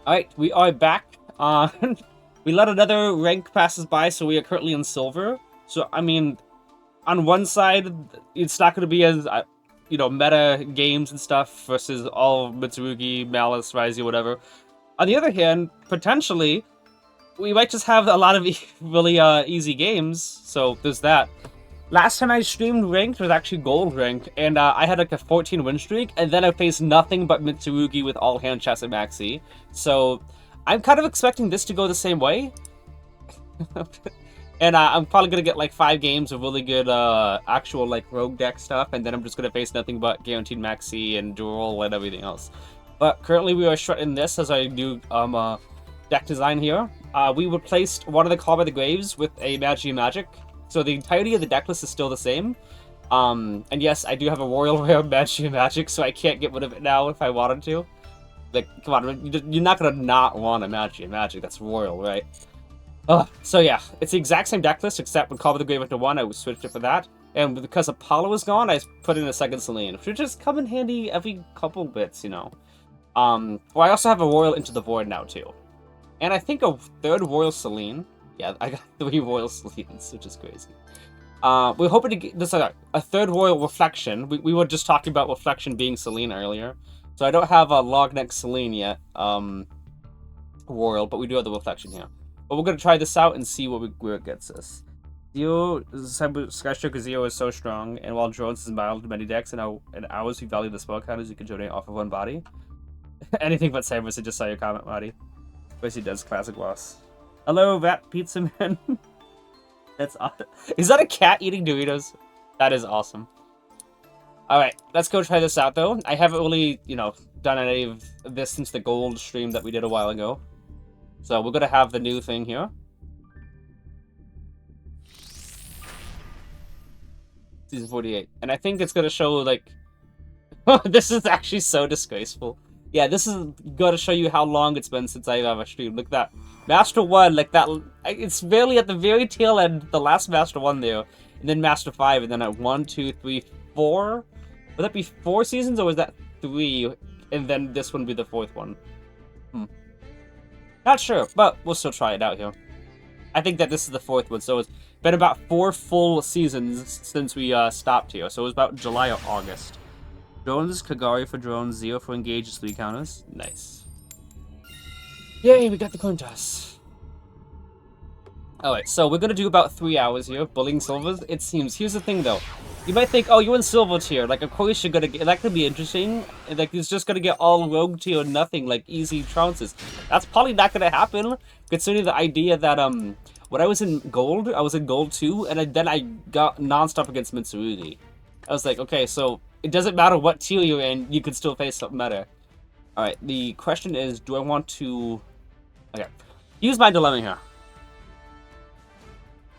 Alright, we are back. We let another rank pass us by, so we are currently in silver. So, I mean, on one side, it's not going to be as, meta games and stuff versus all Mitsurugi, Malice, Raizu, whatever. On the other hand, potentially, we might just have a lot of really easy games, so there's that. Last time I streamed ranked was actually gold ranked, and I had like a 14 win streak, and then I faced nothing but Mitsurugi with all hand chats at maxi. So I'm kind of expecting this to go the same way. And I'm probably gonna get like 5 games of really good actual like rogue deck stuff, and then I'm just gonna face nothing but guaranteed maxi and dual and everything else. But currently we are shredding this as I do deck design here. We replaced one of the Call by the Graves with a Magic. So the entirety of the deck list is still the same. And yes, I do have a Royal Rare Magic, so I can't get rid of it now if I wanted to. Like, come on, you're not gonna not want a Magic. That's Royal, right? So yeah, it's the exact same deck list, except when Call by the Grave went to 1, I switched it for that. And because Apollo was gone, I put in a second Selene, which would just come in handy every couple bits, you know. Well, I also have a Royal Into the Void now, too. And I think a third Royal Selene. Yeah, I got 3 Royal Selenes, which is crazy. We're hoping to get this a third Royal Reflection. We were just talking about Reflection being Selene earlier. So I don't have a Logneck Selene yet, Royal, but we do have the Reflection here. But we're going to try this out and see where it gets us. Skystroke Zero is so strong, and while Drones is mild to many decks, and ours we value the spell counters you can donate off of one body. Anything but Cyberus, I just saw your comment, Marty. Basically does classic boss. Hello, Vat Pizza Man. That's awesome. Is that a cat eating Doritos? That is awesome. Alright, let's go try this out, though. I haven't really, done any of this since the gold stream that we did a while ago. So we're going to have the new thing here. Season 48. And I think it's going to show, like... This is actually so disgraceful. Yeah, this is going to show you how long it's been since I've ever streamed. Look at that. Master 1, like that, it's barely at the very tail end, the last Master 1 there. And then Master 5, and then at 1, 2, 3, 4? Would that be 4 seasons, or was that 3? And then this one be the 4th one? Not sure, but we'll still try it out here. I think that this is the 4th one, so it's been about 4 full seasons since we stopped here. So it was about July or August. Drones, Kagari for drones, 0 for engaged, 3 counters. Nice. Yay, we got the coin toss. Alright, so we're gonna do about 3 hours here, bullying silvers. It seems. Here's the thing, though. You might think, oh, you're in silver tier. Like, of course you're gonna get... That could be interesting. Like, he's just gonna get all rogue tier or nothing, like, easy trounces. That's probably not gonna happen, considering the idea that, when I was in gold 2, and then I got non-stop against Mitsurugi. I was like, okay, so... It doesn't matter what tier you're in, you can still face something better. Alright, the question is, do I want to... Okay. Use my dilemma here.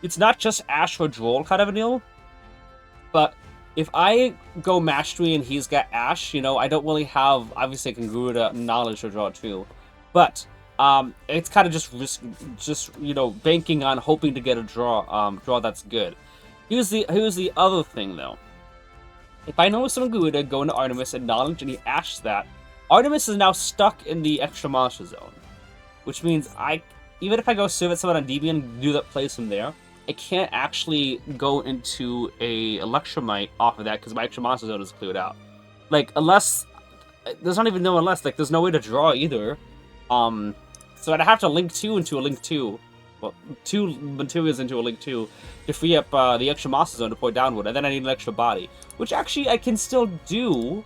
It's not just Ash or Droll kind of a deal, but if I go Mastery and he's got Ash, I don't really have, obviously, Congruita knowledge or draw too. But, it's kind of just banking on hoping to get a draw that's good. Here's the other thing, though. If I know some Garuda, go into Artemis and knowledge, and he ashes that, Artemis is now stuck in the extra monster zone. Which means even if I go serve at someone on Endymion and do that place from there, I can't actually go into a Electromite off of that because my extra monster zone is cleared out. Like, unless... There's not even no unless, like, there's no way to draw either. So I'd have to link 2 into a link 2. Well, 2 materials into a link 2 to free up the extra monster zone to pour downward, and then I need an extra body. Which actually I can still do,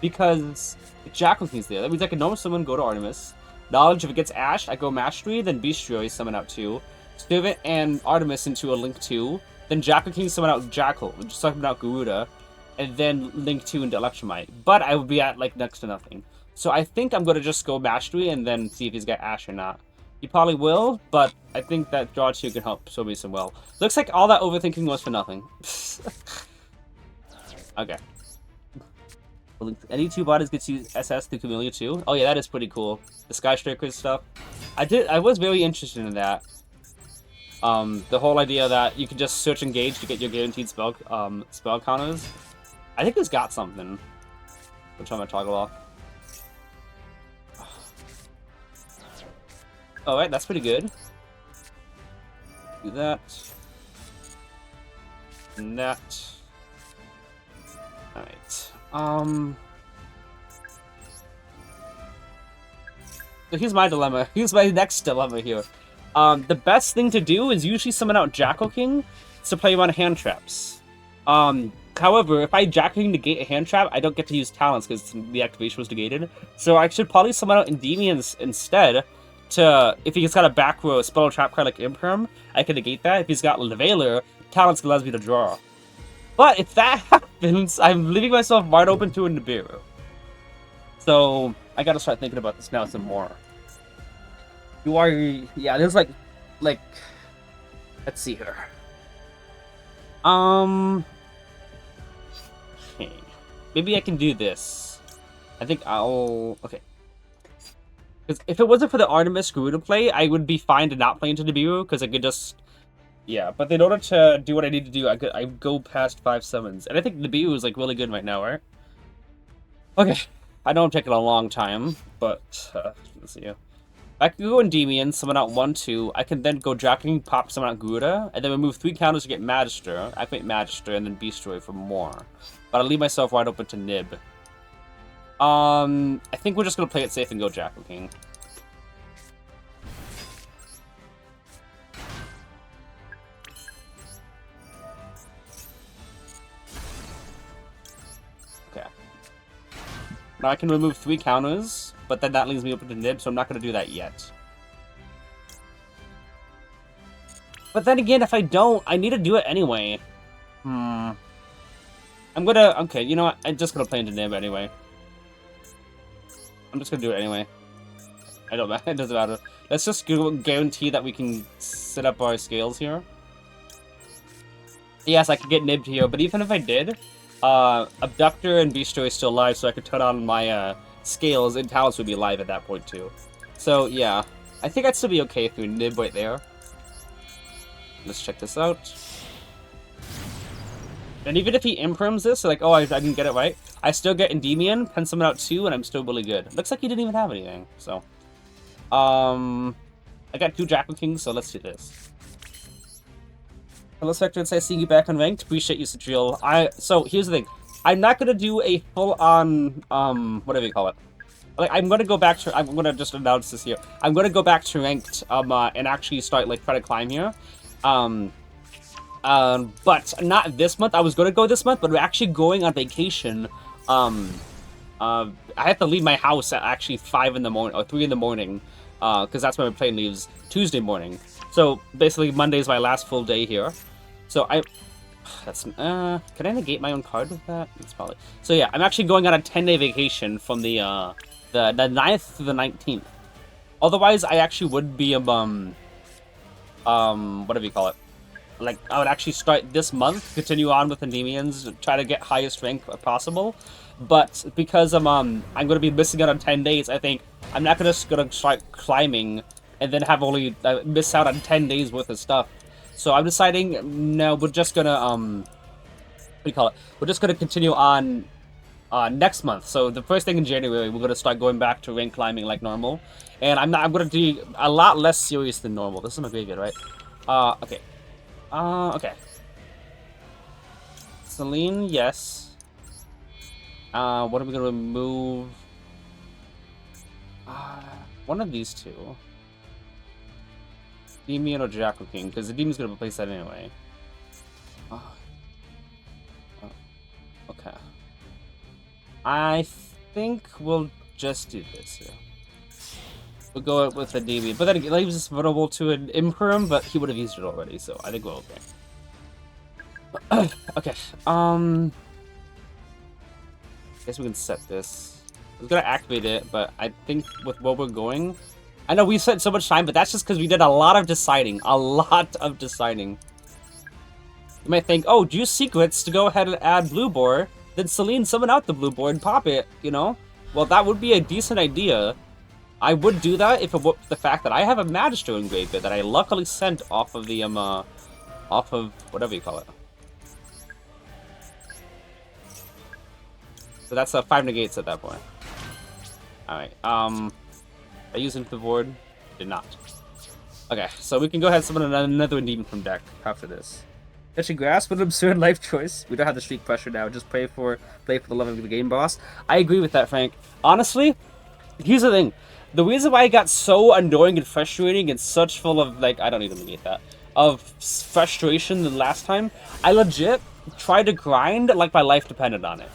because Jackal King's there. That means I can normal summon, go to Artemis. Knowledge, if it gets Ash, I go Mastery, then Bestiary, summon out 2. Servant and Artemis into a link 2. Then Jackal King, summon out Jackal, just summon out Garuda. And then link 2 into Electromite. But I would be at, like, next to nothing. So I think I'm going to just go Mastery and then see if he's got Ash or not. He probably will, but I think that draw 2 can help show me some well. Looks like all that overthinking was for nothing. Okay. Any 2 bodies gets you SS through Camellia too? Oh yeah, that is pretty cool. The Skystriker stuff. I was very interested in that. The whole idea that you can just search engage to get your guaranteed spell counters. I think it's got something. Which I'm gonna toggle off. Alright, that's pretty good. Do that. And that. Alright. So here's my dilemma. Here's my next dilemma here. The best thing to do is usually summon out Jackal King to play around hand traps. However, if I Jackal King negate a hand trap, I don't get to use talents because the activation was negated. So I should probably summon out Endymions instead to, if he's got a back row spell trap card like Imperm, I can negate that. If he's got Levaler, talents allows me to draw. But if that happens, I'm leaving myself wide open to a Nibiru. So I gotta start thinking about this now some more. Yeah, there's like, let's see here. Okay. Maybe I can do this. I think okay. Because if it wasn't for the Artemis Garuda play, I would be fine to not play into Nibiru, because I could just... Yeah, but in order to do what I need to do, I go past 5 summons. And I think Nibiru is, like, really good right now, right? Okay. I know I'm taking a long time, but... let's see. I can go Endymion, summon out 1-2. I can then go Jacking, pop, summon out Garuda, and then remove 3 counters to get Magister, activate Magister, and then Beast Destroy for more. But I'll leave myself wide open to Nib. I think we're just gonna play it safe and go Jackal King. Okay. Now I can remove 3 counters, but then that leaves me open to Nib, so I'm not gonna do that yet. But then again, if I don't, I need to do it anyway. I'm gonna... Okay, you know what? I'm just gonna play into Nib anyway. I'm just gonna do it anyway. I don't matter. It doesn't matter. Let's just guarantee that we can set up our scales here. Yes, I could get nibbed here, but even if I did, Abductor and Beast Destroy is still alive, so I could turn on my scales, and talents would be alive at that point too. So yeah, I think I'd still be okay if we nib right there. Let's check this out. And even if he imprims this, like, oh, I didn't get it right, I still get Endymion, pen summon out 2, and I'm still really good. Looks like he didn't even have anything, so. I got 2 Jackal Kings, so let's do this. Hello, Spectre, and say seeing you back on ranked. Appreciate you, Sadriel. So, here's the thing. I'm not gonna do a full-on, whatever you call it. Like, I'm gonna go back to, I'm gonna just announce this here. I'm gonna go back to ranked, and actually start, like, try to climb here. But not this month. I was going to go this month, but we're actually going on vacation. I have to leave my house at actually 5 in the morning, or 3 in the morning, because that's when my plane leaves Tuesday morning. So, basically, Monday's my last full day here. So, can I negate my own card with that? It's probably... So, yeah, I'm actually going on a 10-day vacation from the 9th to the 19th. Otherwise, I actually would be, whatever you call it. Like, I would actually start this month, continue on with Endymions, try to get highest rank possible. But because I'm going to be missing out on 10 days, I think I'm not gonna start climbing and then have only miss out on 10 days worth of stuff. So I'm deciding, no, we're just gonna what do you call it? We're just gonna continue on next month. So the first thing in January, we're gonna start going back to rank climbing like normal. And I'm gonna do a lot less serious than normal. This is my graveyard, right? Okay. Okay. Celine, yes. What are we gonna remove? One of these two. Endymion or Jackal King, because the Demon's gonna replace that anyway. Okay. I think we'll just do this here. We'll go with the Endymion, but then it leaves us vulnerable to an Imperum, but he would have used it already, so I think we're okay. Okay, guess we can set this. I was gonna activate it, but I think with where we're going... I know we spent so much time, but that's just because we did a lot of deciding. A lot of deciding. You might think, oh, use secrets to go ahead and add Blue Boar, then Celine summon out the Blue Boar and pop it, you know? Well, that would be a decent idea. I would do that if it were the fact that I have a Magister engraved that I luckily sent off of the, off of whatever you call it. So that's 5 negates at that point. Alright, I use into the board. Did not. Okay, so we can go ahead and summon another demon from deck after this. Touching grass, what an absurd life choice. We don't have the streak pressure now. Just play for the love of the game, boss. I agree with that, Frank. Honestly, here's the thing. The reason why it got so annoying and frustrating and such full of, like, I don't even negate that, of frustration the last time, I legit tried to grind like my life depended on it.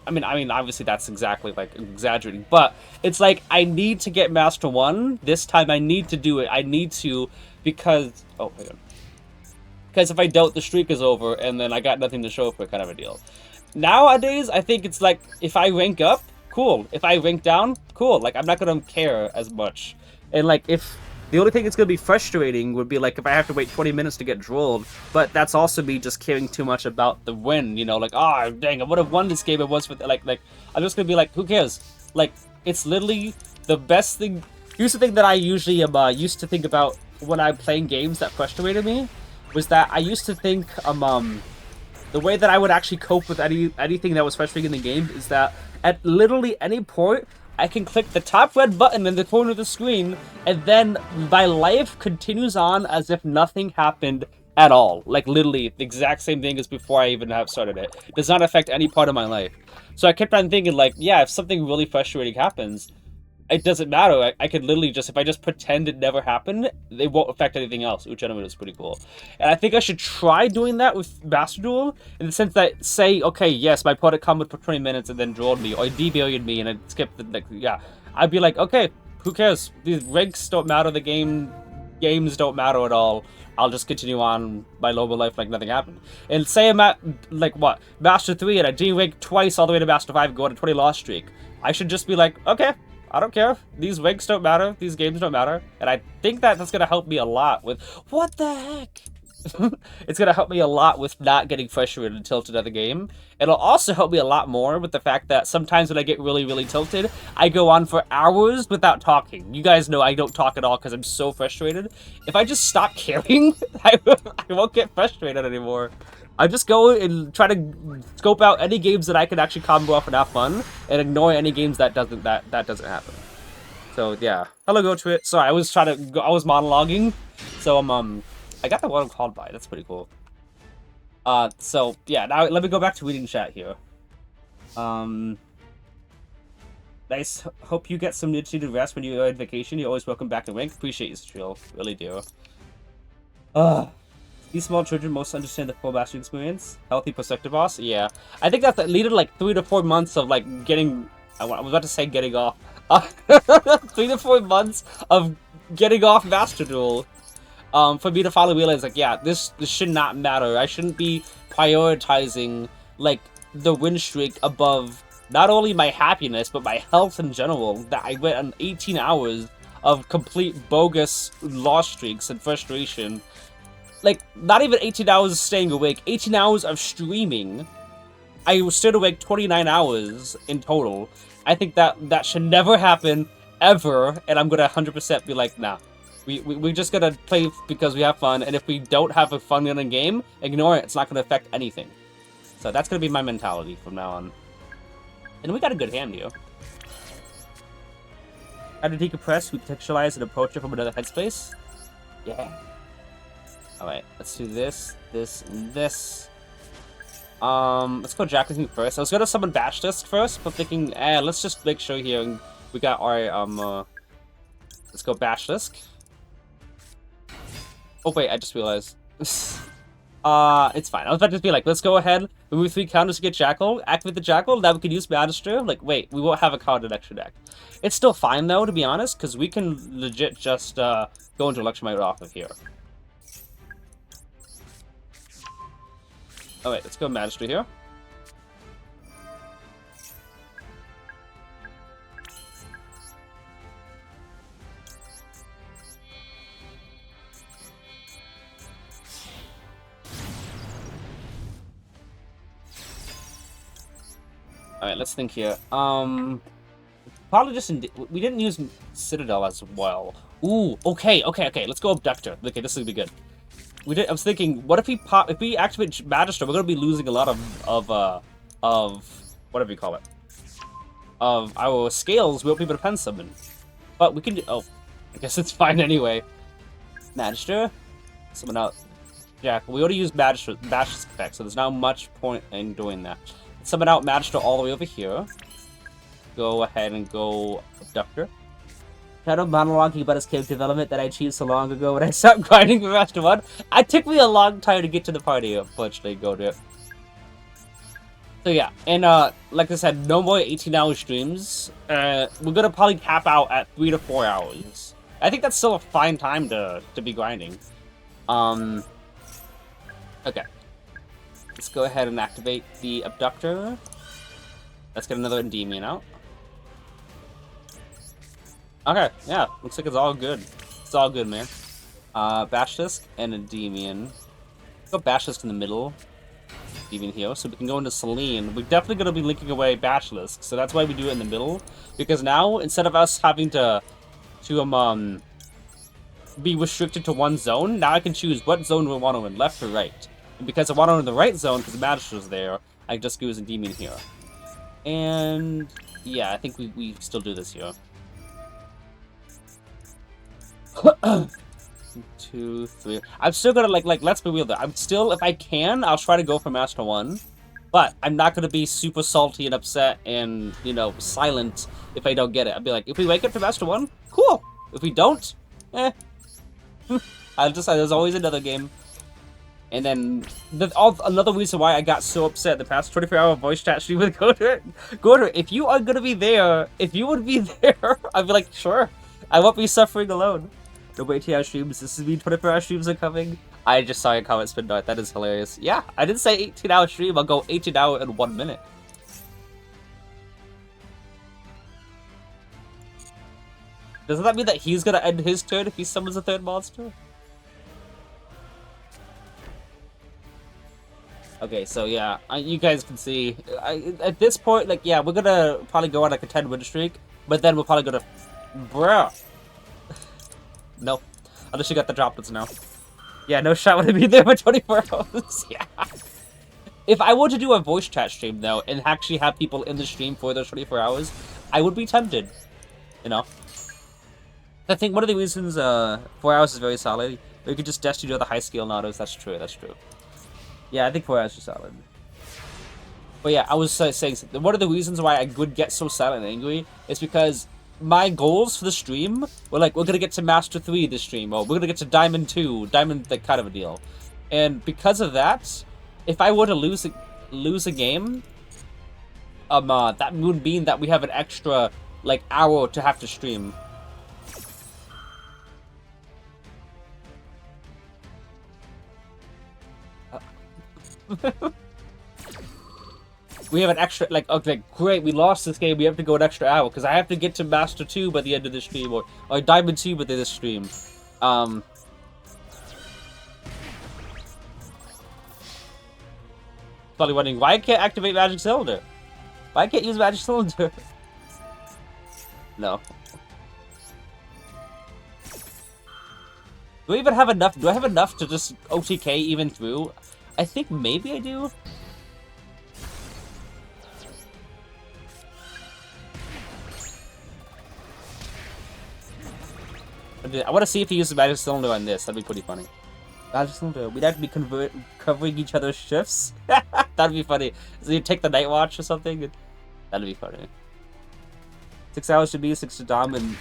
I mean, obviously that's exactly, like, exaggerating, but it's like, I need to get Master 1. This time I need to do it. I need to, because, oh, hang on. Because if I don't, the streak is over, and then I got nothing to show for it, kind of a deal. Nowadays, I think it's like, if I rank up, cool. If I rank down, cool. Like, I'm not gonna care as much. And, like, if... The only thing that's gonna be frustrating would be, like, if I have to wait 20 minutes to get drolled, but that's also me just caring too much about the win, you know? Like, oh, dang, I would have won this game. It was with, like, I'm just gonna be like, who cares? Like, it's literally the best thing... Here's the thing that I usually am used to think about when I'm playing games that frustrated me. Was that I used to think, the way that I would actually cope with anything that was frustrating in the game is that at literally any point, I can click the top red button in the corner of the screen, and then my life continues on as if nothing happened at all. Like, literally, the exact same thing as before I even have started it. It does not affect any part of my life. So I kept on thinking, like, yeah, if something really frustrating happens, it doesn't matter. I could literally just, if I just pretend it never happened, it won't affect anything else, which anyway is pretty cool. And I think I should try doing that with Master Duel, in the sense that, say, okay, yes, my opponent comboed for 20 minutes and then drolled me, or debarried me, and I skipped the, like, yeah. I'd be like, okay, who cares? These ranks don't matter, the games don't matter at all. I'll just continue on my normal life like nothing happened. And say I'm at, like, what, Master 3, and I de-rank twice all the way to Master 5, go on a 20 loss streak. I should just be like, okay, I don't care. These ranks don't matter. These games don't matter. And I think that that's going to help me a lot with... What the heck? It's going to help me a lot with not getting frustrated and tilted at the game. It'll also help me a lot more with the fact that sometimes when I get really, really tilted, I go on for hours without talking. You guys know I don't talk at all because I'm so frustrated. If I just stop caring, I won't get frustrated anymore. I just go and try to scope out any games that I can actually combo off and have fun, and ignore any games that doesn't happen. So yeah, hello go to it. Sorry, I was monologuing. So I got the one I'm called by. That's pretty cool. So yeah, now let me go back to reading chat here. Nice. Hope you get some needed rest when you're on vacation. You're always welcome back in rank. Appreciate you, Strill. Really do. These small children most understand the full mastery experience. Healthy perspective boss? Yeah. I think that needed like 3 to 4 months of like getting... I was about to say getting off. 3 to 4 months of getting off Master Duel. For me to finally realize, like, yeah, this should not matter. I shouldn't be prioritizing, like, the win streak above not only my happiness, but my health in general. That I went on 18 hours of complete bogus loss streaks and frustration. Like, not even 18 hours of staying awake, 18 hours of streaming. I stood awake 29 hours in total. I think that should never happen, ever, and I'm gonna 100% be like, nah. We just gotta play because we have fun, and if we don't have a fun in a game, ignore it, it's not gonna affect anything. So that's gonna be my mentality from now on. And we got a good hand here. How to decompress, recontextualize, and approach it from another headspace? Yeah. Alright, let's do this, this, and this. Let's go Jackling first. I was gonna summon Basilisk first, but thinking, let's just make sure here we got our, let's go Basilisk. Oh wait, I just realized. It's fine. I was about to just be like, let's go ahead, remove 3 counters to get Jackal, activate the Jackal, now we can use Magister. Like, wait, we won't have a card in extra deck. It's still fine though, to be honest, because we can legit just, go into Electromite off of here. Alright, let's go Magister here. Alright, let's think here. Probably just we didn't use Citadel as well. Ooh, okay, let's go Abductor. Okay, this will be good. I was thinking, what if we activate Magister, we're gonna be losing a lot of whatever you call it. Of our scales, we won't be able to pen summon. But we can do, I guess it's fine anyway. Magister? Summon out. Jack, we already used Magister's effect, so there's not much point in doing that. Summon out Magister all the way over here. Go ahead and go Abductor. Kind of monologuing about his character development that I achieved so long ago when I stopped grinding for Master 1. It took me a long time to get to the party, unfortunately, go to it. So yeah, and like I said, no more 18-hour streams. We're gonna probably cap out at 3 to 4 hours. I think that's still a fine time to be grinding. Okay. Let's go ahead and activate the Abductor. Let's get another Endymion out. Okay, yeah, looks like it's all good. It's all good, man. Basilisk and Endymion. Go Basilisk in the middle. Endymion here, so we can go into Selene. We're definitely going to be linking away Basilisk, so that's why we do it in the middle. Because now, instead of us having to be restricted to one zone, now I can choose what zone we want to in, left or right. And because I want to in the right zone, because the Magister's there, I can just use Endymion here. And yeah, I think we still do this here. 2, 3. I'm still gonna like let's be real though. I'm still, if I can, I'll try to go for Master 1. But I'm not gonna be super salty and upset and, you know, silent if I don't get it. I'll be like, if we wake up to Master 1, cool. If we don't, eh. There's always another game. And then another reason why I got so upset the past 24-hour voice chat stream with Gorder, if you are gonna be there, if you would be there, I'd be like, sure, I won't be suffering alone. No 18-hour streams. This is mean 24-hour streams are coming. I just saw your comment, Spin Dart. That is hilarious. Yeah, I didn't say 18-hour stream. I'll go 18-hour in 1 minute. Doesn't that mean that he's gonna end his turn if he summons a third monster? Okay, so yeah, you guys can see, at this point, like, yeah, we're gonna probably go on like a 10-win streak, but then we're probably gonna... Bruh! No. Unless you got the droplets now. Yeah, no shot would have been there for 24 hours. Yeah. If I were to do a voice chat stream, though, and actually have people in the stream for those 24 hours, I would be tempted. You know? I think one of the reasons 4 hours is very solid, we could just dash you to the high scale autos. That's true, that's true. Yeah, I think 4 hours is solid. But yeah, I was saying, one of the reasons why I would get so silent and angry is because my goals for the stream were like, we're gonna get to Master 3 this stream, or we're gonna get to Diamond 2, Diamond, like, kind of a deal. And because of that, if I were to lose a game, that would mean that we have an extra, like, hour to have to stream. We have an extra, like, okay, great, we lost this game, we have to go an extra hour, because I have to get to Master 2 by the end of the stream, or Diamond 2 by the end of the stream. Probably wondering, why I can't activate Magic Cylinder? Why I can't use Magic Cylinder? No. Do I even have enough, do I have enough to just OTK even through? I think maybe I do. I want to see if he uses Magic Cylinder on this. That'd be pretty funny. Magic Cylinder. We'd have to be covering each other's shifts. That'd be funny. So you take the Night Watch or something? That'd be funny. 6 hours to me, 6 to Dom, and...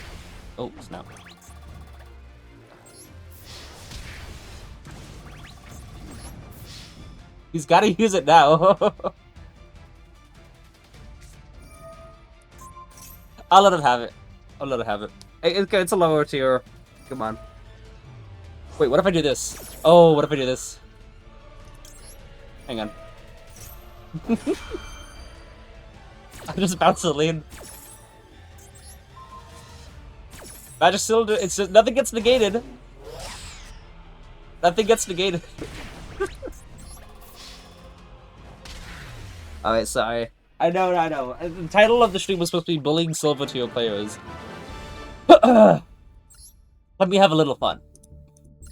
Oh, snap. He's gotta use it now. I'll let him have it. I'll let him have it. It's a lower tier. Come on. Wait, what if I do this? Oh, what if I do this? Hang on. I just bounced the lane. Magic Cylinder, it's just, nothing gets negated. Nothing gets negated. Alright, sorry. I know. The title of the stream was supposed to be bullying silver tier players. Let me have a little fun.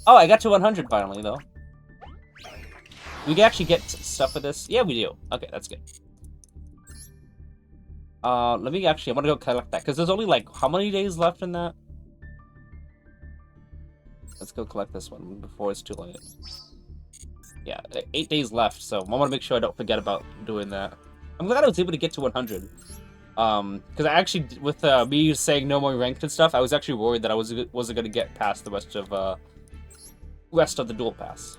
Oh, I got to 100 finally, though. We can actually get stuff for this? Yeah, we do. Okay, that's good. Let me actually, I want to go collect that, because there's only, like, how many days left in that? Let's go collect this one before it's too late. Yeah, 8 days left, so I want to make sure I don't forget about doing that. I'm glad I was able to get to 100. Because I actually, with me saying no more ranked and stuff, I was actually worried that I wasn't going to get past the rest of the dual pass.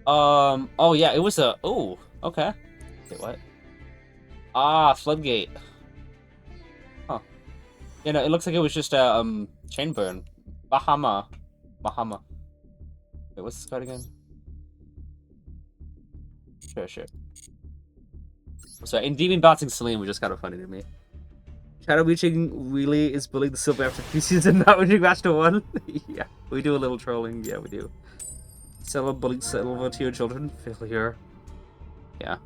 Oh yeah, it was a, oh, okay. Wait, what? Ah, floodgate. Huh. You know, it looks like it was just a, chain burn. Bahama. Wait, what's this card again? Sure. So, Endymions boxing Celine was just kind of funny to me. Shadow reaching Relay is bullying the silver after 3 seasons and not reaching Master 1. Yeah, we do a little trolling. Yeah, we do. Silver bullying silver to your children. Failure. Yeah.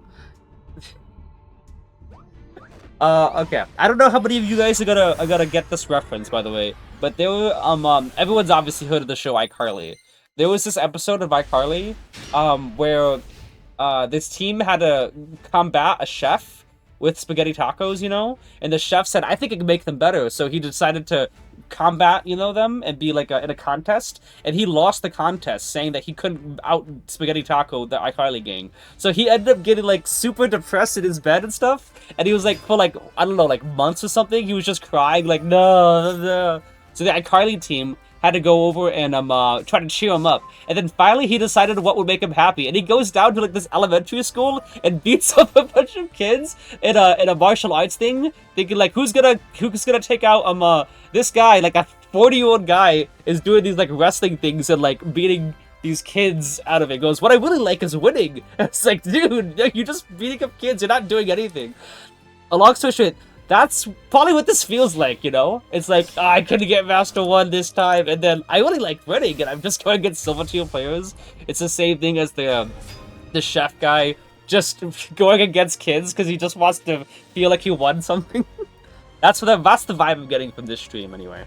Okay. I don't know how many of you guys are gonna get this reference, by the way. But there were, everyone's obviously heard of the show iCarly. There was this episode of iCarly, where, this team had to combat a chef with spaghetti tacos, you know? And the chef said, I think it can make them better. So he decided to combat, you know, them and be like in a contest. And he lost the contest, saying that he couldn't out spaghetti taco the iCarly gang. So he ended up getting like super depressed in his bed and stuff. And he was like, for like, I don't know, like months or something, he was just crying like, no. So the iCarly team had to go over and try to cheer him up. And then finally he decided what would make him happy. And he goes down to like this elementary school and beats up a bunch of kids in a martial arts thing, thinking like who's gonna take out this guy, like a 40-year-old guy is doing these like wrestling things and like beating these kids out of it. He goes, what I really like is winning. It's like, dude, you're just beating up kids, you're not doing anything. A long story short, that's probably what this feels like, you know? It's like, oh, I couldn't get Master 1 this time, and then I really like winning, and I'm just going against silver tier players. It's the same thing as the chef guy just going against kids because he just wants to feel like he won something. That's the vibe I'm getting from this stream, anyway.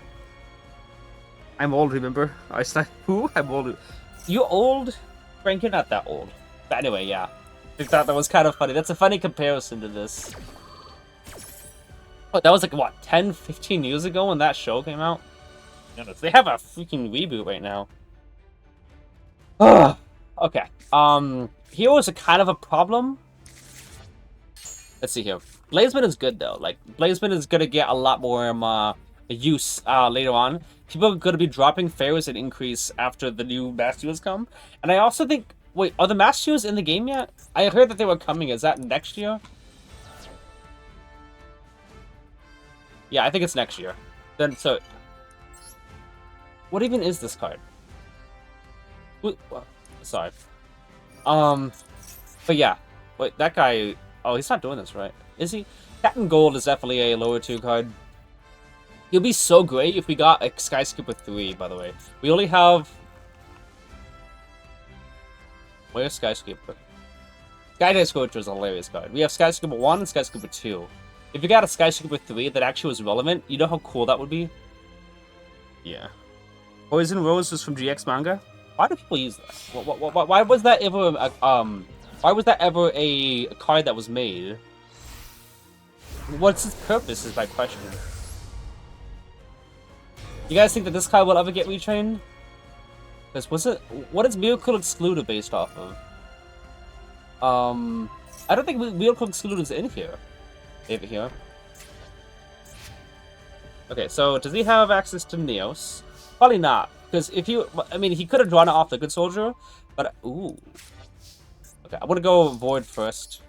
I'm old, remember? Who? I'm old. You old? Frank, you're not that old. But anyway, yeah. I thought that was kind of funny. That's a funny comparison to this. Oh, that was like, what, 10, 15 years ago when that show came out? They have a freaking reboot right now. Ugh. Okay. Heroes are kind of a problem. Let's see here. Blazeman is good, though. Like, Blazeman is gonna get a lot more, use, later on. People are gonna be dropping Pharaohs and increase after the new Masters come. And I also think... Wait, are the Masters in the game yet? I heard that they were coming. Is that next year? Yeah, I think it's next year. Then, so... What even is this card? Sorry. But yeah. Wait, that guy... Oh, he's not doing this, right? Is he? Captain Gold is definitely a lower 2 card. He'll be so great if we got a Skyscraper 3, by the way. We only have... Where's Skyscraper? Skyscraper is a hilarious card. We have Skyscraper 1 and Skyscraper 2. If you got a Skyscraper 3 that actually was relevant, you know how cool that would be? Yeah. Poison Rose was from GX manga? Why do people use that? Why was that ever why was that ever a card that was made? What's its purpose is my question. You guys think that this card will ever get retrained? Because what is Miracle Excluder based off of? I don't think Miracle Excluder is in here. Maybe here. Okay, so does he have access to Neos? Probably not, because if you, I mean, he could have drawn it off the Good Soldier, but ooh. Okay, I want to go Void first.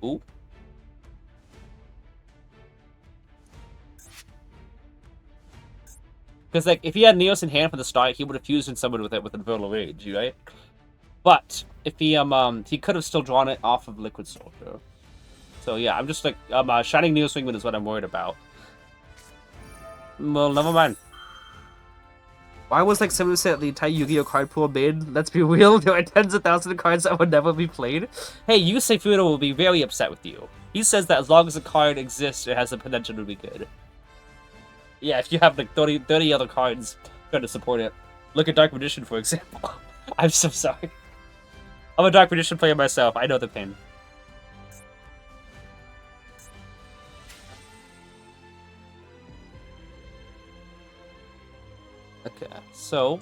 Ooh. Because like, if he had Neos in hand from the start, he would have fused in someone with it with Infernal Rage, right? But if he he could have still drawn it off of Liquid Soldier. So yeah, I'm just like Shining Neos Wingman is what I'm worried about. Well, never mind. Why was like 70% the entire Yu-Gi-Oh card pool made? Let's be real, there are tens of thousands of cards that would never be played. Hey, Yusei Fudo will be very upset with you. He says that as long as a card exists, it has the potential to be good. Yeah, if you have like 30 other cards trying to support it. Look at Dark Magician, for example. I'm so sorry. I'm a Dark Magician player myself. I know the pain. Okay, so,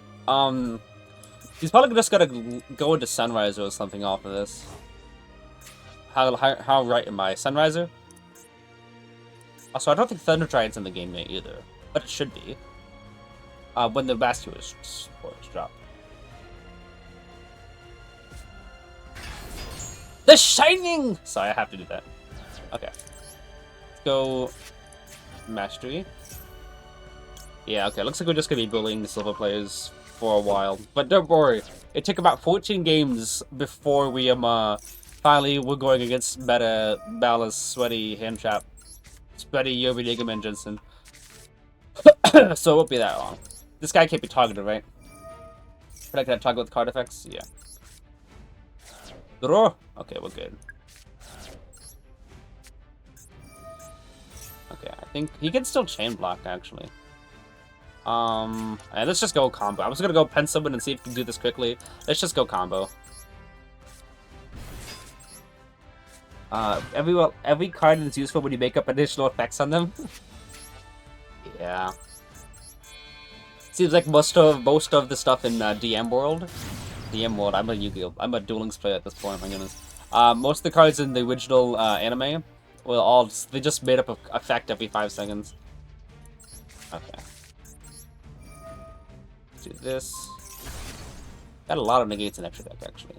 he's probably just gonna go into Sunriser or something off of this. How right am I? Sunriser? Also, I don't think Thunder Giant's in the game yet either, but it should be. When the Bastion supports drop. The Shining! Sorry, I have to do that. Okay. Let's go Mastery. Yeah, okay, looks like we're just gonna be bullying the silver players for a while. But don't worry, it took about 14 games before we finally were going against meta Ballas, Sweaty, Handtrap, Sweaty, Yobi, Endymions, Jensen. So it won't be that long. This guy can't be targeted, right? Can I target with card effects? Yeah. Draw. Okay, we're good. Okay, I think he can still chain block actually. Let's just go combo. I'm just gonna go pen summon and see if we can do this quickly. Let's just go combo. Every card is useful when you make up additional effects on them. Yeah. Seems like most of the stuff in DM World. DM World. I'm a Yu-Gi-Oh! I'm a Duel Links player at this point. My goodness. Most of the cards in the original anime, well, they just made up an effect every 5 seconds. Okay. Do this. Got a lot of negates in extra deck actually.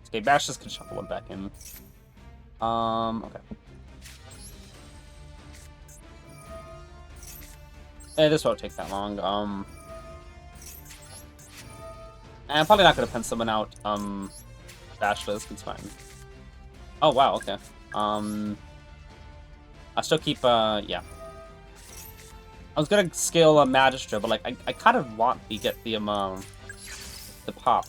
Okay, Bash just can shuffle one back in. Okay. This won't take that long. And I'm probably not gonna pen someone out. Bashless, it's fine. Oh wow, okay. I still keep yeah. I was gonna scale a Magistra, but like I kind of want to get the pop.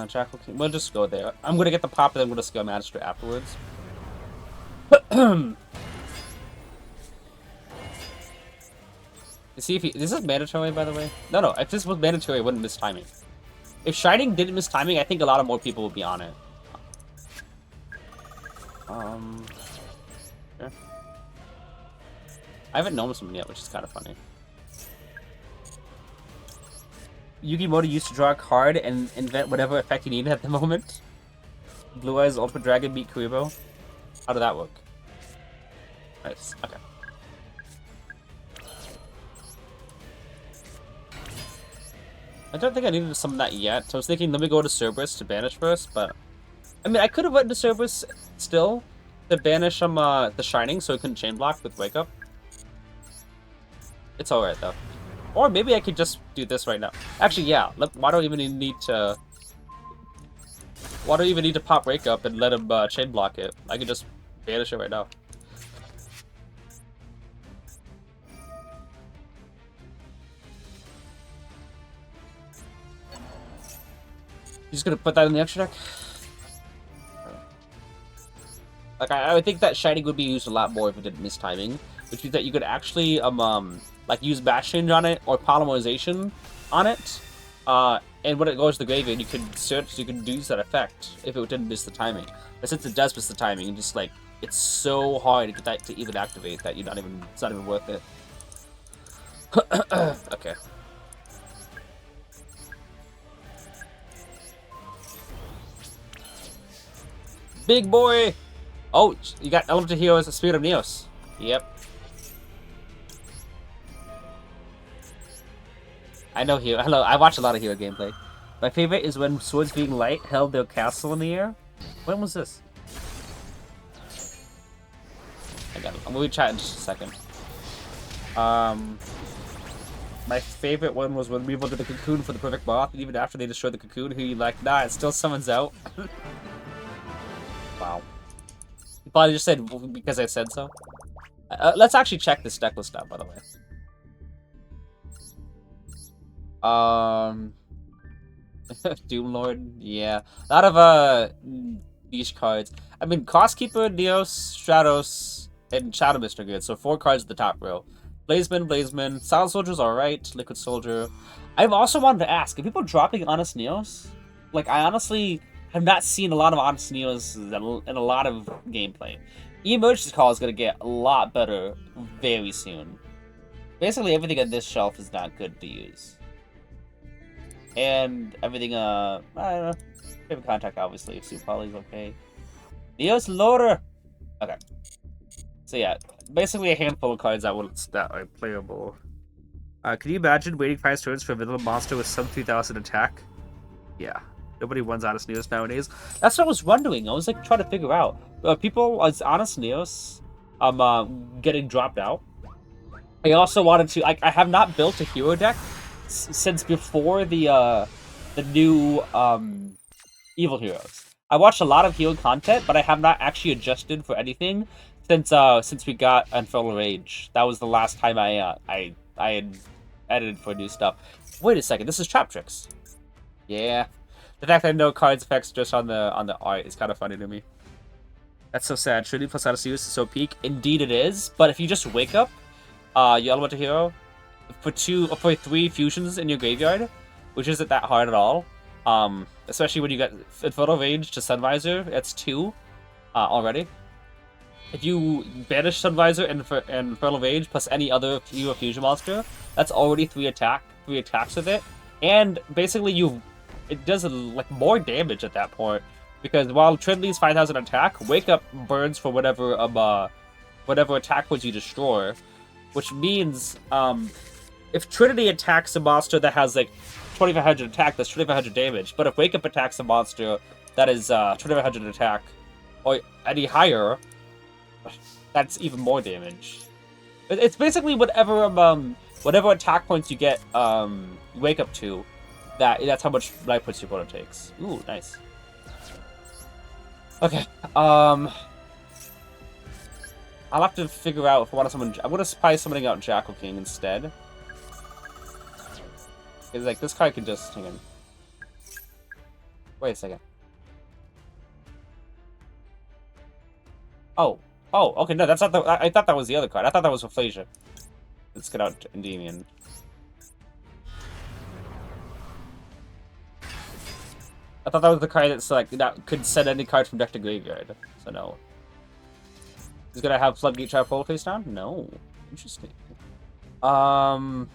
Jackal King. We'll just go there. I'm gonna get the pop, and then we'll just go Magistra afterwards. See if he. This is mandatory, by the way. No. If this was mandatory, it wouldn't miss timing. If Shining didn't miss timing, I think a lot of more people would be on it. Sure. I haven't known someone yet, which is kind of funny. Yugi Modi used to draw a card and invent whatever effect he needed at the moment. Blue Eyes Ultimate Dragon beat Kuribo. How did that work? Nice. Okay. I don't think I needed to summon that yet. So I was thinking, let me go to Cerberus to banish first, but I mean, I could have went to Cerberus still to banish the Shining, so he couldn't chain block with Wake Up. It's alright though. Or maybe I could just do this right now. Actually, yeah. Why do I even need to? Why do I even need to pop Wake Up and let him chain block it? I could just banish it right now. You're just gonna put that in the extra deck? Like I would think that Shining would be used a lot more if it didn't miss timing, which means that you could actually like use Bash Change on it or Polymerization on it, and when it goes to the graveyard, you can search. You can use that effect if it didn't miss the timing. But since it does miss the timing, you just like it's so hard to get that to even activate that it's not even worth it. Okay. Big boy! Oh, you got Elemental Hero as the Spirit of Neos. Yep. I know Hero. Hello, I watch a lot of Hero gameplay. My favorite is when Swords Being Light held their castle in the air. When was this? I got it. I'm gonna chat in just a second. My favorite one was when we did the cocoon for the perfect moth, and even after they destroyed the cocoon, he like, nah, it still summons out. Wow. You probably just said because I said so. Let's actually check this deck list out, by the way. Doomlord, yeah. A lot of niche cards. I mean, Crosskeeper, Neos, Stratos, and Shadow Mist are good. So 4 cards at the top row. Blazeman, Silent Soldier's alright, Liquid Soldier. I've also wanted to ask, are people dropping Honest Neos? Like, I honestly have not seen a lot of Honest Neos in a lot of gameplay. Emergency Call is going to get a lot better very soon. Basically, everything on this shelf is not good to use. And everything, I don't know. Favorite contact, obviously. Super Poly's okay. Neos Loader! Okay. So yeah, basically a handful of cards that are playable. Can you imagine waiting 5 turns for a vanilla monster with some 3000 attack? Yeah. Nobody runs Honest Neos nowadays. That's what I was wondering. I was like trying to figure out. People as Honest Neos getting dropped out. I also wanted to I have not built a hero deck since before the new evil heroes. I watched a lot of hero content, but I have not actually adjusted for anything since we got Infernal Rage. That was the last time I had edited for new stuff. Wait a second, this is Trap Tricks. Yeah. The fact that I know cards effects just on the art is kind of funny to me. That's so sad. Trinity plus Honest Neos is so peak. Indeed it is, but if you just wake up your elemental hero for 3 fusions in your graveyard, which isn't that hard at all. Especially when you get Infernal Rage to Sunvisor, it's 2 already. If you banish Sunvisor and Infernal Rage plus any other hero fusion monster, that's already 3 attacks with it, and basically it does like more damage at that point, because while Trinity's 5000 attack, Wake Up burns for whatever attack points you destroy. Which means, if Trinity attacks a monster that has, like, 2500 attack, that's 2500 damage. But if Wake Up attacks a monster that is 2500 attack, or any higher, that's even more damage. It's basically whatever attack points you get Wake Up to, that's how much life points your opponent takes. Ooh, nice. Okay, I'll have to figure out if I want to summon. I'm gonna probably summoning out Jackal King instead. Because like this card can just hang on. Wait a second. Oh, okay. No, that's not the. I thought that was the other card. I thought that was Rafflesia. Let's get out Endymion. I thought that was the card that's like that could send any card from deck to graveyard. So no. He's gonna have Floodgate Trap Full face down? No. Interesting. What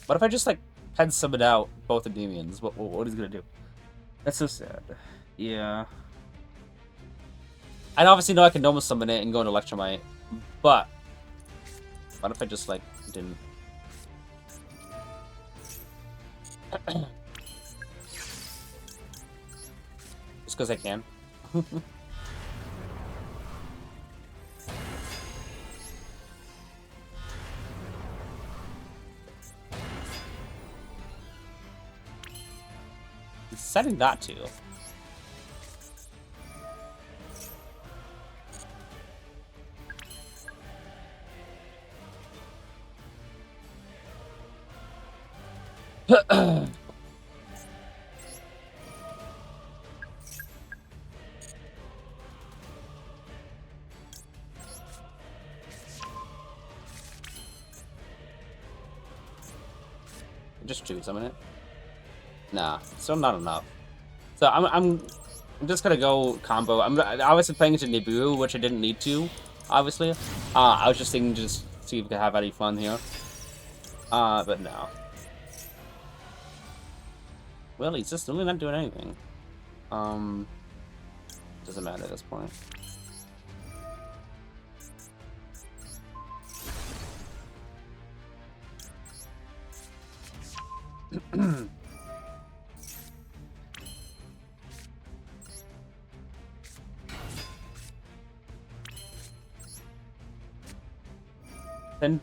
if I just like pen summon out both Endymions? What is he gonna do? That's so sad. Yeah. I obviously know I can normal summon it and go into Electromite, but what if I just like didn't? Just because I can. Deciding not to. Just choose summon it. Nah, still not enough. So I'm just gonna go combo. I'm obviously playing into Nibiru, which I didn't need to, obviously. I was just thinking just see if we could have any fun here. But no. Well, he's just really not doing anything. Doesn't matter at this point.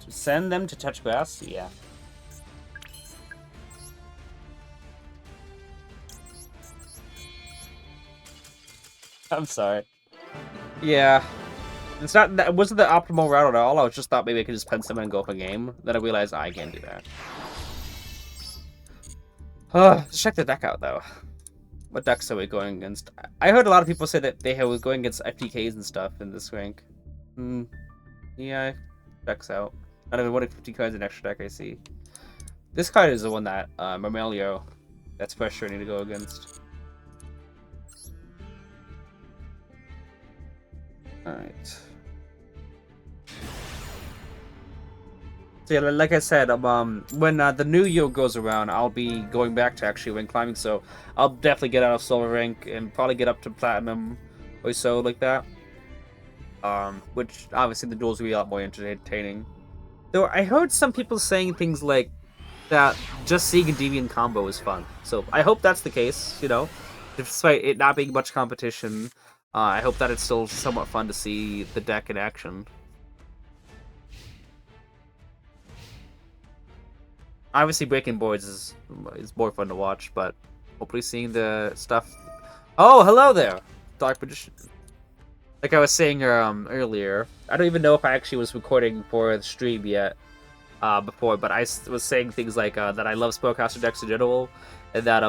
Send them to touch grass? Yeah. I'm sorry. Yeah. It's not that. It wasn't the optimal route at all. I was just thought maybe I could just pen summon and go for a game. Then I realized I can't do that. Let's check the deck out though. What decks are we going against? I heard a lot of people say that they were going against FTKs and stuff in this rank. Yeah, decks out. Not even 150 cards in extra deck, I see. This card is the one that, Marmelio, that's frustrating to go against. Alright. So yeah, like I said, when the new year goes around, I'll be going back to actually rank climbing. So I'll definitely get out of silver rank and probably get up to platinum or so like that. Which obviously the duels will be a lot more entertaining. Though I heard some people saying things like that just seeing a Endymion combo is fun. So I hope that's the case. Despite it not being much competition, I hope that it's still somewhat fun to see the deck in action. Obviously, breaking boards is more fun to watch, but hopefully seeing the stuff. Oh, hello there, Dark Magician. Like I was saying earlier, I don't even know if I actually was recording for the stream yet before, but I was saying things like that I love Spellcaster decks in general, and that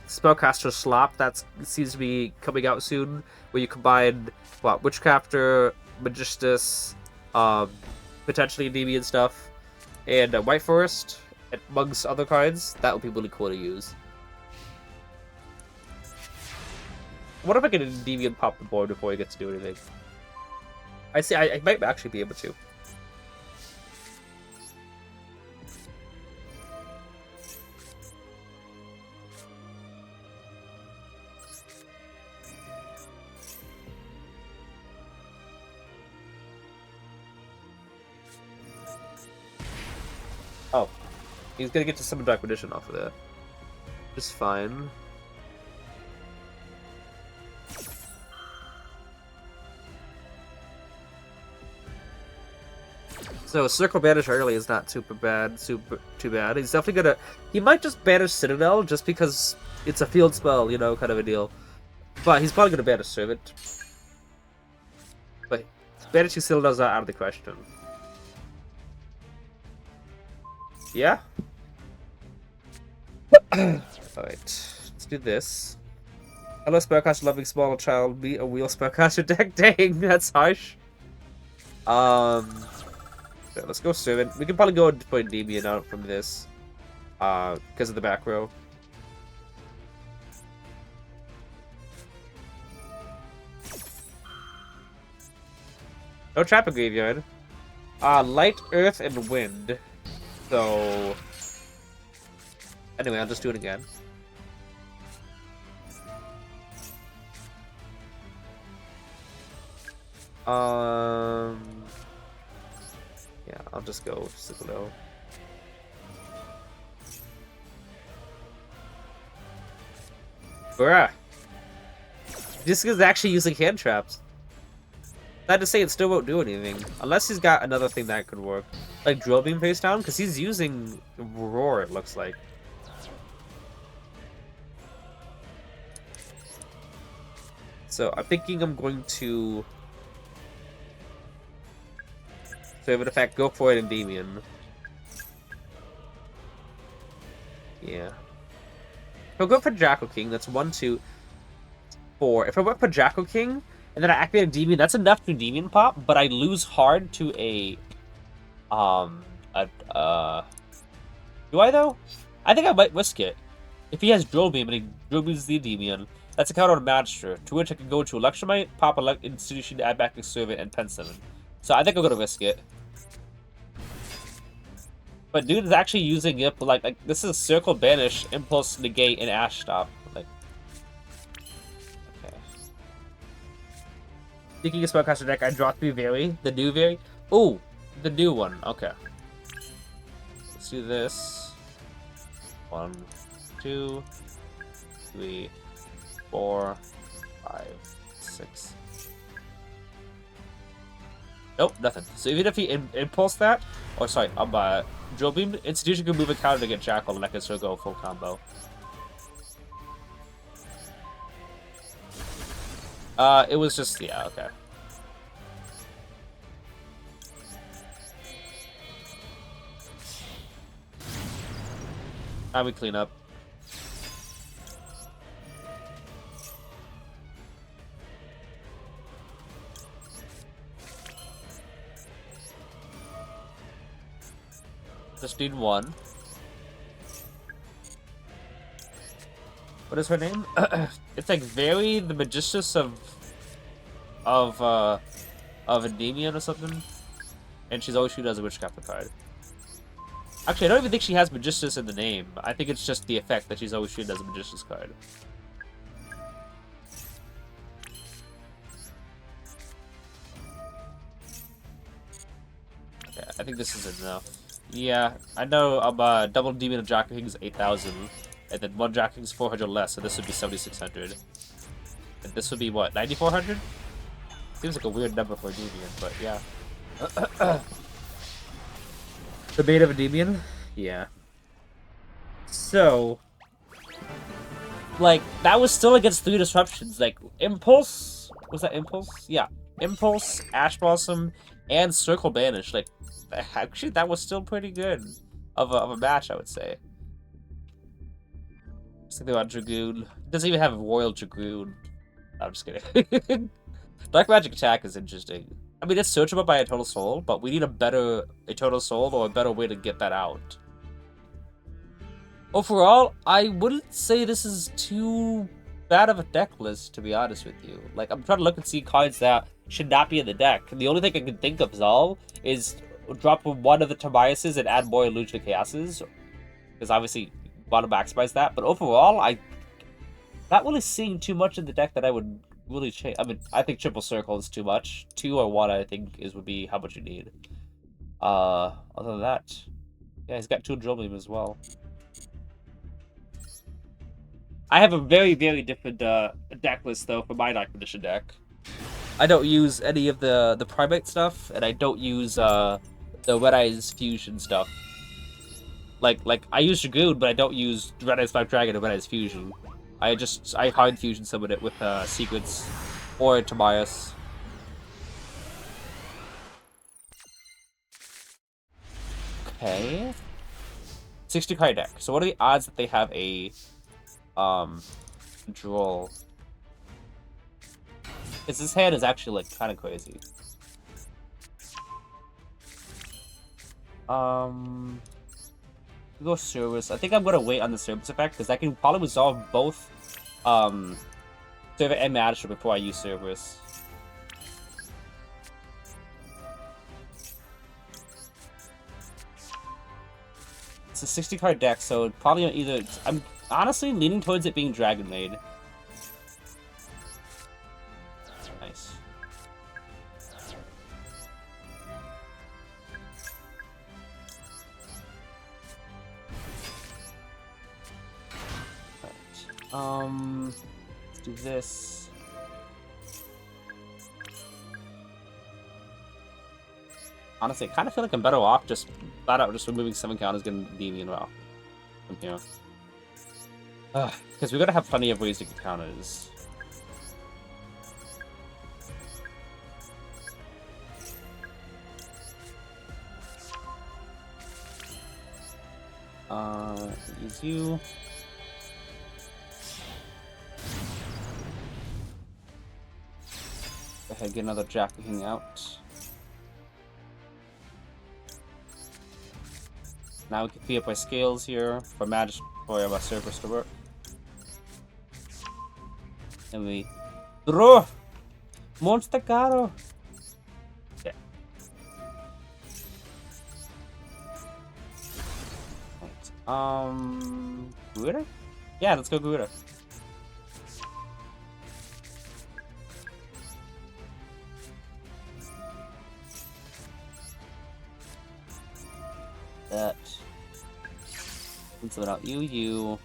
Spellcaster Slop that seems to be coming out soon, where you combine Witchcrafter, Magistus, potentially Endymion stuff, and White Forest, amongst other cards. That would be really cool to use. What if I get an Endymion pop the board before he gets to do anything? I might actually be able to. Oh. He's gonna get to summon Dark Magician off of that. Just fine. So Circle Banish early is not too bad. He's definitely gonna. He might just banish Citadel just because it's a field spell, kind of a deal. But he's probably gonna banish Servant. But banishing Citadel's not out of the question. Yeah. Alright, let's do this. Hello, Spellcaster loving small child. Be a wheel Spellcaster deck. Dang, that's harsh. So let's go Servant. We can probably go and put Endymion out from this. Because of the back row. No Trapper Graveyard. Light, Earth, and Wind. So... Anyway, I'll just do it again. Yeah, I'll just go Citadel. Bruh! This is actually using hand traps. Sad to say it still won't do anything. Unless he's got another thing that could work. Like Drill Beam face down, because he's using Roar, it looks like. So I'm thinking I'm going to... So in effect, go for it, Endymion. Yeah. If I go for Jackal King, that's 1, 2, 4. If I went for Jackal King, and then I activate Endymion, that's enough to Endymion pop, but I lose hard to a... Do I, though? I think I might risk it. If he has Drill Beam and he Drill Beams the Endymion, that's a counter on Magister, to which I can go to Electromite, pop Institution, add back a Servant, and Pen Summon. So I think I'm gonna risk it. But dude is actually using it, like this is Circle Banish, Impulse, Negate, and Ash Stop. Like, okay. Thinking of Spellcaster deck, I dropped 3 Very, the new Very. Ooh, the new one. Okay. Let's do this. 1, 2, 3, 4, 5, 6. Nope, nothing. So even if he impulse that, or sorry, Drill Beam, Institution can move a counter to get Jackal, and I can still go full combo. It was just, yeah, okay. Now we clean up. Just need 1. What is her name? It's like Very, the Magistus of Endymion or something. And she's always shooting as a Witchcraft card. Actually, I don't even think she has Magicianus in the name. I think it's just the effect that she's always treated as a Magicianus card. Okay, I think this is enough. Yeah, I know double Demon of Jack King is 8,000, and then one Jack King is 400 less, so this would be 7,600. And this would be what, 9,400? Seems like a weird number for a Endymion, but yeah. The bait of a Endymion? Yeah. So, like, that was still against 3 disruptions. Like, Impulse? Was that Impulse? Yeah. Impulse, Ash Blossom, and Circle Banish. Like, actually, that was still pretty good of a match, I would say. Just thinking about Dragoon. It doesn't even have a Royal Dragoon. I'm just kidding. Dark Magic Attack is interesting. I mean, it's searchable by Eternal Soul, but we need a better Eternal Soul or a better way to get that out. Overall, I wouldn't say this is too bad of a deck list, to be honest with you. Like, I'm trying to look and see cards that should not be in the deck. And the only thing I can think of is drop one of the Tobiases and add more Illusion Chaoses. Because obviously, you want to maximize that. But overall, I'm not really seeing too much in the deck that I would really change. I mean, I think Triple Circle is too much. 2 or 1, I think, would be how much you need. Other than that, yeah, he's got 2 Drill Beam as well. I have a very, very different deck list, though, for my Dark Condition deck. I don't use any of the Primate stuff, and I don't use the Red Eyes Fusion stuff. Like I use Dragoon, but I don't use Red Eyes Black Dragon and Red Eyes Fusion. I hard fusion summon it with Secrets or Tobias. Okay. 60 card deck. So what are the odds that they have a draw? Because this hand is actually like kind of crazy. Go Service. I think I'm gonna wait on the Service effect because I can probably resolve both Server and Magister before I use Service. It's a 60 card deck, so probably either I'm honestly leaning towards it being Dragon Maid. Nice. Let's do this. Honestly, I kind of feel like I'm better off just flat out just removing 7 counters, getting Endymion well from here. Because we're gonna have plenty of ways to get counters. Use you. Go ahead, get another Jack King out. Now we can free up our scales here for our Service to work. And we draw Monster Caro. Okay. Right. Gura? Yeah, let's go Gura. That. Cancel it out. You.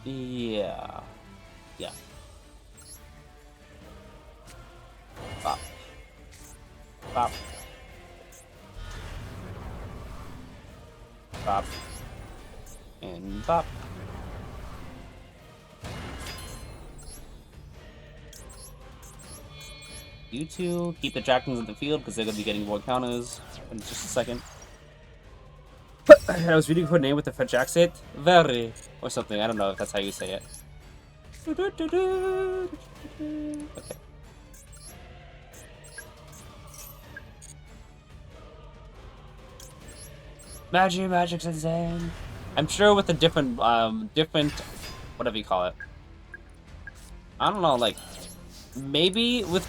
Yeah. Yeah. Bop. Bop. Bop. And bop. You two keep the Jackings in the field because they're going to be getting more counters in just a second. I was reading her name with the French accent. Very. Or something. I don't know if that's how you say it. Okay. Magic's insane. I'm sure with a different, whatever you call it. I don't know, like, maybe with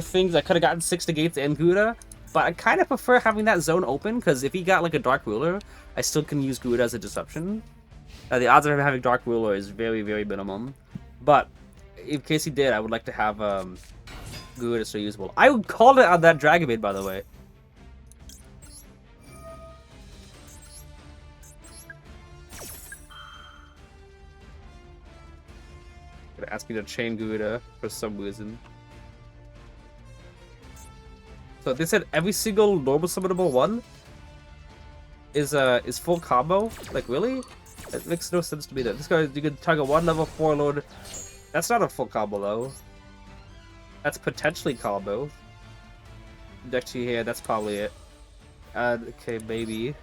things I could have gotten 6 negates and Gouda, but I kind of prefer having that zone open because if he got like a Dark Ruler, I still can use Gouda as a disruption. The odds of him having Dark Ruler is very, very minimum. But in case he did, I would like to have Gouda still usable. I called it on that Dragon Maid, by the way. Gonna ask me to chain Gouda for some reason. So they said every single normal summonable one is full combo. Like really? It makes no sense to me. That this guy, you can target one level 4 load. That's not a full combo though. That's potentially combo. Deck to here. That's probably it. Okay, maybe.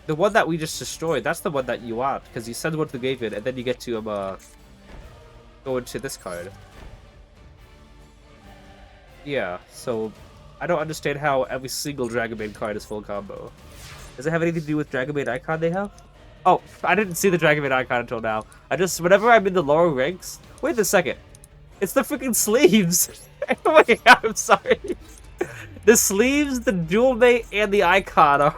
The one that we just destroyed. That's the one that you want because you send one to the graveyard and then you get to go into this card. Yeah, so I don't understand how every single Dragon Maid card is full combo. Does it have anything to do with Dragon Maid icon they have? Oh, I didn't see the Dragon Maid icon until now. Whenever I'm in the lower ranks... Wait a second. It's the freaking sleeves! Wait, I'm sorry. The sleeves, the dual mate, and the icon are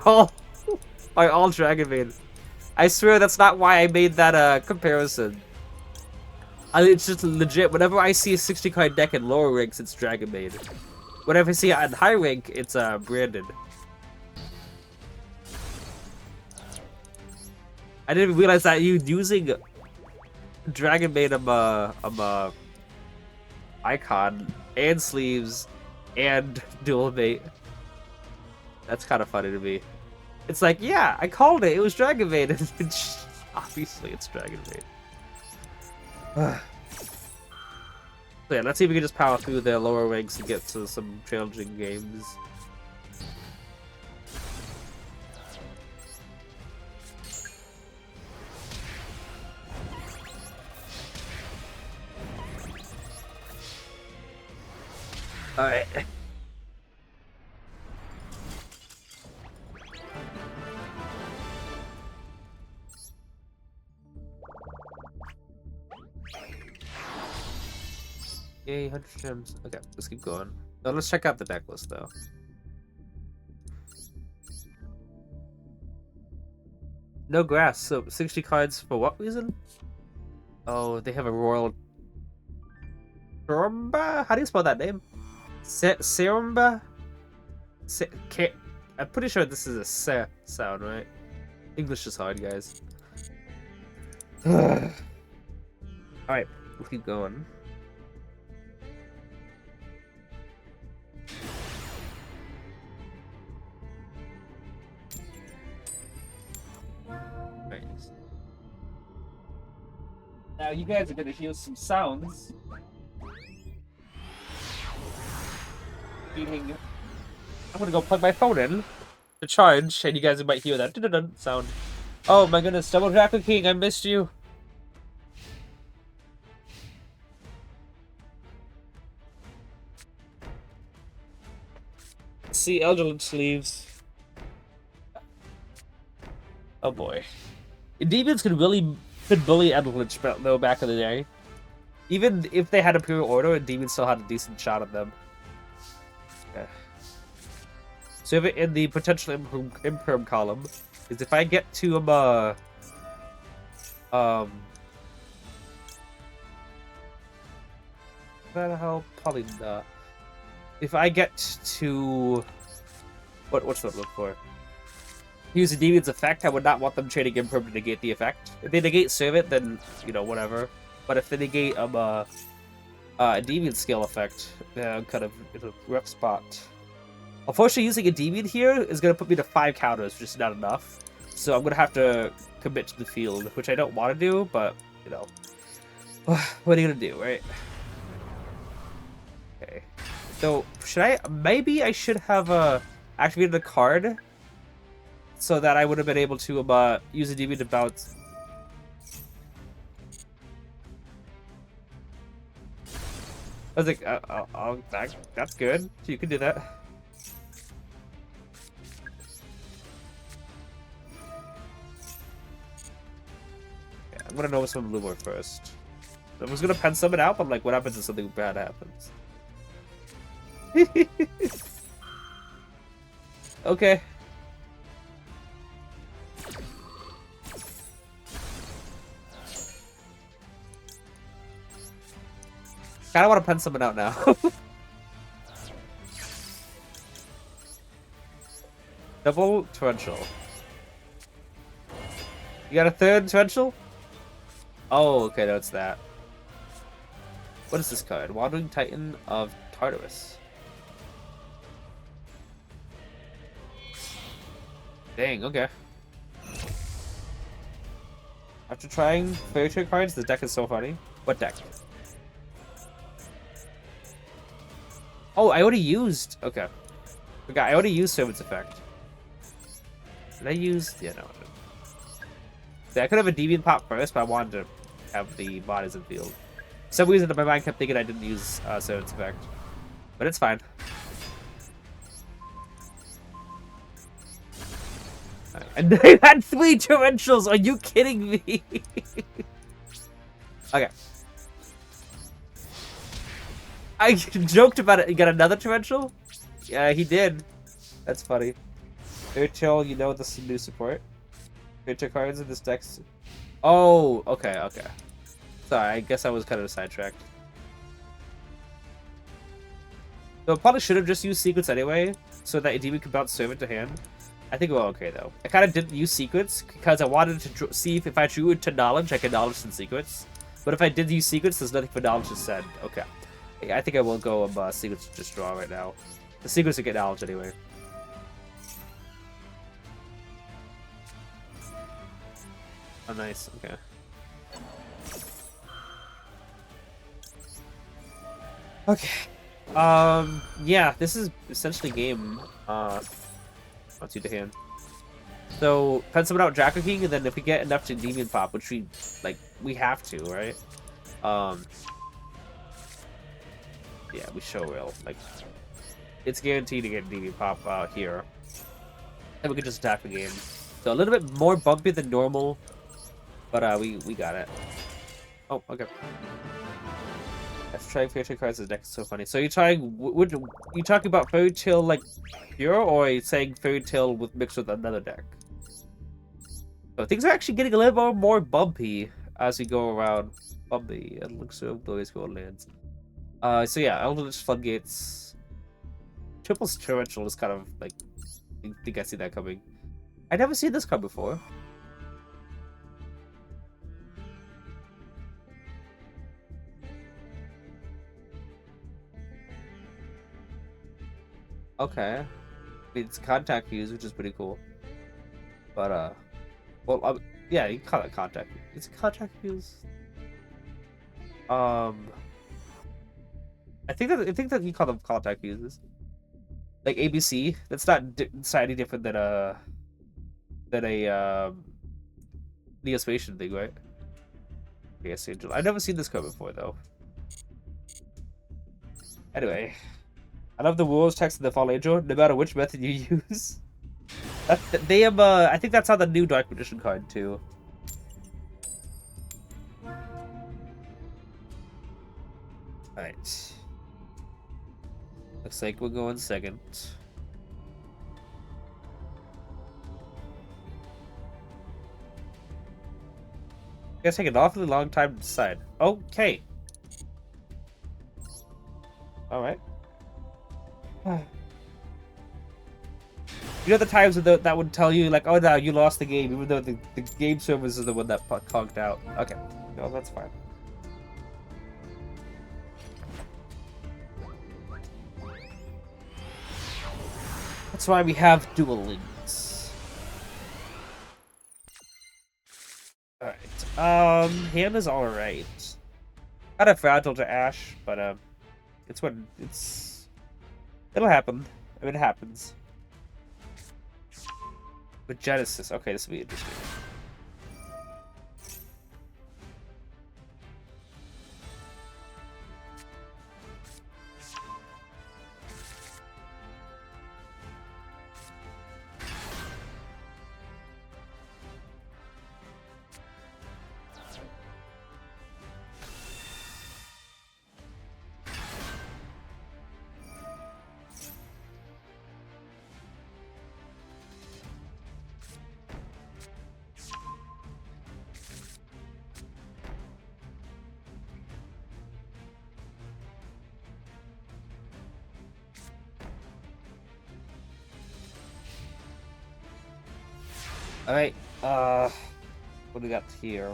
all Dragon Maid. I swear that's not why I made that comparison. It's just legit. Whenever I see a 60 card deck in lower ranks, it's Dragon Maid. Whenever I see it on high rank, it's Brandon. I didn't even realize that you using Dragon Maid icon and sleeves and dual mate. That's kind of funny to me. It's like, yeah, I called it. It was Dragon Maid. Obviously, it's Dragon Maid. So yeah, let's see if we can just power through their lower ranks and get to some challenging games. Alright. Yay, 100 gems. Okay, let's keep going. Now let's check out the deck list, though. No grass, so 60 cards for what reason? Oh, they have a royal... Serumba? How do you spell that name? Serumba? I'm pretty sure this is a se sound, right? English is hard, guys. Alright, we'll keep going. Now you guys are gonna hear some sounds. Meaning, I'm gonna go plug my phone in to charge, and you guys might hear that dun-dun-dun sound. Oh my goodness, Double Draco King, I missed you. See, Eldritch sleeves. Oh boy. Endymions could bully Eldritch though back in the day. Even if they had a pure order, Endymions still had a decent shot at them. Okay. So if it in the potential imperm column is if I get to what the hell? Probably not. If I get to what's that look for? Use a Demon's effect, I would not want them trading Imperm to negate the effect. If they negate Serve it, then, you know, whatever. But if they negate a Demon skill effect, I'm kind of in a rough spot. Unfortunately, using a Demon here is going to put me to 5 counters, which is not enough. So I'm going to have to commit to the field, which I don't want to do, but, you know. What are you going to do, right? Okay. So, maybe I should have activated a card so that I would have been able to use a demon to bounce. I was like, that's good. You can do that. Yeah, I'm gonna know some Lumor first. I was gonna pen summon out, but like, what happens if something bad happens? Okay. Kinda want to pen summon out now. Double torrential. You got a third torrential? Oh, okay, no, it's that. What is this card? Wandering Titan of Tartarus. Dang, okay. After trying fairy tale cards, the deck is so funny. What deck? Oh, I already used... Okay. Forgot, I already used Servant's Effect. Did I use... Yeah, no. See, I could have a Deviant Pop first, but I wanted to have the bodies in field. For some reason, my mind kept thinking I didn't use Servant's Effect. But it's fine. Right. And they had 3 torrentials! Are you kidding me? Okay. I joked about it. You got another torrential? Yeah, he did. That's funny. Airtail, you know this is new support. Airtail cards in this deck. Oh, okay, okay. Sorry, I guess I was kind of sidetracked. So I probably should have just used Secrets anyway, so that Endymion could bounce Servant to hand. I think we're okay, though. I kind of didn't use Secrets, because I wanted to see if I drew into Knowledge, I could Knowledge some Secrets. But if I did use Secrets, there's nothing for Knowledge to send. Okay. I think I will go Secrets to just draw right now. The Secrets will get Knowledge anyway. Oh, nice. Okay. Okay. Yeah, this is essentially game. Not too to hand. So, pen summon out Draco King, and then if we get enough to Demon Pop, which we have to, right? Yeah, we show will. Like, it's guaranteed to get Demon Pop out here. And we can just attack the game. So, a little bit more bumpy than normal, but we got it. Oh, okay. Let's try Fairy Tale cards. The deck is so funny. So you're trying? You talking about Fairy Tale like pure, or are you saying Fairy Tale with mixed with another deck? So things are actually getting a little more bumpy as we go around. Bumpy. It looks so glorious gold lands. So yeah, Eldritch Floodgates. Triple Torrential is kind of like. I think I see that coming. I never seen this card before. Okay. I mean, it's contact fuse, which is pretty cool. But, well, yeah, you can call it contact. It's a contact fuse. I think that you call them contact fuses. Like ABC. That's not any different than a Neospatian thing, right? Yes, Angel. I've never seen this card before, though. Anyway. I love the rules text in the Fall Angel, no matter which method you use. They have, I think that's on the new Dark Magician card, too. Alright. Looks like we're going second. It's taking an awfully long time to decide. Okay. Alright. You know the times that would tell you, like, oh no, you lost the game, even though the game servers is the one that conked out. Okay. No, that's fine. That's why we have dual links. Alright. Hand is alright. Kind of fragile to Ash, but, it'll happen. I mean, it happens. But Genesis, okay, this will be interesting. Alright, what do we got here?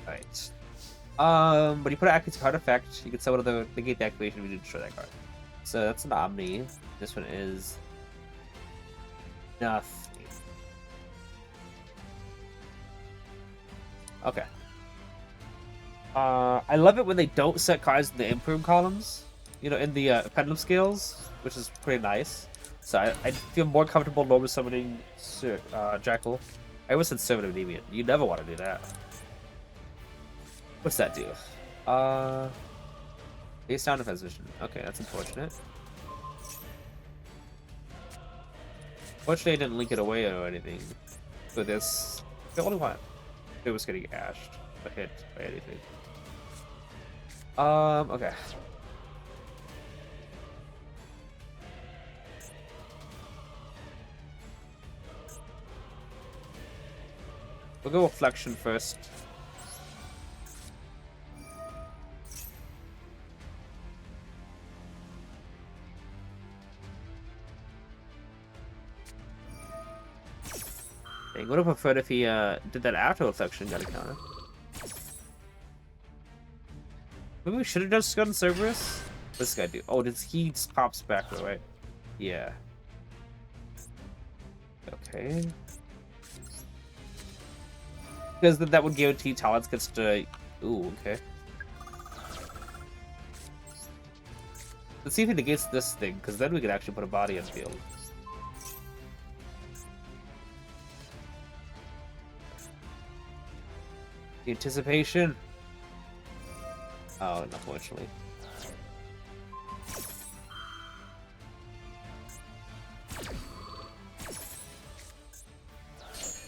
Alright. When you put an accuracy card effect, you can summon the negate the activation when you destroy that card. So that's an Omni. This one is nothing. Okay. I love it when they don't set cards in the improve columns, you know, in the pendulum scales, which is pretty nice. So I feel more comfortable normally summoning Jackal. I always said Servant of Endymion. You never want to do that. What's that do? Face down defense vision. Okay, that's unfortunate. Fortunately, I didn't link it away or anything. For this, the only one it was getting ashed or hit by anything. Okay. We'll go Reflection first. I would have preferred if he did that after Reflection got a counter. Maybe we should have just gotten Cerberus? What's this guy do? Oh, he just pops back though, right? Yeah. Okay. Because then that would guarantee Talents gets to... Ooh, okay. Let's see if he negates this thing, because then we could actually put a body on field. The anticipation. Oh, unfortunately.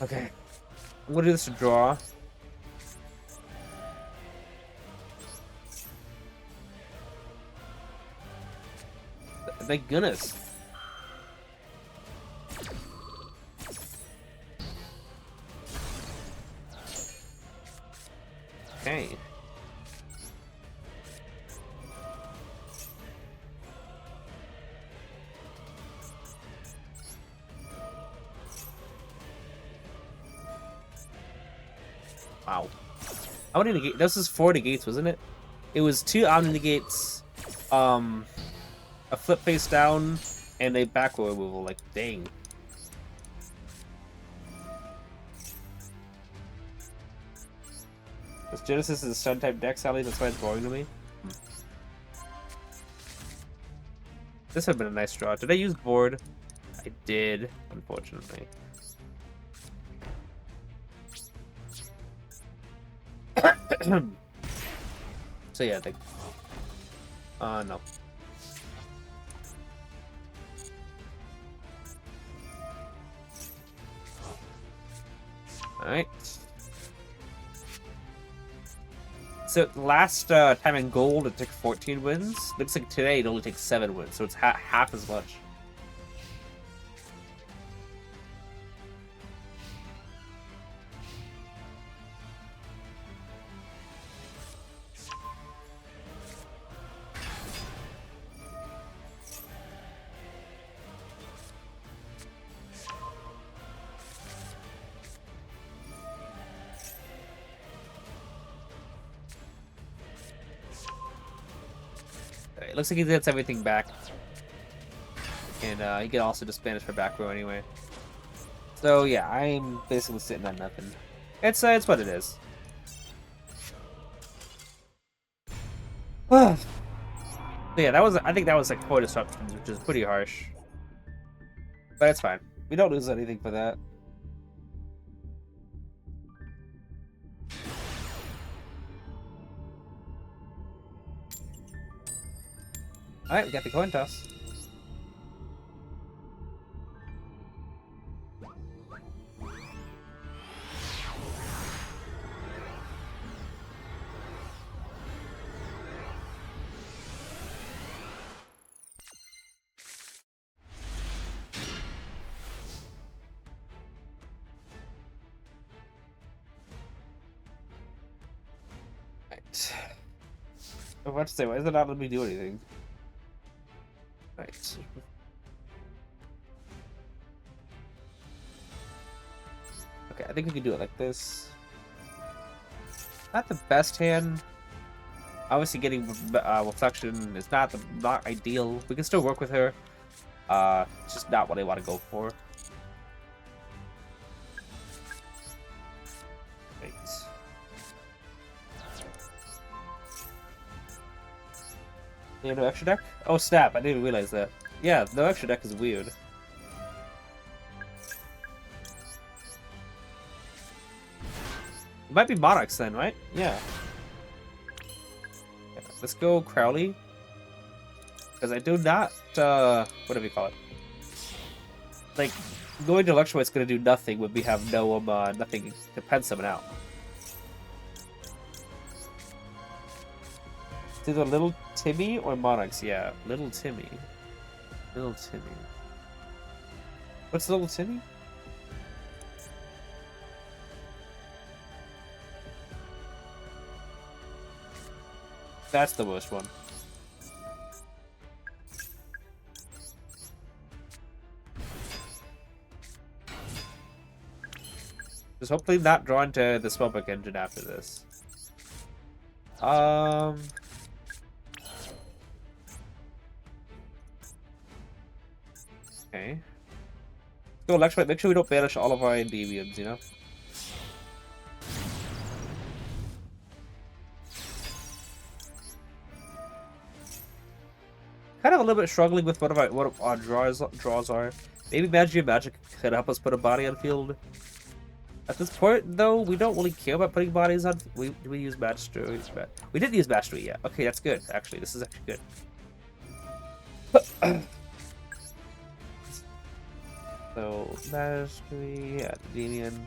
Okay. I'm gonna do this to draw. Thank goodness. Okay. Wow. How many negates? This is 4 negates, wasn't it? It was 2 omni negates, a flip face down, and a backward removal. Like, dang. This Genesis is a stun type deck, Sally. That's why it's boring to me. This would have been a nice draw. Did I use board? I did, unfortunately. So yeah, they... no. Alright. So last time in gold it took 14 wins. Looks like today it only takes 7 wins, so it's half as much. It looks like he gets everything back. And he can also just banish for back row anyway. So yeah, I'm basically sitting on nothing. It's what it is. So yeah, I think that was like 4 disruptions, which is pretty harsh. But it's fine. We don't lose anything for that. Alright, we got the coin toss. Right. I was about to say, why is it not letting me do anything? Right. Okay, I think we can do it like this. Not the best hand. Obviously, getting reflection is not ideal. We can still work with her. It's just not what I want to go for. Wait. Yeah, no extra deck? Oh snap! I didn't even realize that. Yeah, no extra deck is weird. It might be Monarchs then, right? Yeah. Let's go Crowley. Because I do not, what do we call it? Like, going to Electro is going to do nothing when we have no, nothing to pen summon out. It's either Little Timmy or Monarchs, yeah. Little Timmy. Little Timmy. What's Little Timmy? That's the worst one. Just hopefully not drawn to the Spellbook engine after this. Okay. Go Electrolite, make sure we don't banish all of our Endymions, you know? Kind of a little bit struggling with what our draws are. Maybe Magic could help us put a body on field. At this point, though, we don't really care about putting bodies on. We use Mastery. We didn't use Mastery yet. Okay, that's good. Actually, this is actually good. So Mastery, Endymion.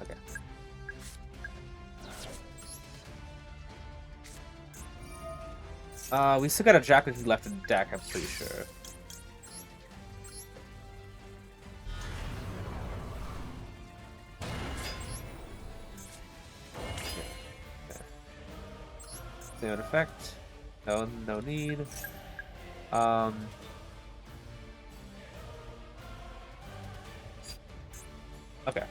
Okay. We still got a Jack left in the deck, I'm pretty sure. Same effect. No need. Okay.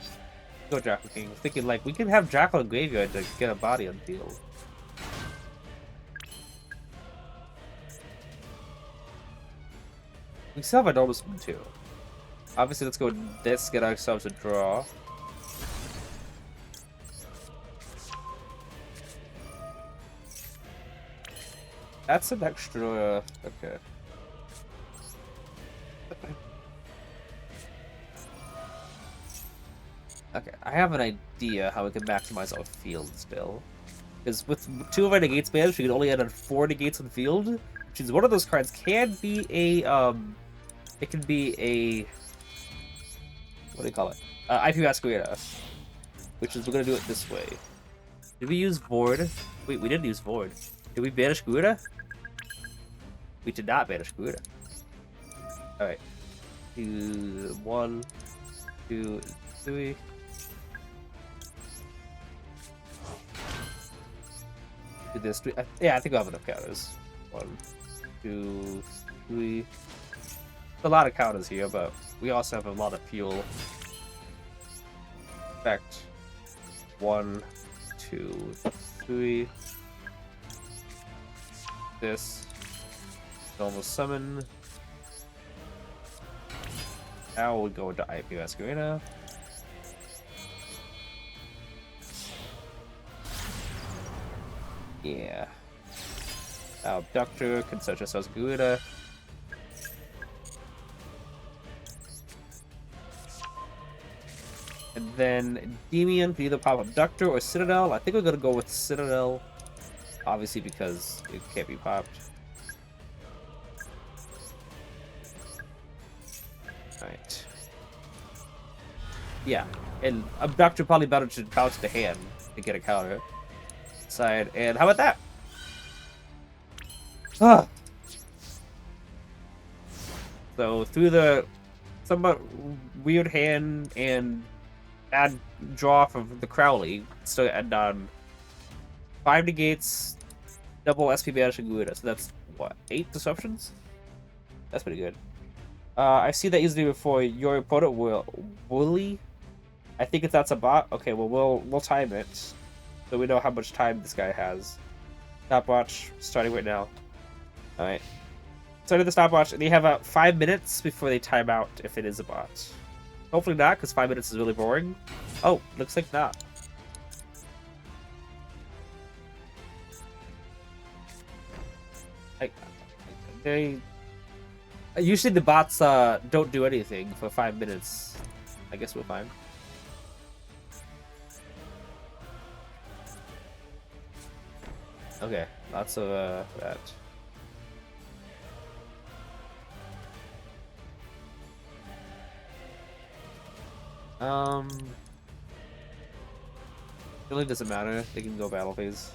Go Jackal King. I was thinking like we can have Jackal in graveyard to get a body on the field. We still have a Enormous one too. Obviously, let's go with this, get ourselves a draw. That's an extra. Okay. Okay, I have an idea how we can maximize our field still. Because with 2 of our negates banished, we can only add on 4 negates on field, which is one of those cards can be a it can be a what do you call it? IP Masquerada, which is we're gonna do it this way. Did we use Void? Wait, we didn't use Void. Did we banish Garuda? We did not banish Garuda. Alright. 1, 2, 3. Do this. Yeah, I think I'll have enough counters. 1, 2, 3. A lot of counters here, but we also have a lot of fuel. Effect. 1, 2, 3. This. Normal summon. Now we'll go into IP Masquerada. Yeah. Abductor can search ourselves Garuda. And then Endymion can either pop Abductor or Citadel. I think we're gonna go with Citadel. Obviously because it can't be popped. Alright. Yeah. And Abductor probably better to bounce the hand to get a counter. Side, and how about that? Ah. So through the somewhat weird hand and add draw from the Crowley, still end on 5 negates, double SP banish and Garuda. So that's what, 8 disruptions? That's pretty good. I see that easily before. Your opponent will bully. I think if that's a bot, okay. Well, we'll time it, so we know how much time this guy has. Stopwatch starting right now. All right. Started the stopwatch, and they have 5 minutes before they time out if it is a bot. Hopefully not, because 5 minutes is really boring. Oh, looks like not. Like, they usually the bots don't do anything for 5 minutes. I guess we're fine. Okay, lots of that. Really doesn't matter. They can go battle phase.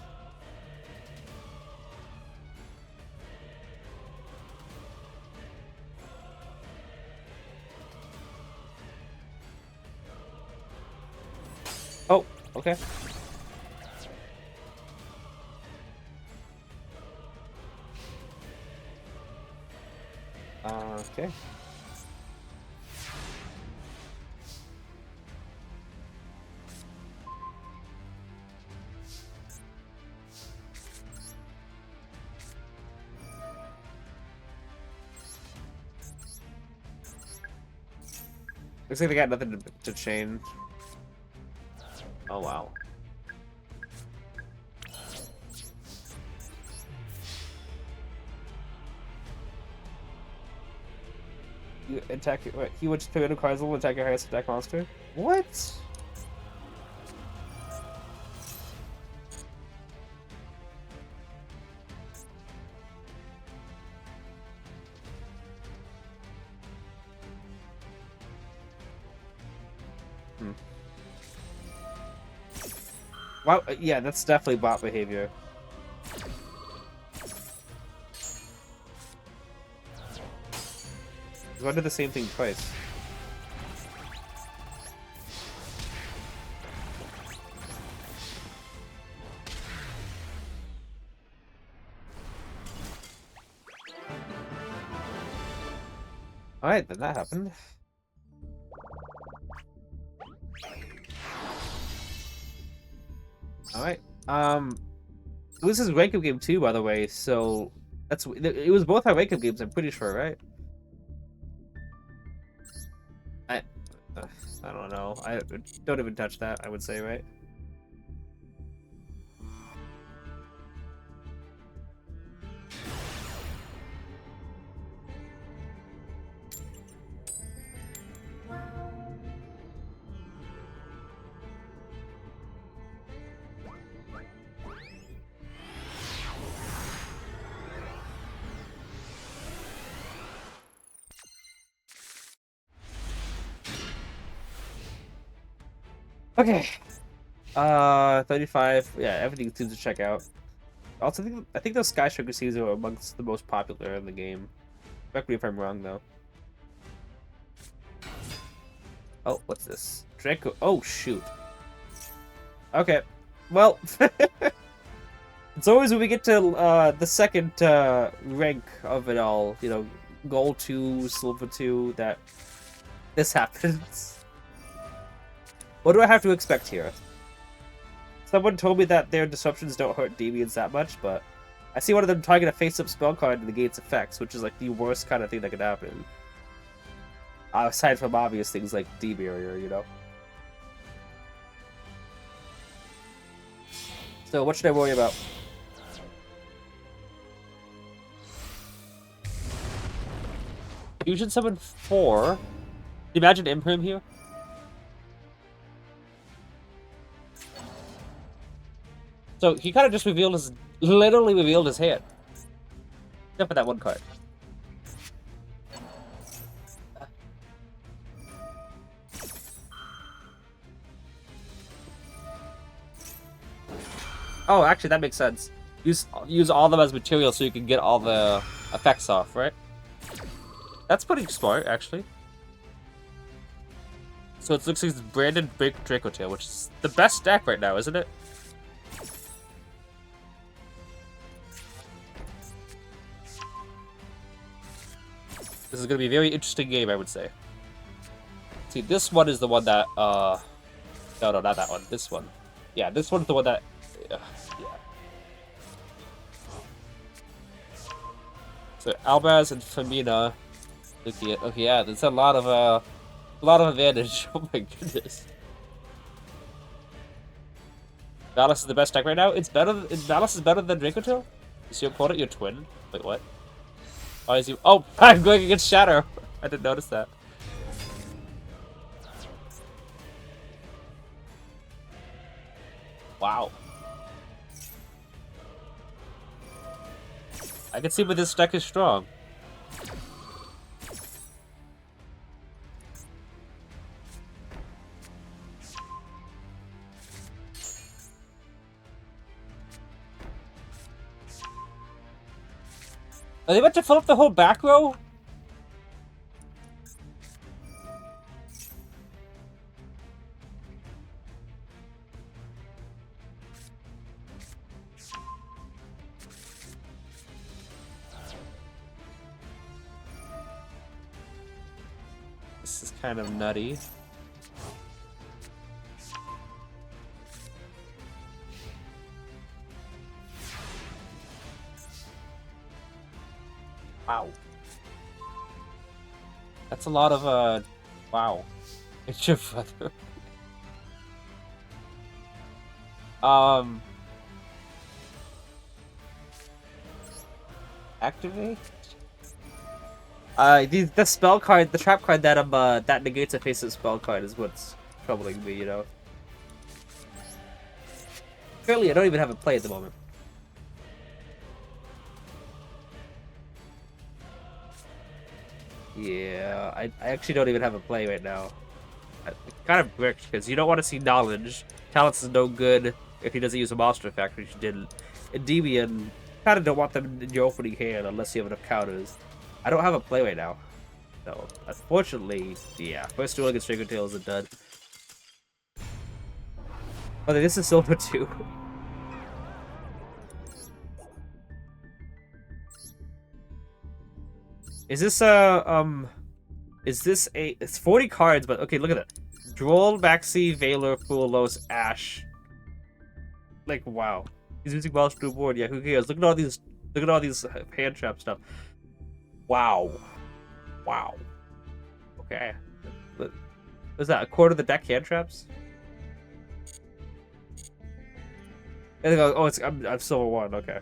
Oh, okay. Okay. Looks like they got nothing to change. Oh, wow. You attack. Wait, he would just pick up cards and attack your highest attack monster? What? Wow, yeah, that's definitely bot behavior. Why did the same thing twice? Alright, then that happened. Alright. This is rank up game 2, by the way, so that's it was both our rank up games, I'm pretty sure, right? I don't know. I don't even touch that, I would say, right? Okay. 35. Yeah, everything seems to check out. Also, I think those Sky Sugar Seeds are amongst the most popular in the game. Correct me if I'm wrong, though. Oh, what's this? Draco. Oh, shoot. Okay. Well, it's always when we get to the second rank of it all, you know, Gold 2, Silver 2, that this happens. What do I have to expect here? Someone told me that their disruptions don't hurt Endymions that much, but I see one of them targeting a face-up spell card and negates effects, which is like the worst kind of thing that could happen. Aside from obvious things like D-barrier, you know? So what should I worry about? Fusion summon 4. Imagine Imprim here. So he kind of just literally revealed his hand. Except for that one card. Oh, actually, that makes sense. Use all of them as material so you can get all the effects off, right? That's pretty smart, actually. So it looks like it's Brandon Big Draco Tail, which is the best deck right now, isn't it? This is going to be a very interesting game, I would say. See, this one is the one that, no, not that one. This one. Yeah, this one's the one that, yeah. So, Albaz and Femina. Okay, yeah, there's a lot of advantage. Oh my goodness. Valus is the best deck right now? Valus is better than Dracotail? Is your opponent your twin? Wait, what? Why is he? Oh, I'm going against Shadow. I didn't notice that. Wow. I can see where this deck is strong. Are they about to fill up the whole back row? This is kind of nutty. Wow. That's a lot of, wow. It's your brother. Activate? The spell card, the trap card that that negates a face's spell card is what's troubling me, you know. Currently, I don't even have a play at the moment. Yeah, I actually don't even have a play right now. It kind of bricked, because you don't want to see knowledge. Talents is no good if he doesn't use a monster effect, which he didn't. Endymion, kind of don't want them in your opening hand unless you have enough counters. I don't have a play right now. So, unfortunately, yeah, first duel against Dracotail is a dud. Oh, this is silver too. Is this it's 40 cards, but okay, look at that. Droll, Maxi, Valor, Fulos, Ash. Like, wow. He's using Welsh to board. Yeah, who cares? Look at all these hand trap stuff. Wow. Wow. Okay. Was that a quarter of the deck hand traps? And go, oh, I'm silver 1, okay.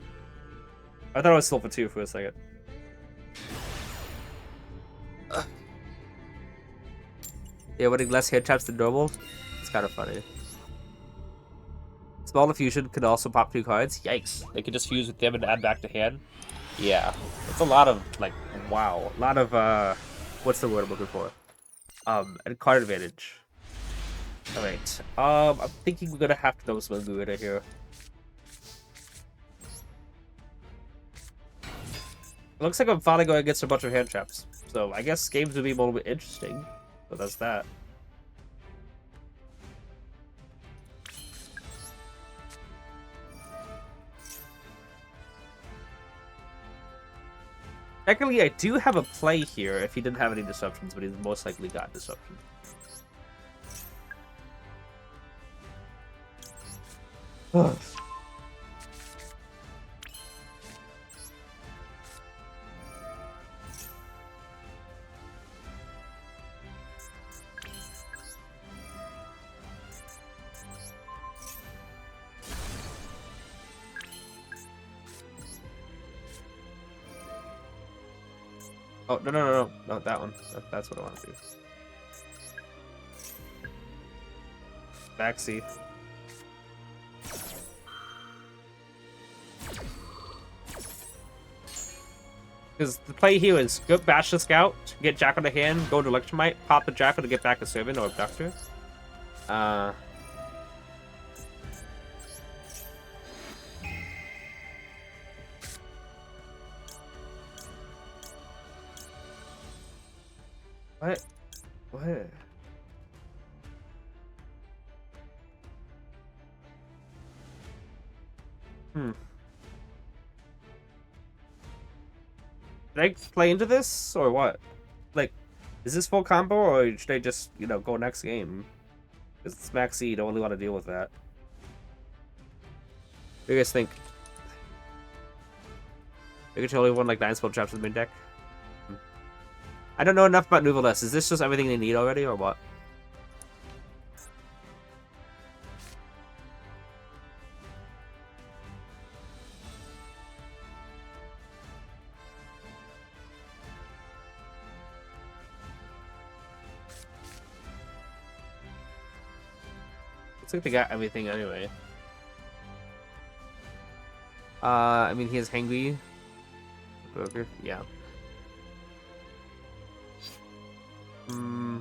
I thought I was silver 2 for a second. Yeah, winning less hand traps than normal. It's kind of funny. Small fusion could also pop 2 cards. Yikes! They could just fuse with them and add back to hand. Yeah, it's a lot of like, wow, a lot of what's the word I'm looking for? And card advantage. All right. I'm thinking we're gonna have to know some Gurita here. It looks like I'm finally going against a bunch of hand traps. So I guess games would be a little bit interesting. So that's that. Technically, I do have a play here if he didn't have any disruptions, but he's most likely got disruptions. Oh, no, not that one. That's what I want to do. Backseat. Because the play here is go bash the scout, get Jack on the hand, go to Electromite, pop the Jackal to get back a servant or abductor. What? What? Did I play into this, or what? Like, is this full combo, or should I just, you know, go next game? Because it's Max C, don't really want to deal with that. What do you guys think? I could totally won like 9 spell traps with main deck. I don't know enough about Nouvelles. Is this just everything they need already, or what? Looks like they got everything anyway. I mean, he has Hangry. Burger, yeah. Hmm.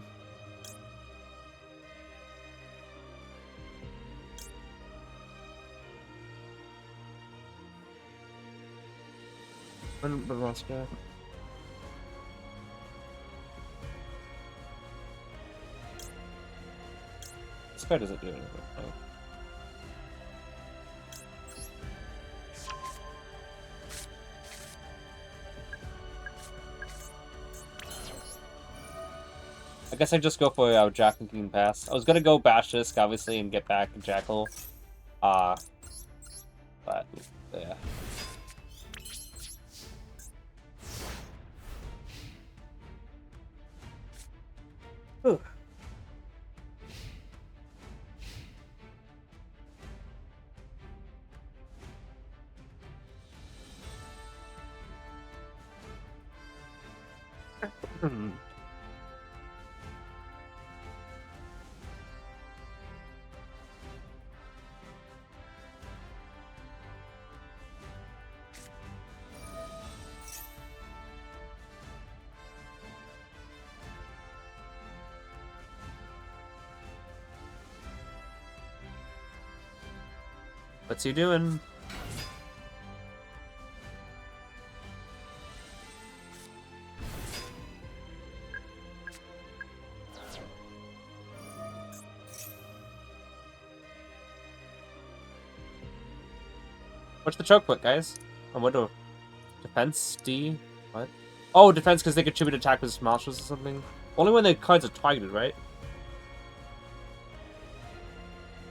What else got? This guy doesn't do anything. Oh. I guess I just go for Jack and King Pass. I was gonna go Basilisk, obviously, and get back Jackal. But yeah. Whew. What's he doing? What's the choke put, guys? On window. Defense D? What? Oh, defense because they contribute attack with smashes or something. Only when the cards are targeted, right?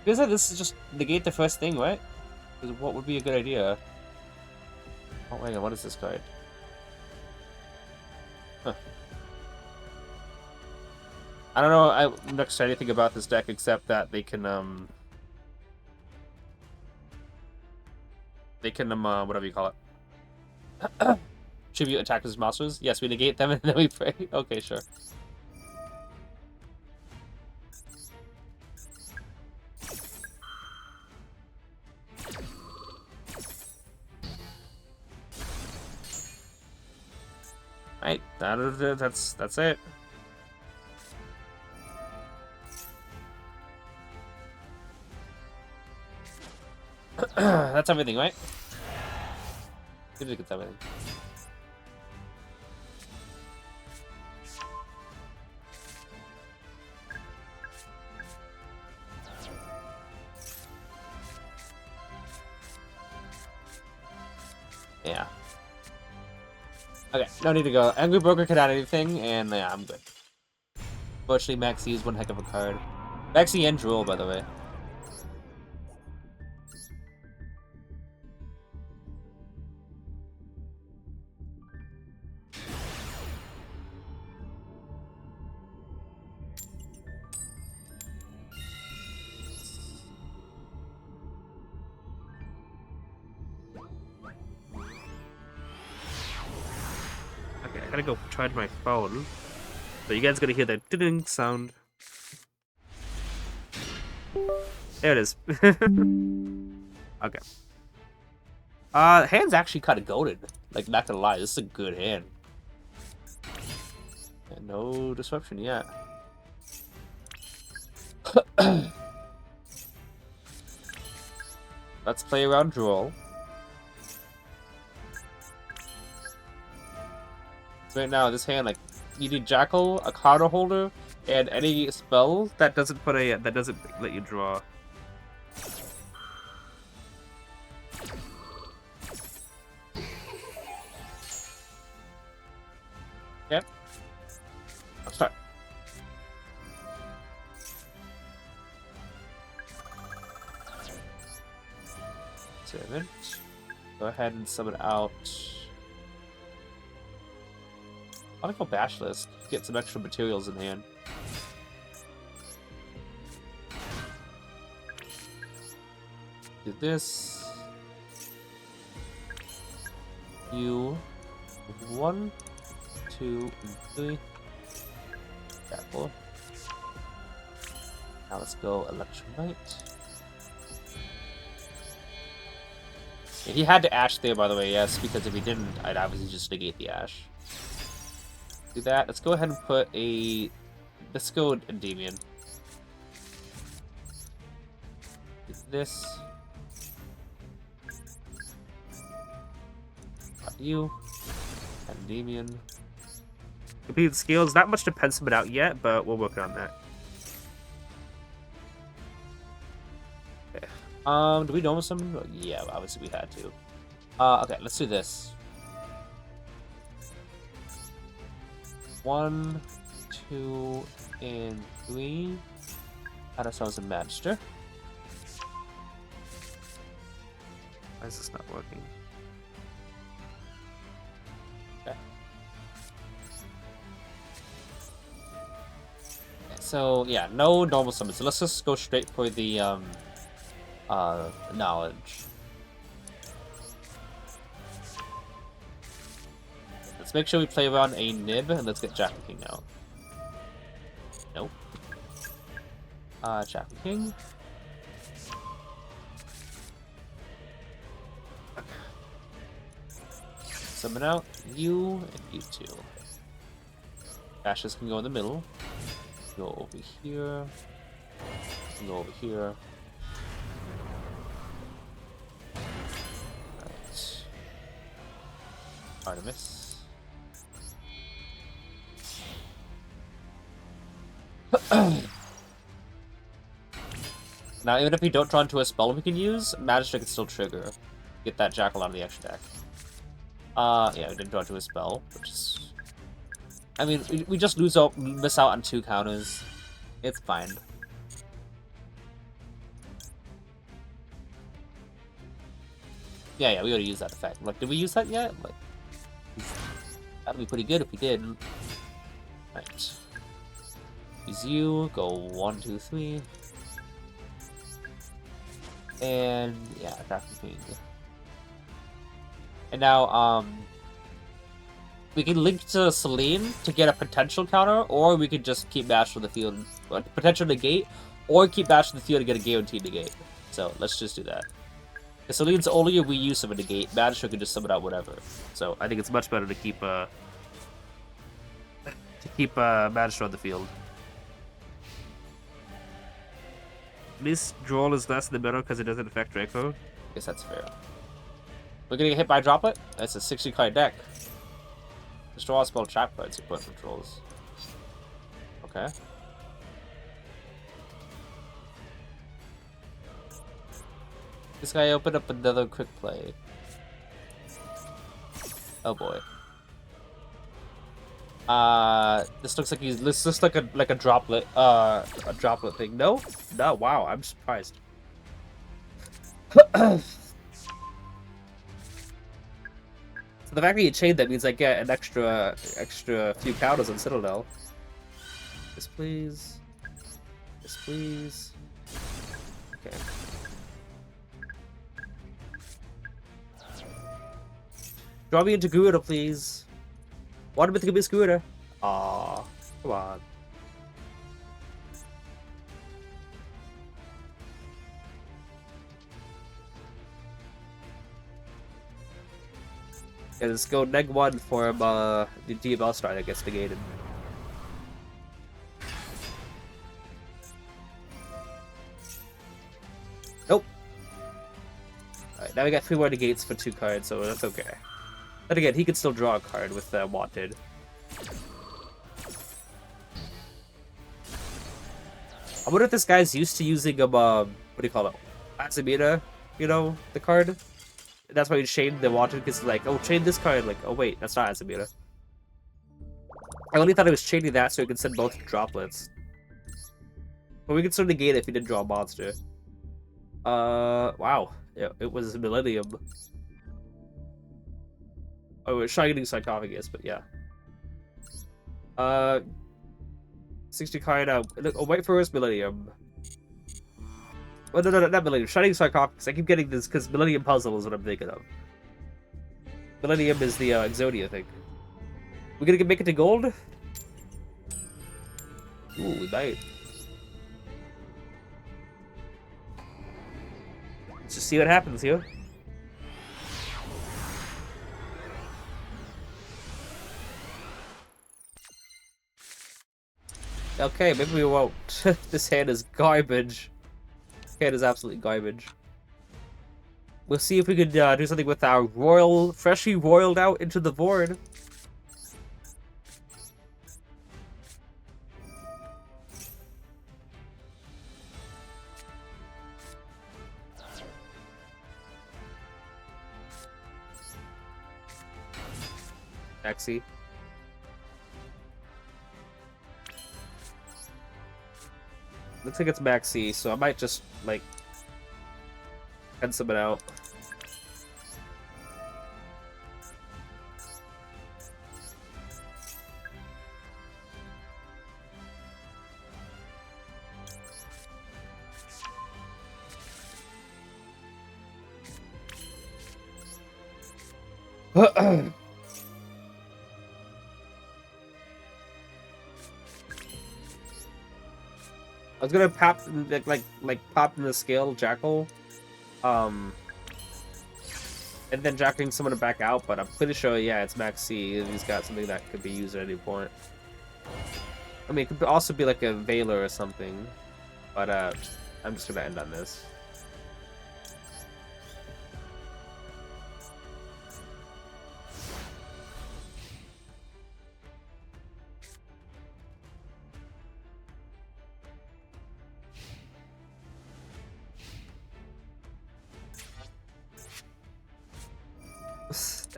Feels like this is just negate the first thing, right? Because what would be a good idea? Oh, hang on, what is this card? Huh. I don't know. I'm not sure anything about this deck except that they can whatever you call it. Tribute attack with monsters. Yes, we negate them and then we pray. Okay, sure. Right, that's it. That's everything, right? Seems like it's everything. Yeah. Okay, no need to go. Angry Broker could add anything, and yeah, I'm good. Fortunately, Maxi is one heck of a card. Maxi and Drool, by the way. Okay, I gotta go charge my phone. So you guys gonna hear that ding sound. There it is. Okay. Hand's actually kind of goated. Like, not gonna lie, this is a good hand. And no disruption yet. Let's play around Drool. So right now, this hand, like, you need Jackal, a card holder, and any spell that doesn't let you draw. Yep. Servant. Go ahead and summon out. I want to go Bashless. Get some extra materials in hand. Do this. You. 1, 2, 3. Careful. Now let's go Electromite. Yeah, he had to Ash there, by the way, yes, because if he didn't, I'd obviously just negate the Ash. Do that. Let's go ahead and put a... Let's go Endymion. Do this. Got you. Endymion. Completed skills. Not much to pencil it out yet, but we're working on that. Okay. Do we normal summon? Yeah, obviously we had to. Okay, let's do this. 1, 2, and 3. Add ourselves a Magister. Why is this not working? Okay. So yeah, no normal summons. So let's just go straight for the knowledge. Let's make sure we play around a nib and let's get Jackal King out. Nope. Jackal King. Summon out you and you two. Ashes can go in the middle. Go over here. Go over here. Right. Artemis. Now, even if we don't draw into a spell we can use, Magister can still trigger. Get that Jackal out of the extra deck. Yeah, we didn't draw into a spell, which is... I mean, we just miss out on 2 counters. It's fine. Yeah, we gotta use that effect. Like, did we use that yet? Like, that'd be pretty good if we did. Right. Use you, go 1, 2, 3. And, yeah, that's the thing. And now, we can link to Celine to get a potential counter, or we could just keep Bash for the field, potential negate, or keep Bash for the field to get a guaranteed negate. So, let's just do that. Because Celine's only if we use summon negate, Magister can just summon out whatever. So, I think it's much better to keep, Magister on the field. At least Droll is less in the middle because it doesn't affect Draco. I guess that's fair. We're gonna get hit by a Droplet? That's a 60 card deck. Just draw a spell trap cards you put from Trolls. Okay. This guy opened up another quick play. Oh boy. This looks like a droplet thing. No, wow, I'm surprised. So the fact that you chained that means I get an extra few counters on Citadel. This please. This please. Okay. Draw me into Gura, please. Want him to give me a Scooter? Aw, come on. Yeah, let's go -1 for the DML star that gets negated. Nope. Alright, now we got 3 more negates for 2 cards, so that's okay. But again, he could still draw a card with Wanted. I wonder if this guy's used to using what do you call it? Azamita, you know, the card? That's why he chained the Wanted, because like, oh, chain this card. Like, oh wait, that's not Azamita. I only thought he was chaining that so he could send both droplets. But we can still negate it if he didn't draw a monster. Wow. It was Millennium. Oh, it's Shining Sarcophagus, but yeah. 60 card, wait for his Millennium. Oh, no, not Millennium. Shining Sarcophagus. I keep getting this because Millennium Puzzle is what I'm thinking of. Millennium is the Exodia thing. We gonna make it to gold? Ooh, we might. Let's just see what happens here. Okay, maybe we won't. This hand is garbage. This hand is absolutely garbage. We'll see if we could do something with our freshly roiled out into the board. Maxi. Looks like it's Maxi, so I might just, like, pencil it out. I was gonna pop like pop in the scale Jackal, and then jacking someone to back out, but I'm pretty sure yeah it's Max C. He's got something that could be used at any point. I mean, it could also be like a Veiler or something, but I'm just gonna end on this.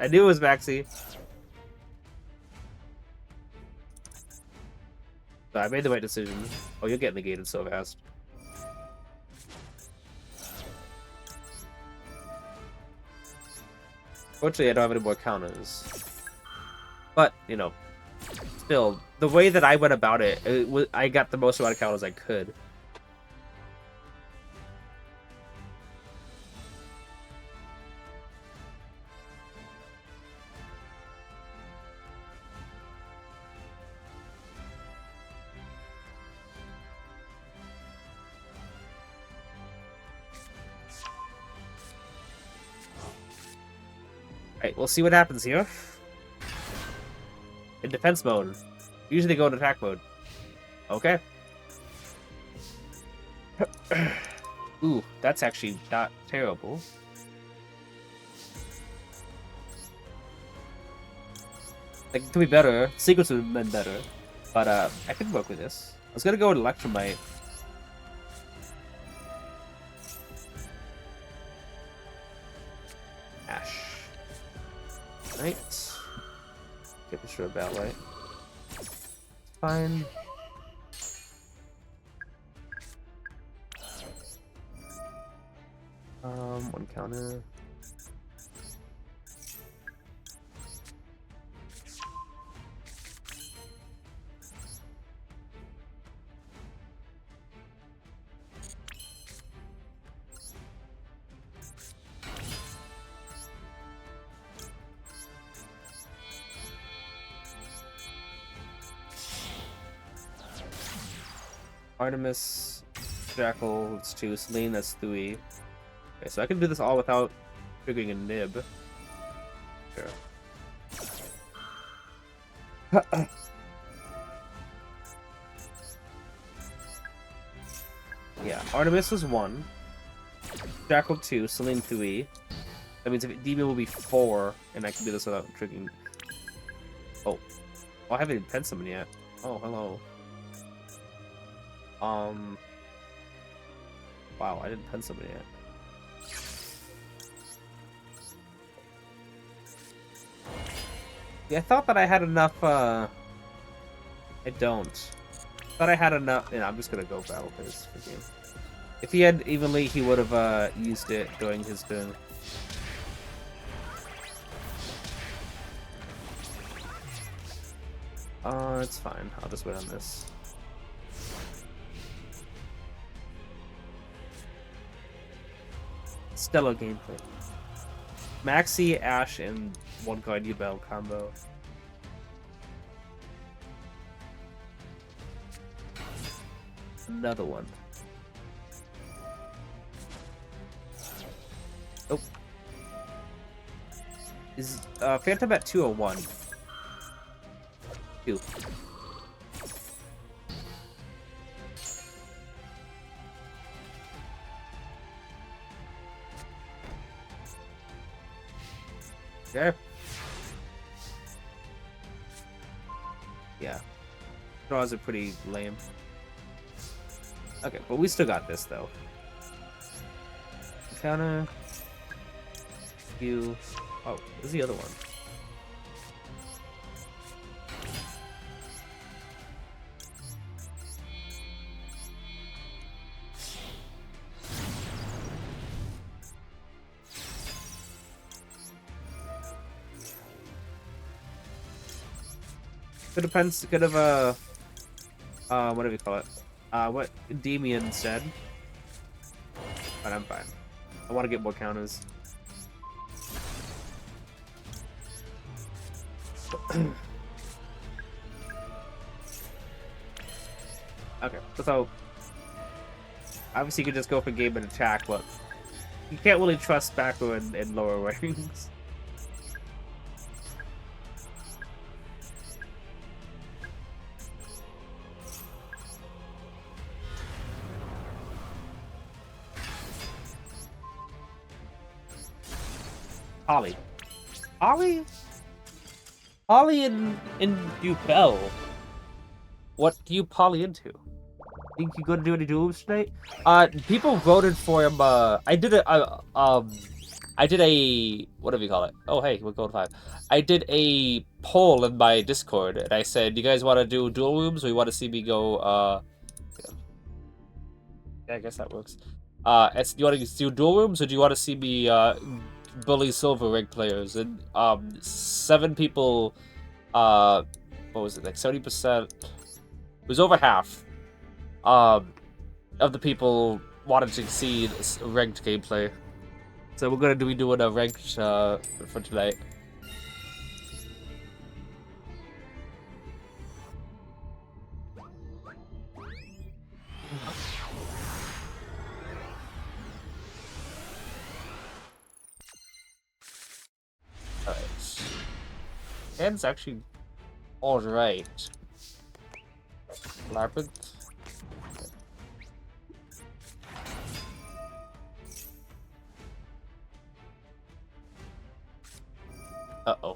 I knew it was Maxi. I made the right decision. Oh, you'll get negated so fast. Fortunately, I don't have any more counters. But, you know, still, the way that I went about it, I got the most amount of counters I could. Alright, we'll see what happens here. In defense mode. Usually they go in attack mode. Okay. Ooh, that's actually not terrible. Like, it could be better. Sequence would have been better. But, I could work with this. I was gonna go with Electromite. Ash. Right. Get this red Batlight. Fine. One counter. Artemis, Jackal, that's 2, Celine, that's 3. Okay, so I can do this all without triggering a nib. Sure. Yeah, Artemis is 1. Jackal 2, Celine 3. That means if Demon will be 4, and I can do this without triggering. Oh. I haven't even pen summon yet. Oh, hello. Wow, I didn't pen summon yet. Yeah, I thought that I had enough, I don't. I thought I had enough. Yeah, I'm just gonna go battle phase for game. If he had evenly, he would have used it during his turn. It's fine. I'll just wait on this. Stellar gameplay. Maxi, Ash, and one Guardian Bell combo. Another one. Oh. Is Phantom at 2 or 1? 2. Okay. Yeah. Draws are pretty lame. Okay, but we still got this though. Counter. You. Oh, where's the other one? It depends. Could have what do we call it? What Endymions said. But I'm fine. I want to get more counters. Okay, so obviously you can just go for game and attack, but you can't really trust Baku in lower ranks. Ollie. Ollie in Dupel. What do you poly into? Think you gonna do any duels tonight? People voted for him. I did a what do we call it? Oh hey, we're going 5. I did a poll in my Discord, and I said, "Do you guys want to do duel rooms, or you want to see me go?" Yeah, I guess that works. Do you want to do duel rooms, or do you want to see me bully silver rank players? And 7 people. What was it, like 70%? It was over half. Of the people wanted to see ranked gameplay. So we're gonna be doing a ranked for tonight. Alright. Hand's actually alright. Labyrinth. Uh-oh.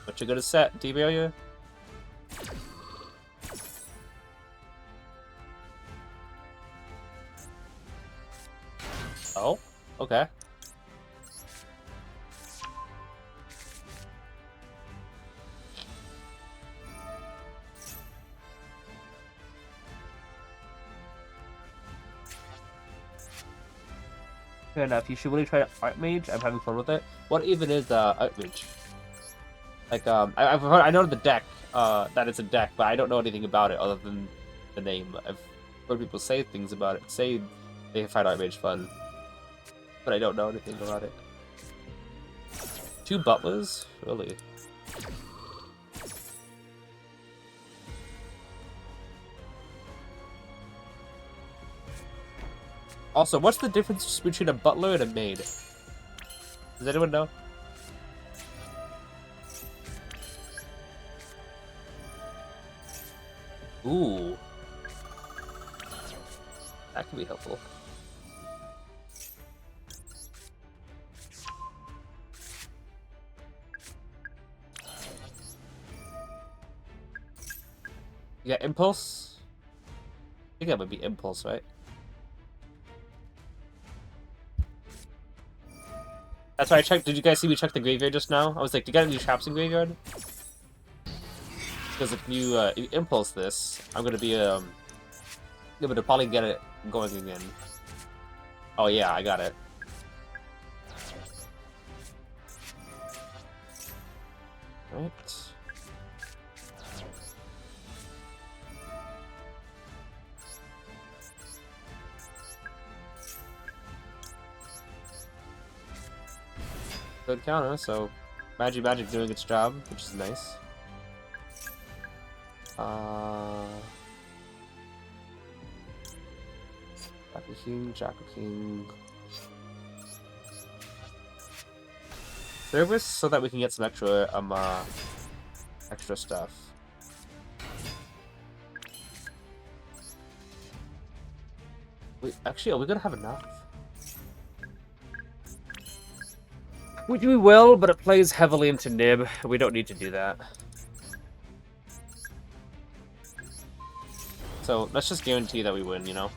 What you gonna set, D-Barrier? Oh, okay. Fair enough. You should really try Art Mage. I'm having fun with it. What even is Art Mage? Like I've heard, I know the deck that it's a deck, but I don't know anything about it other than the name. I've heard people say things about it. Say they find Art Mage fun, but I don't know anything about it. 2 butlers, really? Also, what's the difference between a butler and a maid? Does anyone know? Ooh. That could be helpful. You got Impulse? I think that would be Impulse, right? That's why I checked. Did you guys see me check the graveyard just now? I was like, do you got any traps in graveyard? Because if you impulse this, I'm gonna be Yeah, but to probably get it going again. Oh yeah, I got it. Right. Good counter, so Magic doing its job, which is nice. Jackal King. Service so that we can get some extra stuff. Wait, actually, are we gonna have enough? We will, but it plays heavily into Nib. We don't need to do that. So let's just guarantee that we win, you know?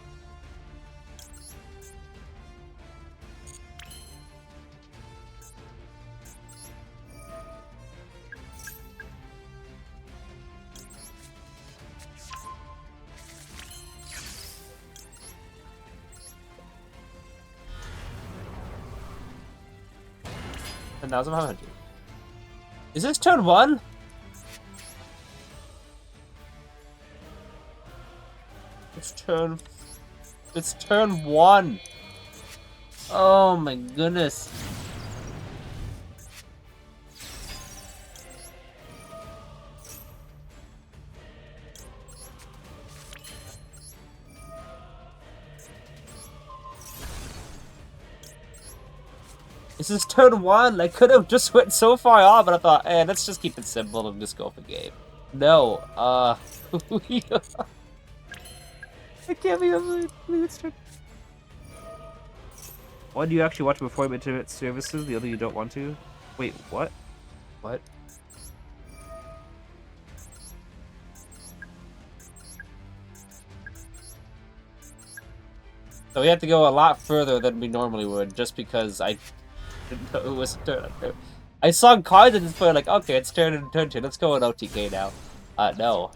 $10,500. Is this turn 1? It's turn 1. Oh my goodness. This is turn 1. I could have just went so far off, but I thought, let's just keep it simple and just go for game. No, I can't believe it's turn. One do you actually want to perform intimate services, the other you don't want to? Wait, what? What? So we have to go a lot further than we normally would, just because I didn't know it was turn. I saw cards at this point, like, okay, it's turn 2. Let's go on OTK now. No.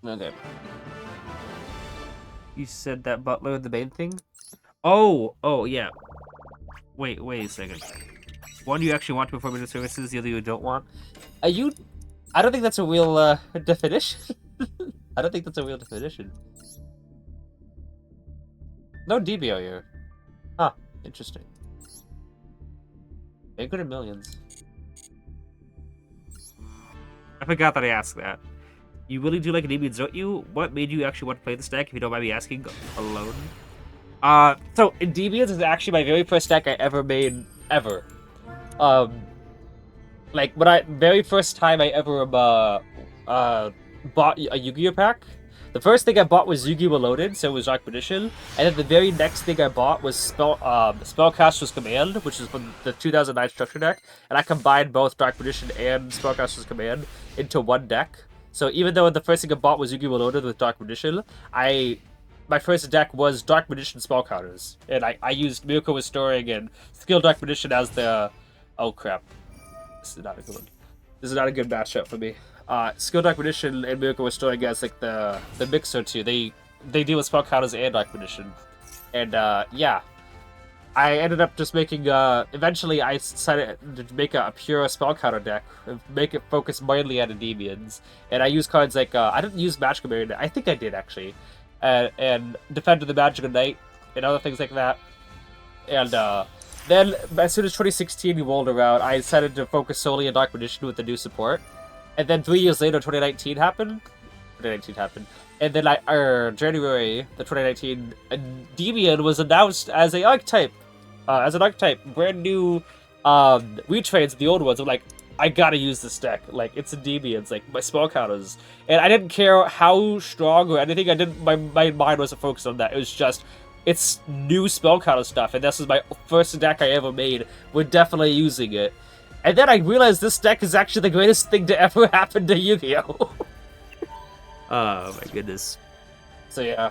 Okay. You said that Butler the main thing? Oh, yeah. Wait a second. One you actually want to perform into services, the other you don't want. I don't think that's a real definition. I don't think that's a real definition. No DBO here. Huh, interesting. Bigger than millions. I forgot that I asked that. You really do like Endymions, don't you? What made you actually want to play this deck, if you don't mind me asking, alone? So Endymions is actually my very first deck I ever made, ever. Like, very first time I ever, bought a Yu-Gi-Oh pack, the first thing I bought was Yu-Gi-Oh! Loaded, so it was Dark Magician, and then the very next thing I bought was Spellcaster's Command, which is from the 2009 structure deck, and I combined both Dark Magician and Spellcaster's Command into one deck. So even though the first thing I bought was Yu-Gi-Oh! Loaded with Dark Magician, my first deck was Dark Magician spell counters, and I used Miracle Restoring and Skill Dark Magician as the... Oh crap. This is not a good one. This is not a good matchup for me. Skill Dark Magician and Miracle Restoring as like the mixer too. They deal with spell counters and Dark Magician. And yeah. I ended up just making eventually I decided to make a pure spell counter deck, make it focus mainly on Endymions. And I used cards like I didn't use Magic Mirror, I think I did actually. And Defender the Magical Knight and other things like that. And then, as soon as 2016 rolled around, I decided to focus solely on Dark Magician with the new support. And then 3 years later, 2019 happened. And then, January the 2019, Endymion was announced as an archetype. Brand new retrades of the old ones. I'm like, I gotta use this deck. Like, it's Endymions, like, my spell counters. And I didn't care how strong or anything. My mind wasn't focused on that. It was just... It's new spell counter stuff, and this is my first deck I ever made. We're definitely using it. And then I realized this deck is actually the greatest thing to ever happen to Yu-Gi-Oh! Oh my goodness. So yeah.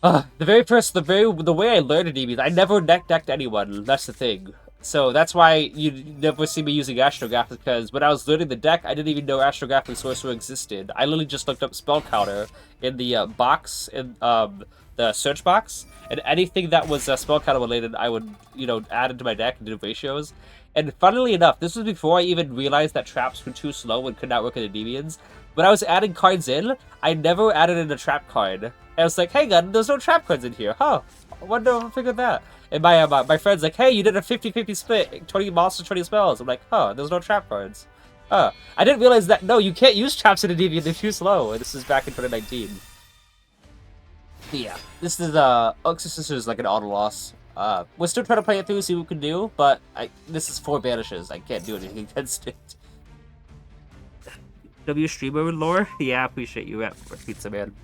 The way I learned Endymions, I never decked anyone. That's the thing. So that's why you never see me using Astrograph, because when I was learning the deck, I didn't even know Astrographic Sorcerer existed. I literally just looked up spell counter in the box in the search box, and anything that was spell counter related, I would add into my deck and do ratios. And funnily enough, this was before I even realized that traps were too slow and could not work in Endymions. When I was adding cards in, I never added in a trap card. And I was like, hey, God, there's no trap cards in here. Huh. I wonder if I figured that. And my friend's like, hey, you did a 50-50 split. 20 monsters, 20 spells. I'm like, huh, there's no trap cards. Huh. I didn't realize that, no, you can't use traps in a DV. They're too slow. And this is back in 2019. But yeah, this is, Oxus is like an auto loss. We're still trying to play it through, see what we can do, but this is 4 banishes. I can't do anything against it. W streamer lore? Yeah, I appreciate you, Pizza Man.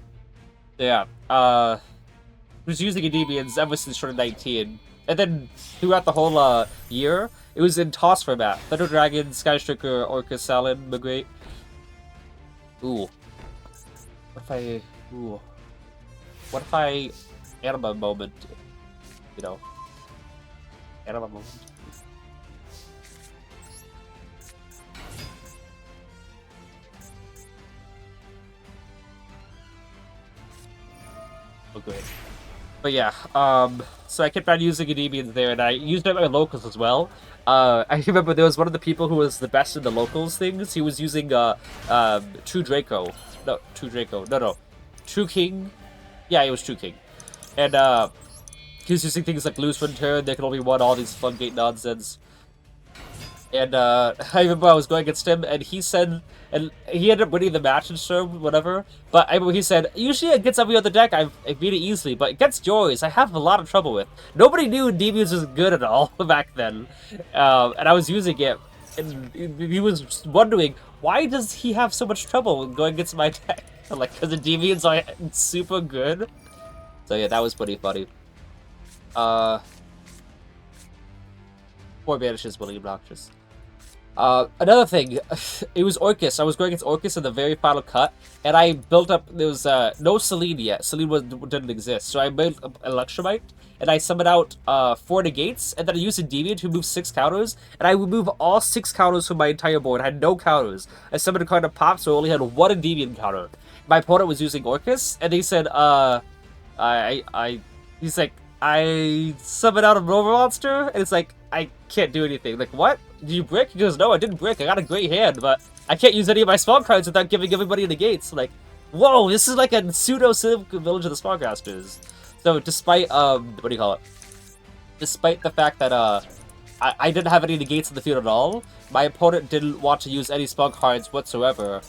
Yeah, was using Endymions ever since 2019. And then throughout the whole year, it was in toss format. Thunder Dragon, Skystriker, Orca, Salad, Migrate. Ooh. What if I Anima Moment? Anima Moment. Oh, great. But yeah, so I kept on using Endymions there, and I used it at my locals as well. I remember there was one of the people who was the best in the locals things. He was using True Draco. No, True Draco. No. True King. Yeah, it was True King. And he was using things like Lose One Turn, they can only win all these floodgate nonsense. And I remember I was going against him, and he said, and he ended up winning the match and so whatever. But I remember he said, usually against every other deck, I beat it easily, but against yours, I have a lot of trouble with. Nobody knew Endymions was good at all back then, and I was using it, and he was wondering, why does he have so much trouble going against my deck? Like, because Endymions are super good. So yeah, that was pretty funny. 4 banishes really obnoxious. Another thing, it was Orcus. I was going against Orcus in the very final cut, and I built up, there was no Selene yet. Selene didn't exist, so I made Electromite, and I summoned out 4 negates, and then I used Endymion to remove 6 counters, and I removed all 6 counters from my entire board. I had no counters. I summoned a card to pop, so I only had 1 Endymion counter. My opponent was using Orcus, and he said, he's like, I summoned out a rover monster, and it's like, I can't do anything. Like, what? Did you brick? He goes, no, I didn't brick. I got a great hand, but I can't use any of my spawn cards without giving everybody negates. Like, whoa, this is like a pseudo-civ Village of the Spawncasters. So, despite, what do you call it? Despite the fact that, I didn't have any negates in the field at all, my opponent didn't want to use any spawn cards whatsoever,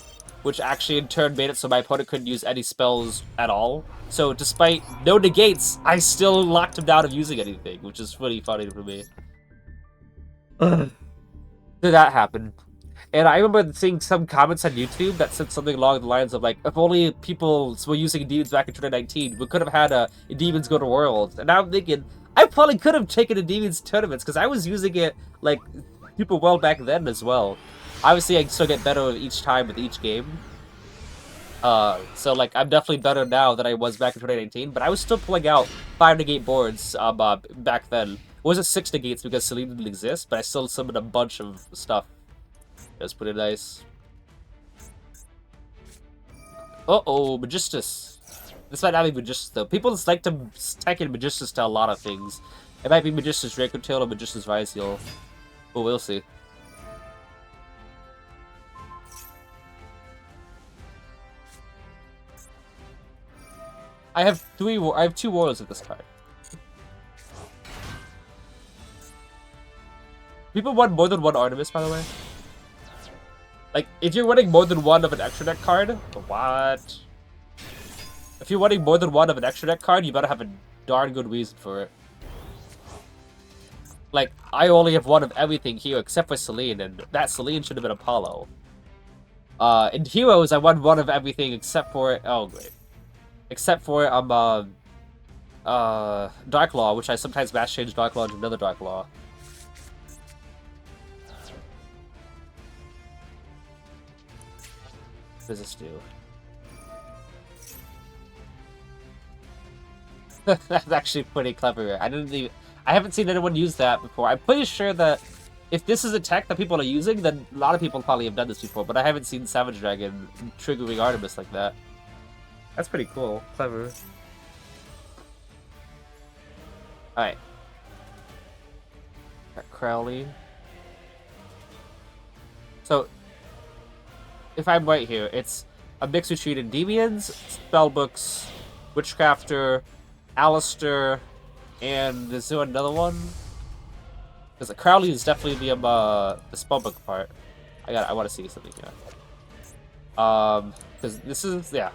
which actually in turn made it so my opponent couldn't use any spells at all. So, despite no negates, I still locked him down of using anything, which is pretty funny for me. So that happened. And I remember seeing some comments on YouTube that said something along the lines of, like, if only people were using Demons back in 2019, we could have had Demons go to Worlds. And now I'm thinking, I probably could have taken a Demons tournaments, because I was using it, like, super well back then as well. Obviously, I still get better each time with each game. So, like, I'm definitely better now than I was back in 2019, but I was still pulling out 5 negate boards back then. It wasn't 6 negates because Selene didn't exist, but I still summoned a bunch of stuff. That was pretty nice. Uh-oh, Magistus. This might not be Magistus, though. People just like to tech in Magistus to a lot of things. It might be Magistus Dracotail or Magistus Vyseal. But we'll see. I have 2 warlords at this time. People want more than 1 Artemis, by the way. Like, if you're winning more than 1 of an extra deck card, what? If you're winning more than 1 of an extra deck card, you better have a darn good reason for it. Like, I only have 1 of everything here except for Selene, and that Selene should have been Apollo. In Heroes, I won 1 of everything except for, oh great. Except for, Dark Law, which I sometimes match change Dark Law into another Dark Law. What does this do? That's actually pretty clever. I haven't seen anyone use that before. I'm pretty sure that if this is a tech that people are using, then a lot of people probably have done this before, but I haven't seen Savage Dragon triggering Artemis like that. That's pretty cool. Clever. Alright. Got Crowley. So, if I'm right here, it's a mix between Endymions, Spellbooks, Witchcrafter, Alistair, and is there another one? Because the Crowley is definitely the Spellbook part. I want to see something here. Because this is, yeah.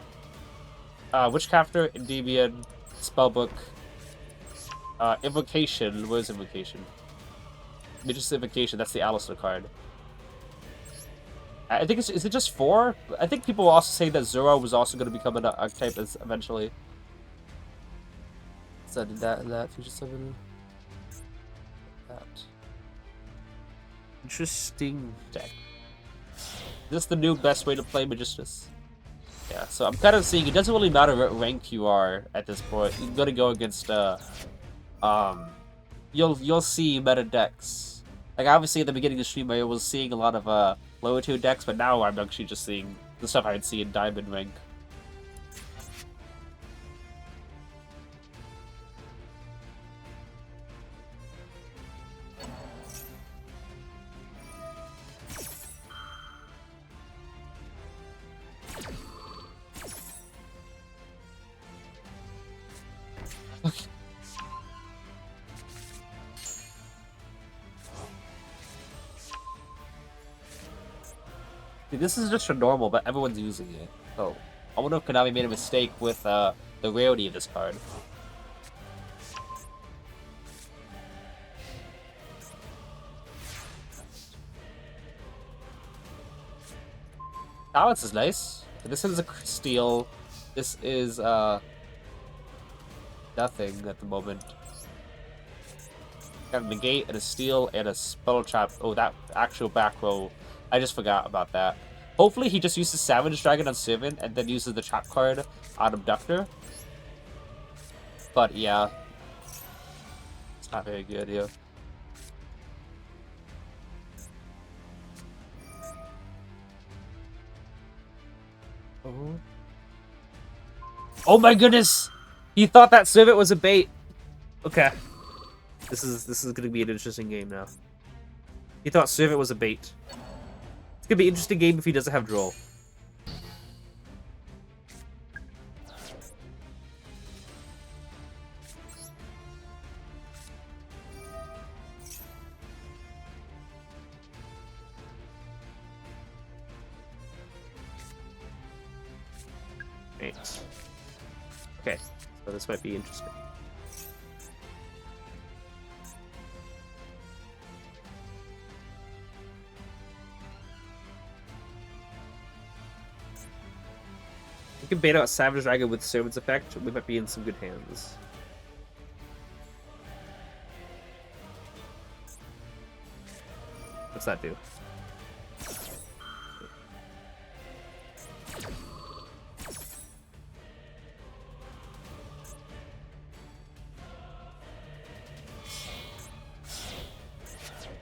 Witchcrafter, Endymion, Spellbook, Invocation. Where's Invocation? Just Invocation, that's the Alistair card. I think is it just 4? I think people will also say that Zoro was also going to become an archetype eventually. So did that Future 7? That. Interesting deck. Is this the new best way to play Magistus? Yeah, so I'm kind of seeing it doesn't really matter what rank you are at this point. You're gonna go against you'll see meta decks. Like obviously at the beginning of the stream I was seeing a lot of lower tier decks, but now I'm actually just seeing the stuff I'd see in Diamond rank. Dude, this is just a normal, but everyone's using it. So, I wonder if Konami made a mistake with the rarity of this card. Balance is nice. This is a steal. This is nothing at the moment. Got a negate and a steal and a spell trap. Oh, that actual back row. I just forgot about that. Hopefully he just uses Savage Dragon on Servant and then uses the trap card on Abductor. But yeah. It's not very good, yeah. Oh. Oh my goodness! He thought that Servant was a bait. Okay. This is gonna be an interesting game now. He thought Servant was a bait. It's gonna be an interesting game if he doesn't have draw. Right. Okay, so this might be interesting. We can bait out Savage Dragon with Servant's Effect. We might be in some good hands. What's that do?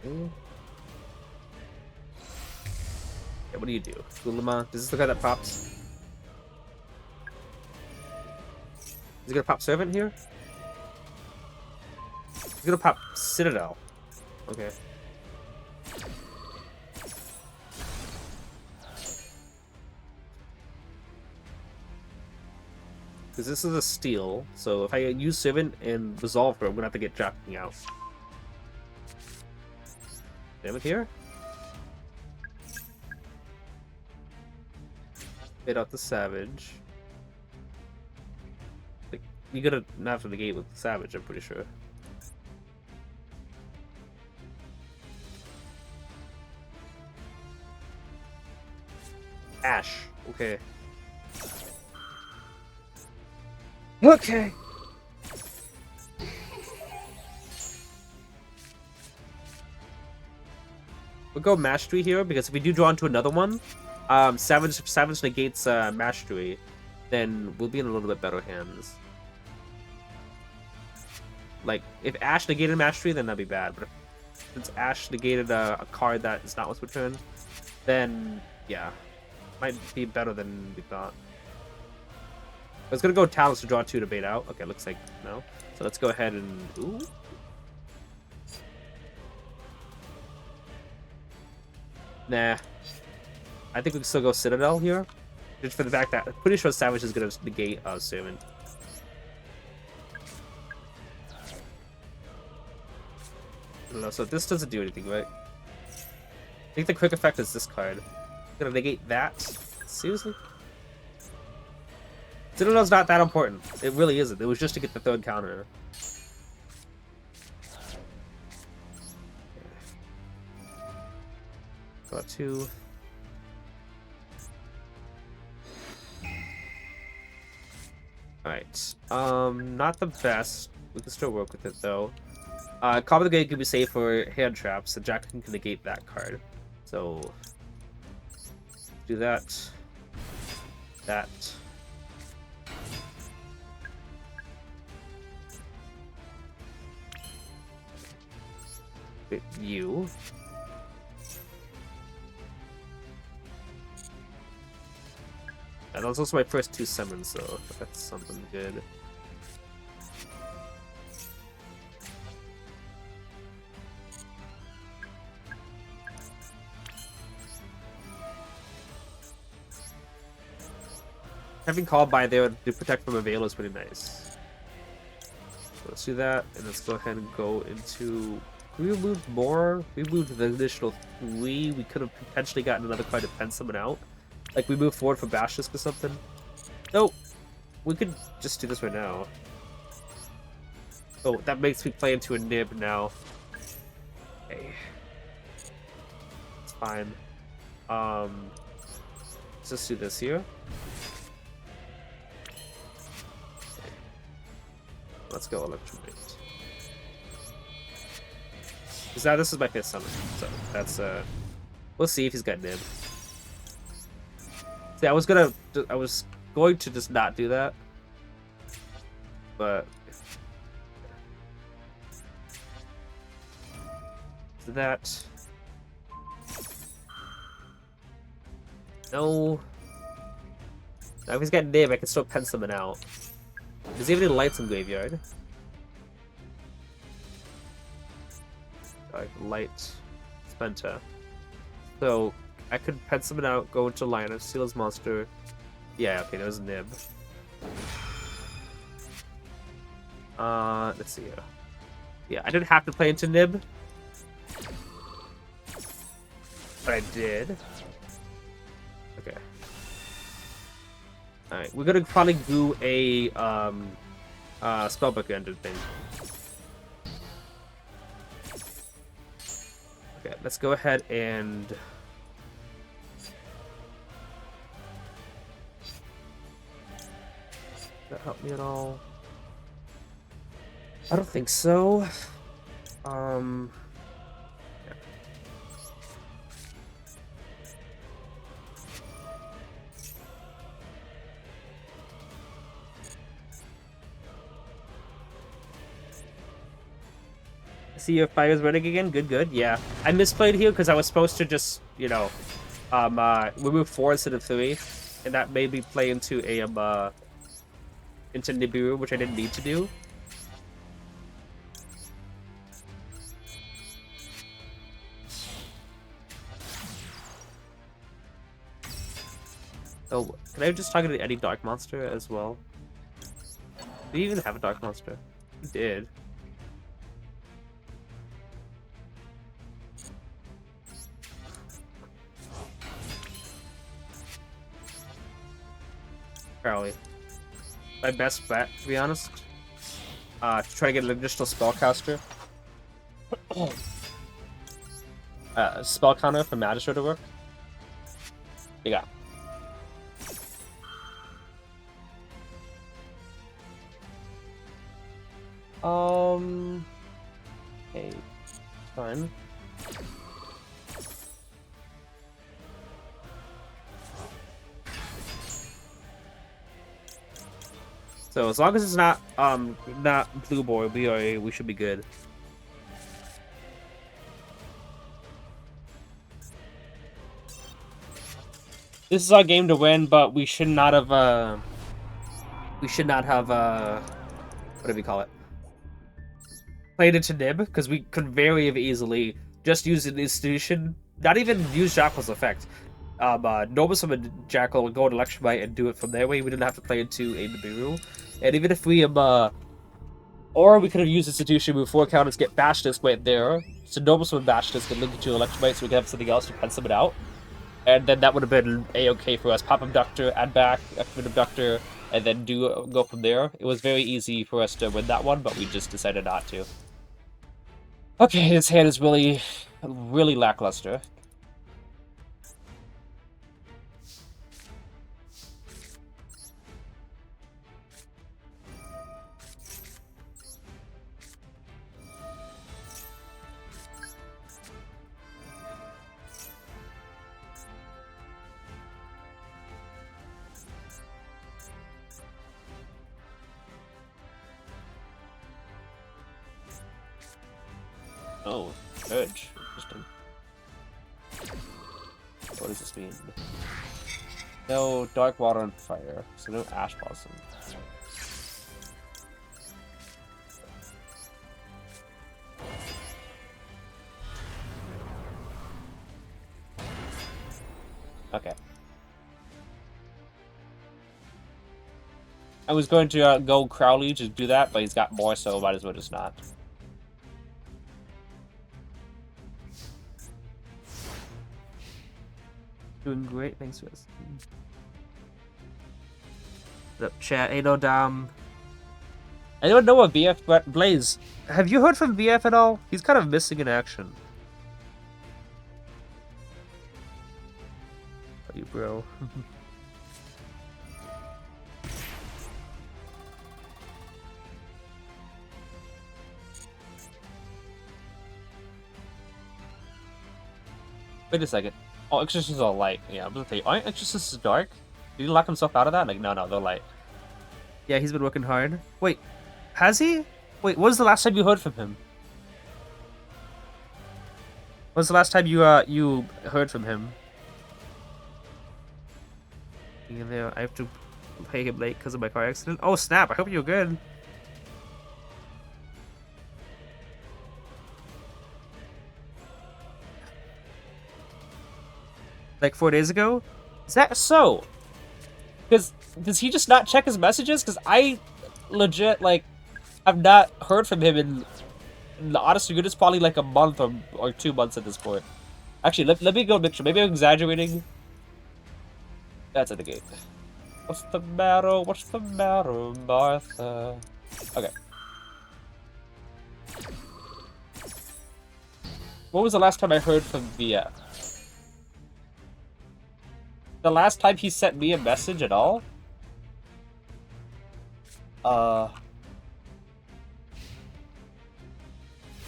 Yeah, what do you do? Gulima? Is this the guy that pops? Is he gonna pop Servant here? He's gonna pop Citadel. Okay. Because this is a steal, so if I use Servant and Resolve her, I'm gonna have to get drafting out. Damn it here. Bait out the Savage. Like, you gotta have to negate with the Savage, I'm pretty sure. Ash. Okay. Okay. We'll go Mastery here, because if we do draw into another one, Savage negates Mastery, then we'll be in a little bit better hands. Like, if Ash negated Mastery, then that'd be bad. But since Ash negated a card that is not what's returned, then, yeah. Might be better than we thought. I was gonna go Talents to draw 2 to bait out. Okay, looks like no. So let's go ahead and... Ooh. Nah. I think we can still go Citadel here. Just for the fact that I'm pretty sure Savage is gonna negate Servant. I don't know, so this doesn't do anything, right? I think the quick effect is this card. Gonna negate that? Seriously? Citadel's not that important. It really isn't. It was just to get the third counter. Got 2. Alright. Not the best. We can still work with it though. Copy the Gate can be safe for hand traps, and Jack can negate that card. So do that. That. You. And that was also my first 2 summons, so that's something good. Having called by there to protect from a Veil is pretty nice. So let's do that, and let's go ahead and go into... We moved more. We moved the additional 3. We could have potentially gotten another card to pen someone out. Like, we moved forward for Basilisk or something. No, we could just do this right now. Oh, that makes me play into a nib now. Okay. It's fine. Let's just do this here. Okay. Let's go Electromagnet. Because now this is my 5th summon, so that's we'll see if he's got nib. See, I was going to just not do that, but that no. Now if he's got nib, I can still pen someone out. Does he have any lights in graveyard? Light Spenta. So I could pen someone out, go into Lioness, steal his monster. Yeah, okay, that was nib. Let's see here. Yeah, I didn't have to play into nib, but I did. Okay. Alright, we're gonna probably do a spellbook ended thing. Okay, let's go ahead and does that help me at all? I don't think so. Yeah. See your fire's running again? Good, good. Yeah. I misplayed here because I was supposed to just, you know, remove 4 instead of 3. And that made me play into a, into Nibiru, which I didn't need to do. Oh, can I just target any Dark Monster as well? Do you even have a Dark Monster? You did. Probably. My best bet, to be honest. To try to get an additional spellcaster. Spell counter for Magister to work. You got. Okay, fine. So as long as it's not Blue Boy, we should be good. This is our game to win, but we should not have what do we call it? Played it to Nib, because we could very have easily just used an institution, not even use Jackal's effect. Normal summon Jackal, go to Electrobite, and do it from there way. We didn't have to play into a Nibiru. And even if we or we could have used institution, move 4 counters, get Bash Disc right there. So normal summon Bash Disc and link it to Electrobite so we could have something else to pen summon out. And then that would have been a-okay for us. Pop Abductor, add back, activate Abductor, and then go from there. It was very easy for us to win that one, but we just decided not to. Okay, his hand is really, really lackluster. Oh, Urge. Interesting. What does this mean? No Dark Water and Fire, so no Ash Blossom. Okay. I was going to go Crowley to do that, but he's got more, so might as well just not. Doing great, thanks for listening. What's up, chat? Hey, no, Dom. I don't know what BF, but Blaze, have you heard from BF at all? He's kind of missing in action. Are you, bro? Wait a second. Oh, Exorcists are light. Yeah, I'm gonna say, aren't Exorcists dark? Did he lock himself out of that? Like, no, they're light. Yeah, he's been working hard. Wait, has he? Wait, when was the last time you heard from him? When was the last time you heard from him? Yeah, I have to pay him late because of my car accident. Oh snap! I hope you're good. Like 4 days ago? Is that so? Because does he just not check his messages? Because I legit, like, have not heard from him in the honest to goodness, probably like a month or 2 months at this point. Actually, let me go mixture. Maybe I'm exaggerating. That's at the gate. What's the matter? What's the matter, Martha? Okay. When was the last time I heard from VF? The last time he sent me a message at all?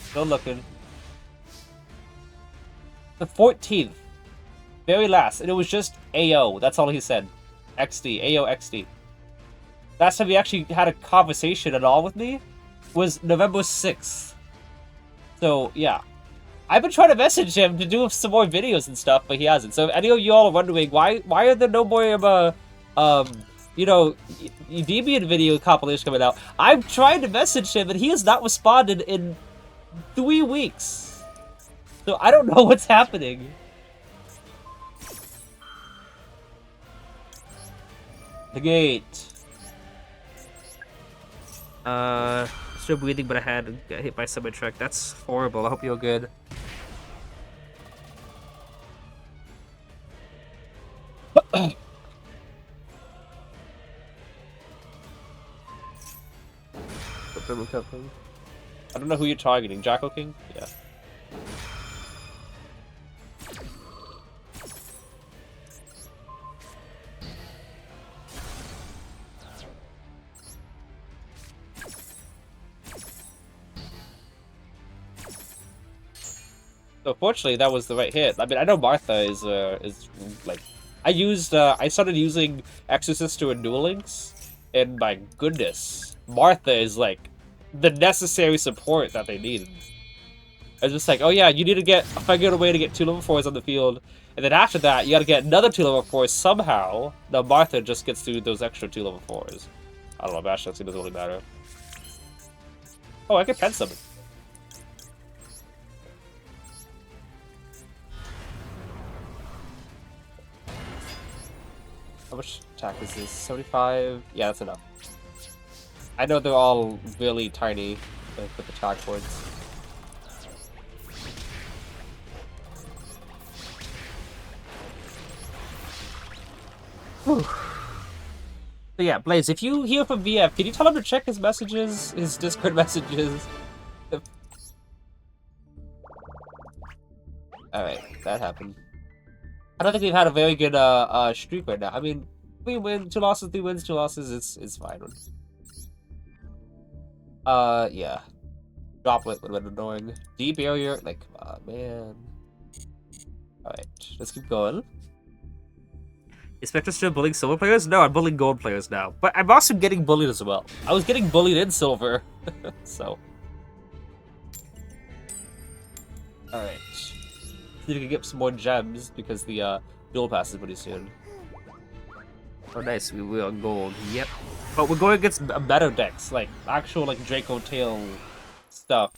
Still looking. The 14th. Very last. And it was just AO. That's all he said. XD. AO XD. Last time he actually had a conversation at all with me was November 6th. So, yeah. I've been trying to message him to do some more videos and stuff, but he hasn't. So if any of you all are wondering why are there no more you know, Endymion video compilation coming out? I'm trying to message him and he has not responded in 3 weeks. So I don't know what's happening. The gate. Still breathing, but I got hit by semi truck. That's horrible. I hope you're good. I don't know who you're targeting. Jackal King? Yeah. So fortunately, that was the right hit. I mean, I know Martha is like, I started using Exorcist to Duel Links, And my goodness, Martha is like the necessary support that they need. It's just like, oh yeah, you need to figure out a way to get 2 level 4s on the field, and then after that, you gotta get another 2 level 4s somehow. Now Martha just gets through those extra 2 level 4s. I don't know, Bash doesn't really matter. Oh, I can pen summon. How much attack is this? 75? Yeah, that's enough. I know they're all really tiny, like, with attack points. Whew. So yeah, Blaze, if you hear from VF, can you tell him to check his messages, his Discord messages? Alright, that happened. I don't think we've had a very good streak right now. I mean, 3 wins, 2 losses, 3 wins, 2 losses, it's fine. Yeah. Droplet would have been annoying. Deep barrier, like, come on, man. Alright, let's keep going. Is Spectre still bullying silver players? No, I'm bullying gold players now. But I'm also getting bullied as well. I was getting bullied in silver. So. Alright. See if we can get some more gems because the duel pass is pretty soon. Oh nice, we're on gold. Yep. But we're going against better decks, like actual like Draco Tail stuff.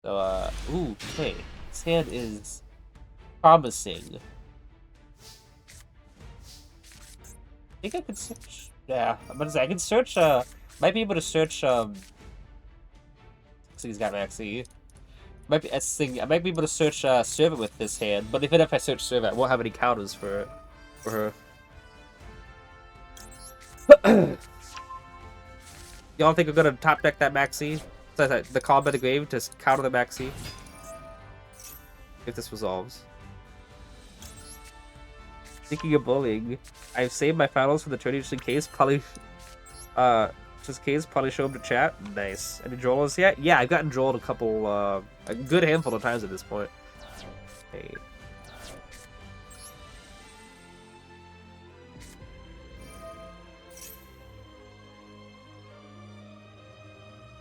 So ooh, okay. This hand is promising. I think I could search. Yeah, I'm gonna say I can search. Might be able to search. He's got Maxi. Might be. I might be able to search Servant with this hand, but even if I search Servant, I won't have any counters for her. Y'all think I'm gonna top deck that Maxi? The Calm by the Grave to counter the Maxi. If this resolves. Speaking of bullying, I've saved my finals for the tourney just in case. Probably, probably show them to chat. Nice. Any Jolos yet? Yeah, I've gotten Joeled a couple, a good handful of times at this point. Hey.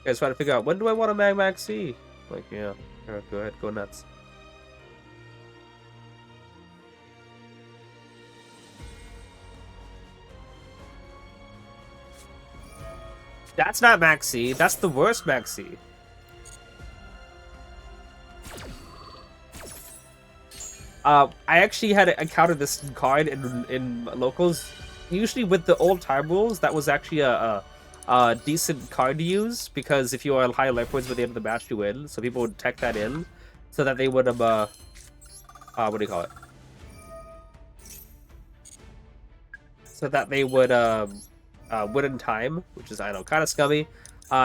Guys, trying to figure out when do I want a Max C? Like, yeah, go ahead, go nuts. That's not Maxi. That's the worst Maxi. I actually had encountered this card in locals. Usually with the old time rules, that was actually a decent card to use because if you are high life points by the end of the match, you win. So people would tech that in, so that they would have what do you call it? So that they would win in time, which is, I know, kind of scummy.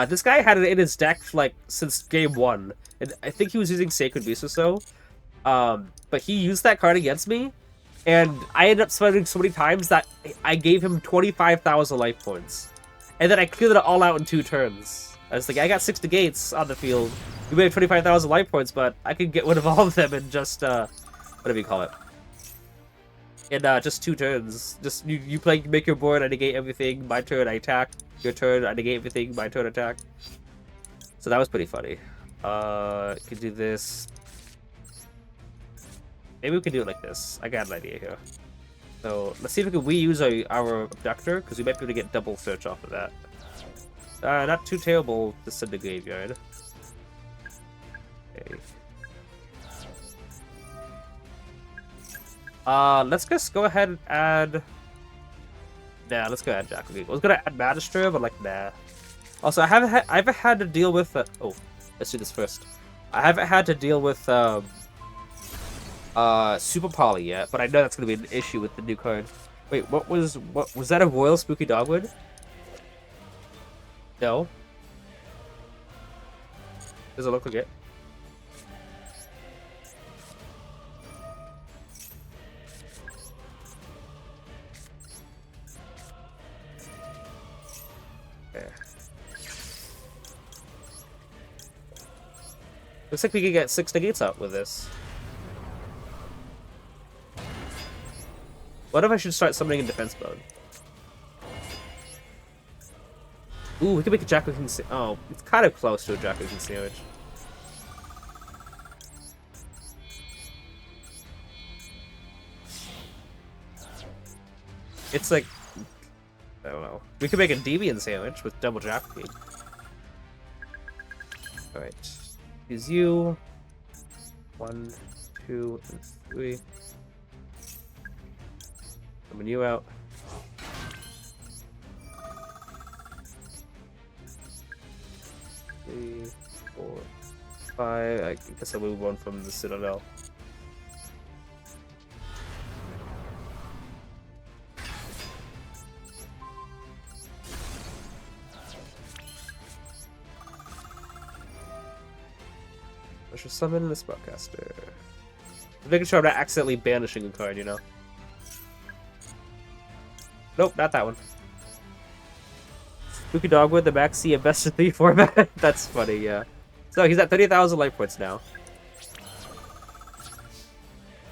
This guy had it in his deck like since game 1, and I think he was using Sacred Beast or so. But he used that card against me, and I ended up spending so many times that I gave him 25,000 life points, and then I cleared it all out in 2 turns. I was like, I got 6 negates on the field. You made 25,000 life points, but I could get rid of all of them in just whatever you call it. In just 2 turns. Just you play, make your board, I negate everything. My turn, I attack. Your turn, I negate everything. My turn, attack. So that was pretty funny. You can do this. Maybe we can do it like this. I got an idea here. So let's see if we can reuse our abductor, because we might be able to get double search off of that. Not too terrible to send the graveyard. Okay. Let's just go ahead and add... Nah, let's go add Jack. I was gonna add Magister, but like, nah. Also, I haven't had to deal with... oh, let's do this first. I haven't had to deal with, Super Poly yet, but I know that's gonna be an issue with the new card. Wait, what was that a Royal Spooky Dogwood? No. Does it look like it? Okay. Looks like we can get 6 negates out with this. What if I should start summoning in defense mode? Ooh, we can make a Jack King sandwich. Oh, it's kind of close to a Jack King sandwich. It's like, I don't know. We could make a Endymion sandwich with double Jack King. Alright. Use you. 1, 2, and 3. Coming you out. 3, 4, 5. I guess I'll move one from the Citadel. I should summon the Spellcaster. I'm making sure I'm not accidentally banishing a card, you know? Nope, not that one. Spooky Dogwood, the Maxi, a best of 3 format. That's funny, yeah. So he's at 30,000 life points now.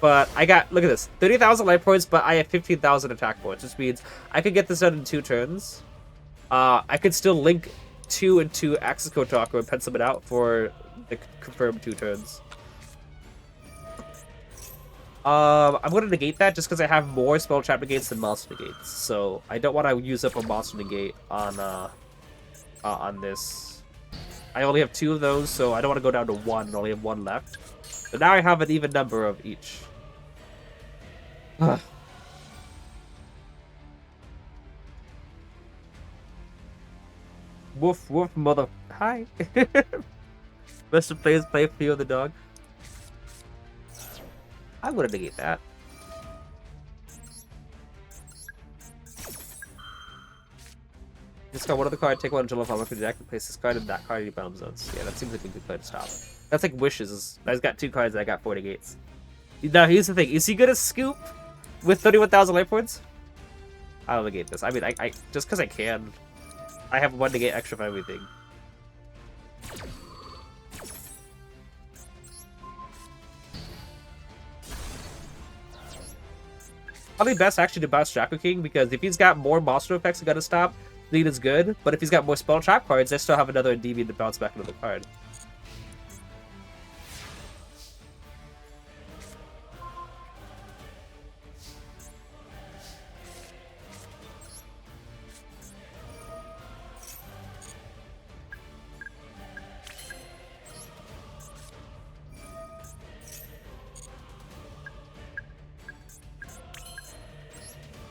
But I got, look at this, 30,000 life points, but I have 15,000 attack points, which means I could get this done in 2 turns. I could still link 2 into Axis Kotaku and pencil it out for the confirmed 2 turns. I'm gonna negate that just because I have more spell trap negates than monster negates, so I don't want to use up a monster negate on this. I only have 2 of those, so I don't want to go down to 1 and only have 1 left. But now I have an even number of each. Woof woof mother. Hi. Best of players play for you the dog. I'm gonna negate that. Discard one of the card, take one until if I'm looking to and place this card and that card in your bottom zones. Yeah, that seems like a good play to stop. That's like wishes. I just got 2 cards and I got 4 negates. Now here's the thing, is he gonna scoop with 31,000 life points? I'll negate this. I mean, I just because I can. I have 1 negate extra for everything. Probably best actually to bounce Draco King, because if he's got more monster effects I gotta stop, lead is good. But if he's got more spell trap cards, I still have another Endymion to bounce back another card.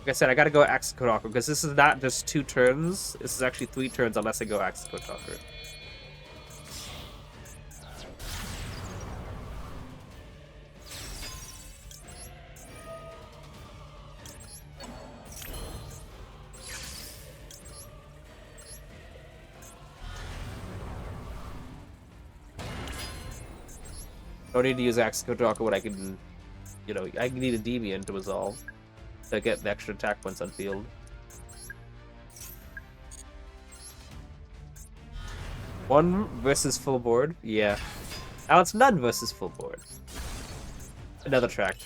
Like I said, I gotta go Axis Kotaku, because this is not just 2 turns. This is actually 3 turns unless I go Axis Kotaku. Don't need to use Axis Kotaku when I can, you know, I need a Endymion to resolve. To get the extra attack points on field. One versus full board? Yeah. Now it's none versus full board. Another track.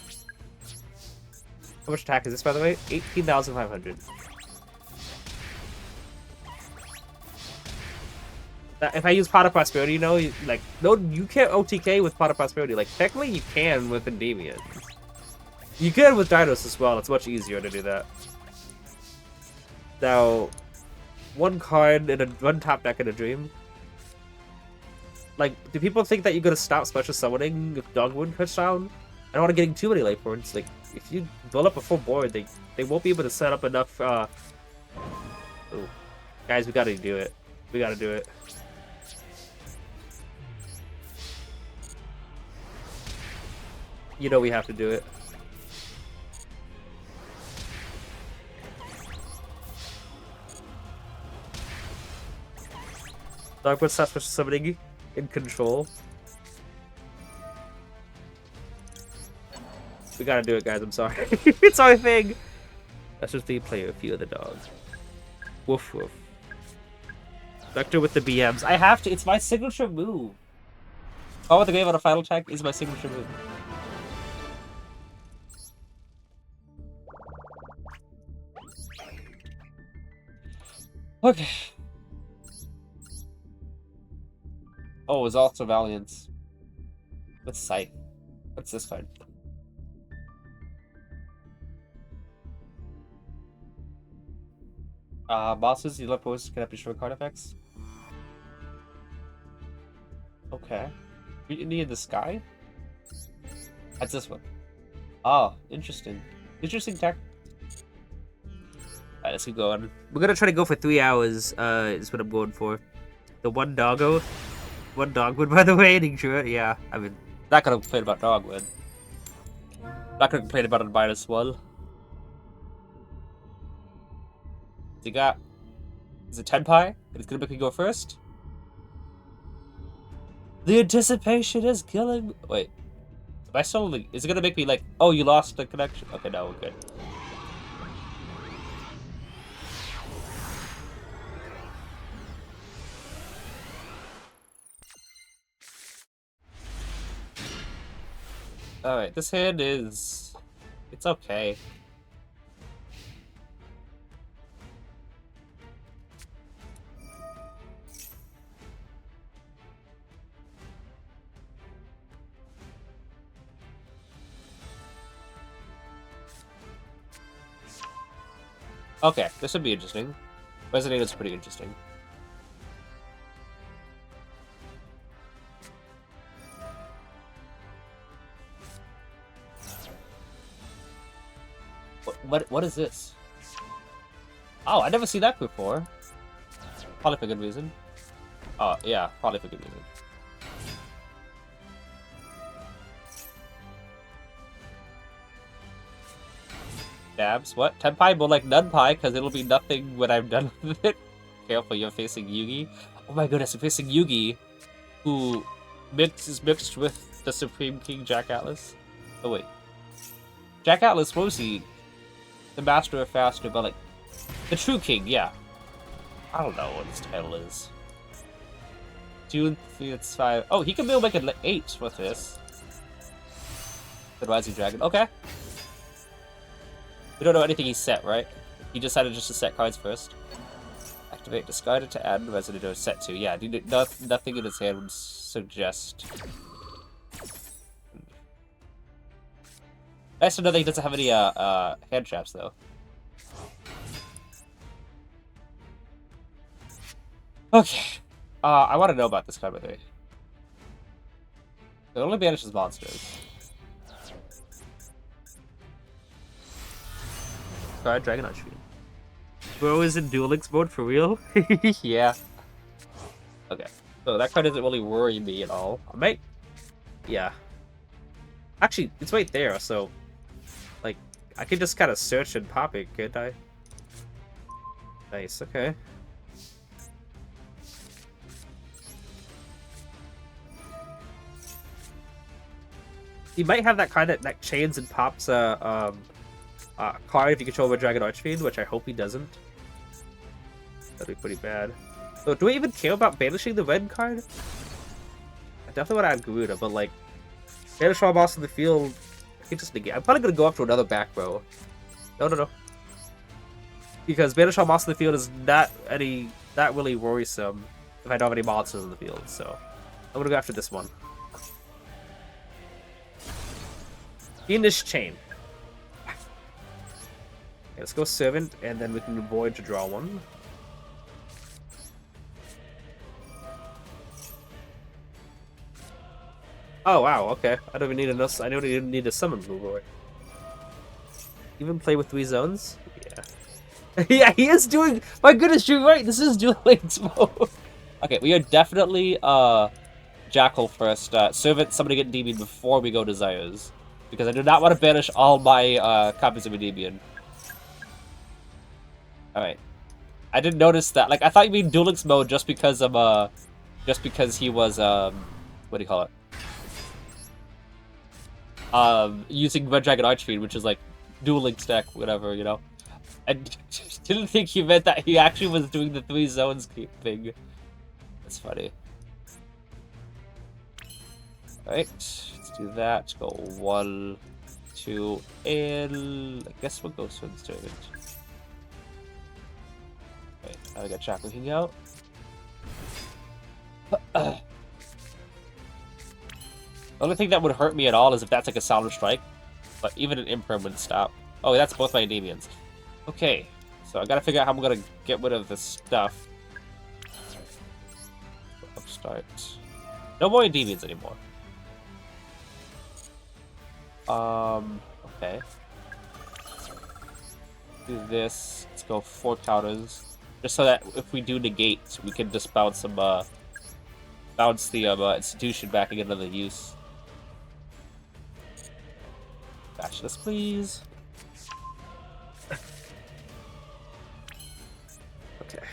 How much attack is this, by the way? 18,500. If I use Pot of Prosperity, you know, like, no, you can't OTK with Pot of Prosperity. Like, technically you can with Endymion. You can with Dinos as well, it's much easier to do that. Now, 1 card in one top deck in a dream. Like, do people think that you're gonna stop special summoning if Dogwood push down? I don't want to getting too many life points. Like, if you build up a full board, they won't be able to set up enough. Ooh. Guys, we gotta do it. We gotta do it. You know we have to do it. Dogwood stops special summoning in control. We gotta do it, guys. I'm sorry. It's our thing. That's just the play a few of the dogs. Woof woof. Vector with the BMs. I have to. It's my signature move. Oh, with the grave on a final attack is my signature move. Okay. Oh, it's also Valiance. What's Sight? What's this card? Bosses, you let poses cannot be short card effects. Okay. Mutiny in the Sky? That's this one. Oh, interesting. Interesting tech. Alright, let's keep going. We're gonna try to go for 3 hours, is what I'm going for. The one doggo. One dogwood, by the way, sure, yeah. I mean, not gonna complain about dogwood. Not gonna complain about a -1. You got... Is it Tenpai? It's gonna make me go first? The anticipation is killing me. Wait. Am I still... Is it gonna make me like... Oh, you lost the connection? Okay, no, we're good. Alright, this hand is... It's okay. Okay, this would be interesting. Resident is pretty interesting. What is this? Oh, I never seen that before. Probably for good reason. Oh, yeah, probably for good reason. Dabs, what? Tenpai, but like Nunpai, because it'll be nothing when I'm done with it. Careful, you're facing Yugi. Oh my goodness, I'm facing Yugi, who is mixed with the Supreme King Jack Atlas. Oh wait. Jack Atlas, what was he? The Master of Faster, but like, the True King, yeah. I don't know what his title is. June 3, it's 5. Oh, he can be able to make it 8 with this. The Rising Dragon, okay. We don't know anything he's set, right? He decided just to set cards first. Activate discarded to add Resident set 2. Yeah, nothing in his hand would suggest. Nice to know that he doesn't have any hand traps though. Okay. I want to know about this card by the way. It only banishes monsters. Card Dragon Archfiend. Bro is in Duel Links mode for real? Yeah. Okay. So that card doesn't really worry me at all. I might... Yeah. Actually, it's right there, so... Like, I could just kind of search and pop it, couldn't I? Nice, okay. He might have that kind that chains and pops card if you control a Dragon Archfiend, which I hope he doesn't. That'd be pretty bad. So, do we even care about banishing the red card? I definitely want to add Garuda, but like, banish all boss in the field, I can just negate. I'm probably gonna go up to another back row. No. Because banish all boss in the field is not really worrisome if I don't have any monsters in the field. So, I'm gonna go after this one. Fiendish Chain. Okay, let's go Servant, and then we can avoid to draw one. Oh wow, okay. I don't even need enough. I don't even need a summon Blueboy. Even play with 3 zones? Yeah. Yeah, he is doing. My goodness, you're right. This is Duel Links mode. Okay, we are definitely Jackal first. Servant, somebody get Endymion before we go Desires. Because I do not want to banish all my copies of Endymion. Alright. I didn't notice that. Like, I thought you mean Duel Links mode just because of, just because he was, what do you call it? Using Red Dragon Archfiend, which is like Duel Links deck, whatever, you know? I didn't think he meant that he actually was doing the 3 zones thing. That's funny. Alright. Do that. Go 1, 2, and I guess we'll go Swing Servant. Okay, now we got Jack looking out. The only thing that would hurt me at all is if that's like a Solemn Strike, but even an Imperm would stop. Oh, that's both my Endymions. Okay, so I gotta figure out how I'm gonna get rid of this stuff. Upstart. No more Endymions anymore. Okay. Do this. Let's go 4 counters. Just so that if we do negate, we can just bounce some, bounce the, institution back and get another use. Batch this, please. Okay.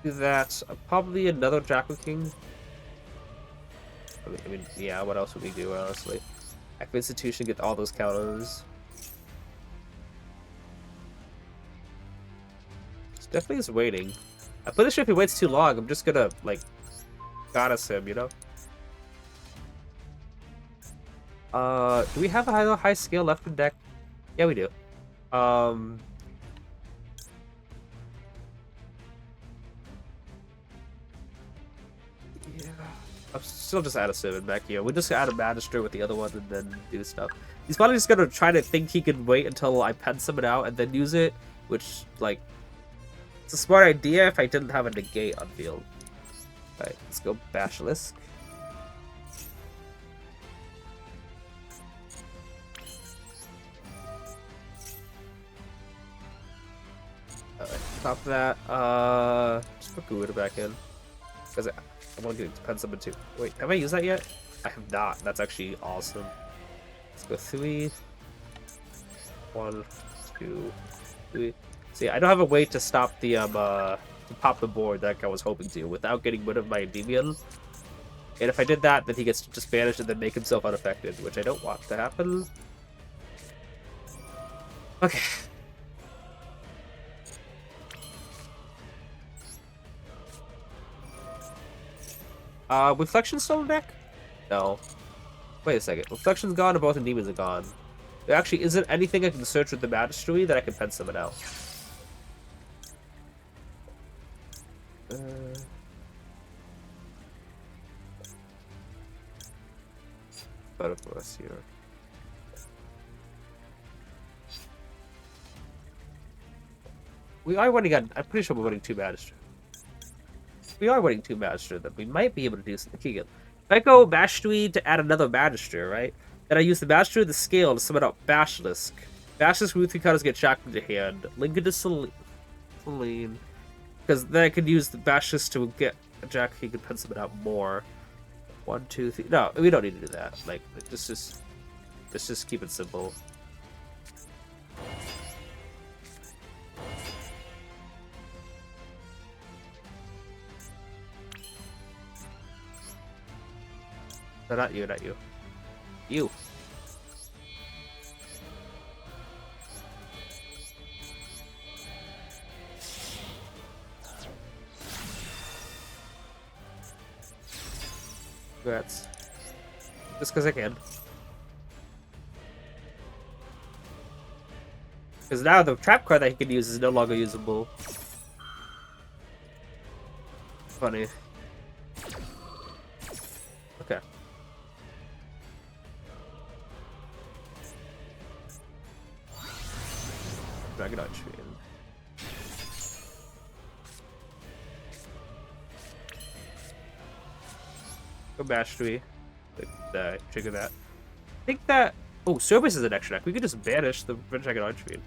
Do that. Probably another Jackal King. I mean, yeah, what else would we do, honestly? Active Institution, get all those counters. It's definitely is waiting. I'm pretty sure if he waits too long, I'm just gonna, like, goddess him, you know? Do we have a high scale left in deck? Yeah, we do. Yeah. I'm still just add a 7 back here. We just add a Magister with the other one and then do stuff. He's probably just gonna try to think he can wait until I pen summon out and then use it, which, like, it's a smart idea if I didn't have a negate on field. Alright, let's go Basilisk. Alright, top that. Just put Garuda back in. Because I want to pen summon too. Wait, have I used that yet? I have not. That's actually awesome. Let's go 3. 1, 2, 3. See, I don't have a way to stop the to pop the board like I was hoping to without getting rid of my Endymion. And if I did that, then he gets to just vanish and then make himself unaffected, which I don't want to happen. Okay. Reflection's still in the deck? No. Wait a second. Reflection's gone and both Endymions are gone. There actually isn't anything I can search with the Magistery that I can pen summon out. Better for us here. We are winning on. I'm pretty sure we're winning 2 Magister. We are winning 2 Magister, then we might be able to do something. If I go Mastery to add another Magister, right? Then I use the Magister of the Scale to summon out Basilisk. Basilisk with 3 counters get shocked into hand. Link into Celine. Because then I could use the Basilisk to get a Jack he could pen summon out more. 1, 2, 3. No, we don't need to do that. Like, let's just keep it simple. No, not you, not you. You. Congrats. Just because I can. Because now the trap card that he can use is no longer usable. Funny. Okay. Dragonite Train. Go Mastery. Trigger that. I think that. Oh, Service is an extra deck. We could just banish the Dragonite Train.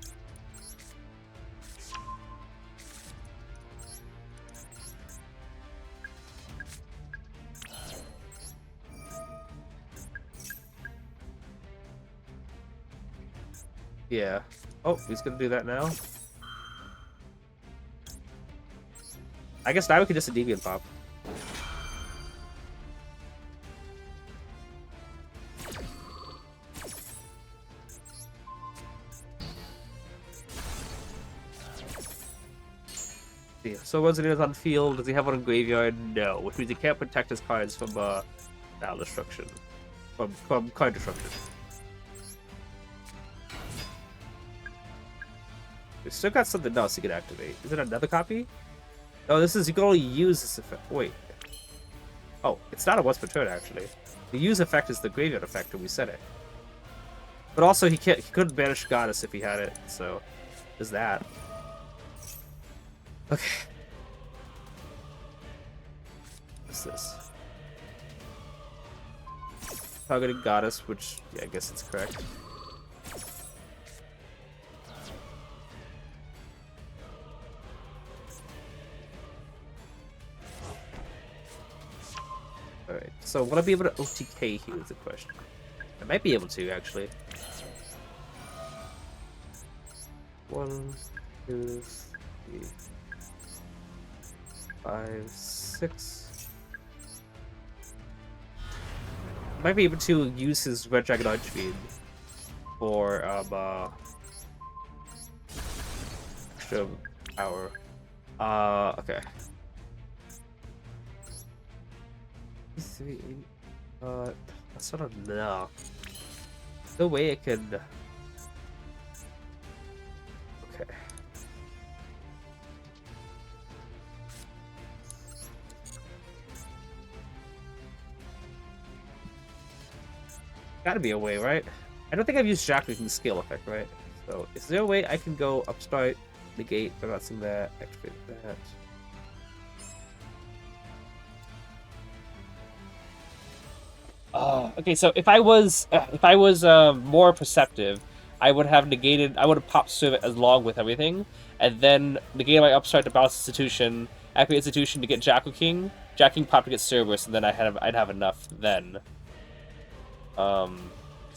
Yeah. Oh, he's gonna do that now. I guess now we can just a Deviant Pop. Yeah. So once it is on field, does he have one in graveyard? No, which means he can't protect his cards from battle destruction. From card destruction. We still got something else you can activate. Is it another copy? No, this is, you can only use this effect. Wait. Oh, it's not a once per turn, actually. The use effect is the graveyard effect when we set it. But also, he couldn't banish Goddess if he had it, so there's that. Okay. What's this? Targeting Goddess, which, yeah, I guess it's correct. Alright, so will I be able to OTK here is the question. I might be able to, actually. 1, 2, 3, 5, 6. I might be able to use his Red Dragon Archfiend for extra power. Okay. 380. That's not enough. No way I could. Okay. Gotta be a way, right? I don't think I've used Jacqueline's skill effect, right? So, is there a way I can go upstart, negate, I'm not seeing that, activate that? Okay, so if I was more perceptive, I would have popped Servant along with everything, and then negated my upstart to bounce Institution, activate Institution to get Jackal King pop to get Cerberus, and then I'd have enough then. So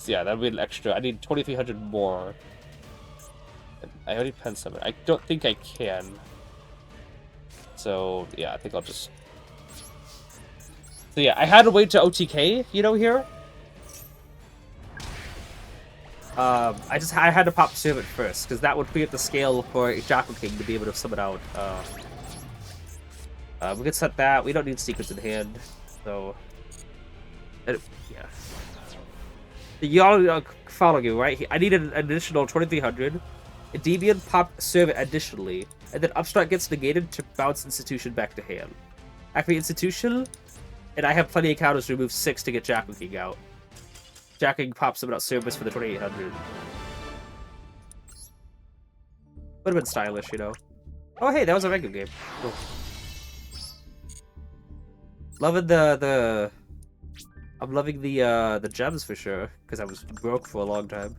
yeah, that would be an extra. I need 2,300 more. I already pen summon. I don't think I can. So yeah, I think I'll just. So yeah, I had to wait to OTK, you know, here. I had to pop Servant first, because that would create the scale for Jackal King to be able to summon out. We can set that. We don't need secrets in hand, so. Yeah. Y'all follow you, right? I need an additional 2,300. Endymion pop Servant additionally, and then Upstart gets negated to bounce Institution back to hand. Activate Institution, and I have plenty of counters to remove 6 to get Jackal King out. Jackal King pops him out Service for the 2,800. Would have been stylish, you know. Oh hey, that was a regular game. Cool. Loving I'm loving the gems for sure, because I was broke for a long time.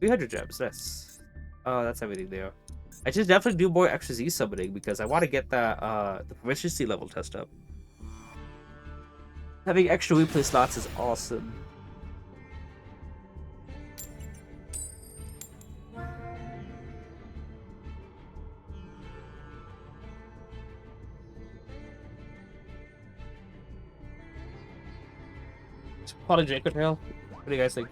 300 gems, nice. Oh, that's everything there. I should definitely do more extra Z summoning because I want to get the proficiency level test up. Having extra replay slots is awesome. Probably Draco Trail. What do you guys think?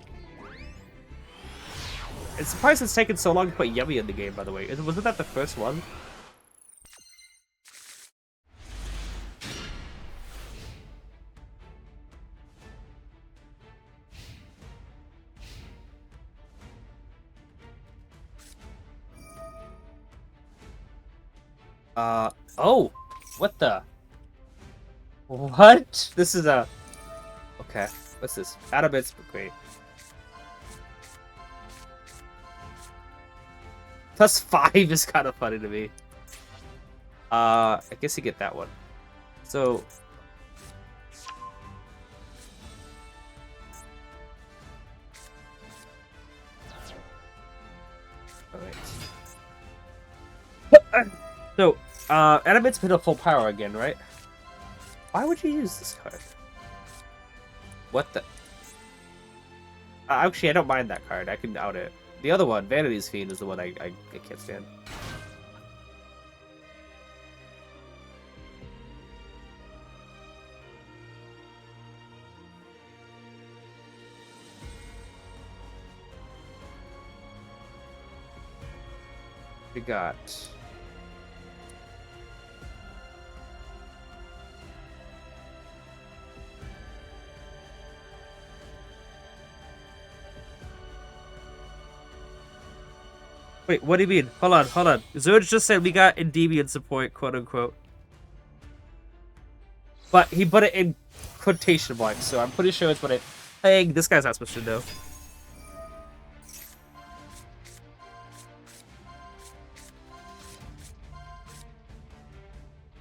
It's surprised it's taken so long to put Yummy in the game, by the way. Wasn't that the first one? Oh! What the? What? This is a... Okay, what's this? Adamant's great. +5 is kind of funny to me. I guess you get that one. So... Alright. So, Adamant's been a full power again, right? Why would you use this card? What the? Actually, I don't mind that card. I can out it. The other one, Vanity's Fiend, is the one I can't stand. We got... Wait, what do you mean? Hold on, hold on. Zerge just said we got Endymion support, quote unquote. But he put it in quotation marks, so I'm pretty sure it's what it. Hey, this guy's not supposed to know.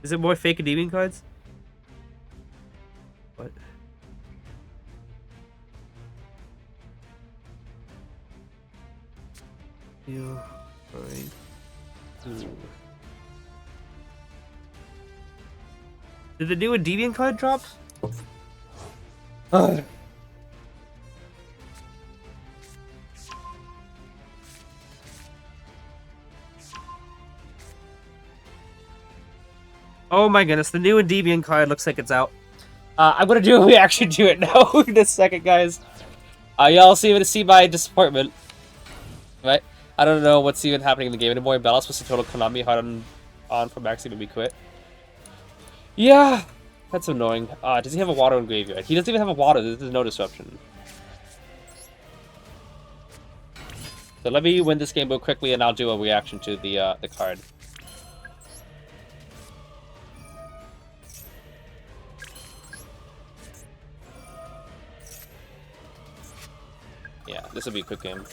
Is it more fake Endymion cards? What? You. Alright. Did the new Endymion card drop? Oh my goodness, the new Endymion card looks like it's out. I'm gonna do a reaction to it now in a second, guys. Y'all see my disappointment. Right? I don't know what's even happening in the game anymore. Balance was a total Konami hard on for Maxi made me quit. Yeah, that's annoying. Does he have a water in graveyard? He doesn't even have a water. There's no disruption. So let me win this game real quickly, and I'll do a reaction to the card. Yeah, this will be a quick game.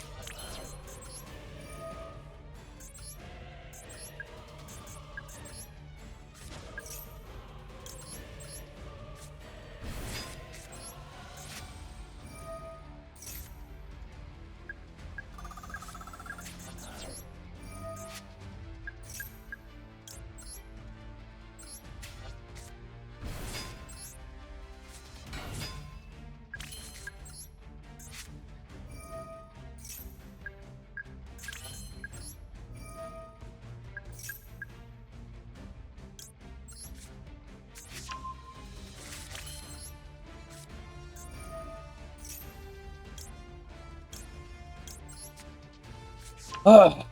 Ugh.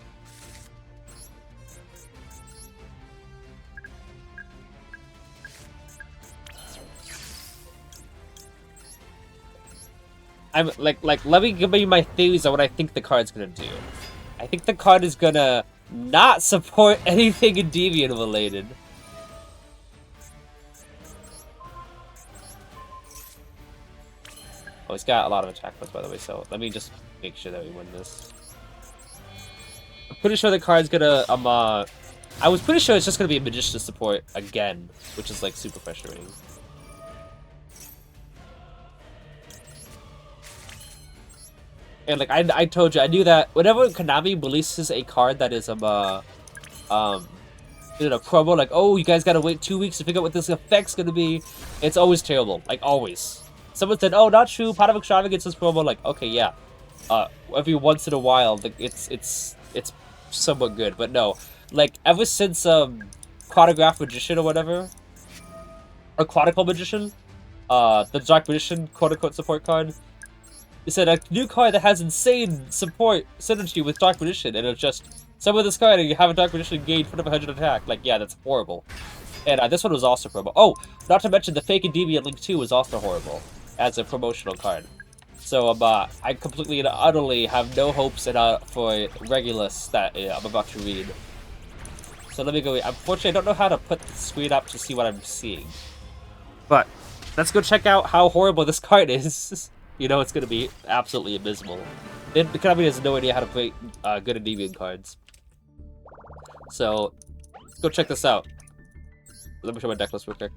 I'm like let me give you my theories on what I think the card's gonna do. I think the card is gonna not support anything Endymion related. Oh, he's got a lot of attack points, by the way, so let me just make sure that we win this. I'm pretty sure the card's gonna, I was pretty sure it's just gonna be a Magician support again, which is, like, super frustrating. And, like, I told you, I knew that whenever Konami releases a card that is, in a promo, like, oh, you guys gotta wait 2 weeks to figure out what this effect's gonna be, it's always terrible, like, always. Someone said, oh, not true, Pot of Extravagance is promo, like, okay, yeah. Every once in a while, like, it's somewhat good, but no. Like, ever since, Chronograph Magician or whatever, or Chronicle Magician, the Dark Magician quote-unquote support card, they said a new card that has insane support synergy with Dark Magician, and it's just, summon this card and you have a Dark Magician gain 100 attack. Like, yeah, that's horrible. And this one was also promo. Oh, not to mention the fake Endymion Link 2 was also horrible as a promotional card. So, I completely and utterly have no hopes for Regulus that I'm about to read. So let me go. Unfortunately, I don't know how to put the screen up to see what I'm seeing. But let's go check out how horrible this card is. You know it's going to be absolutely abysmal. The company has no idea how to play good Endymion cards. So, let's go check this out. Let me show my deck list real quick.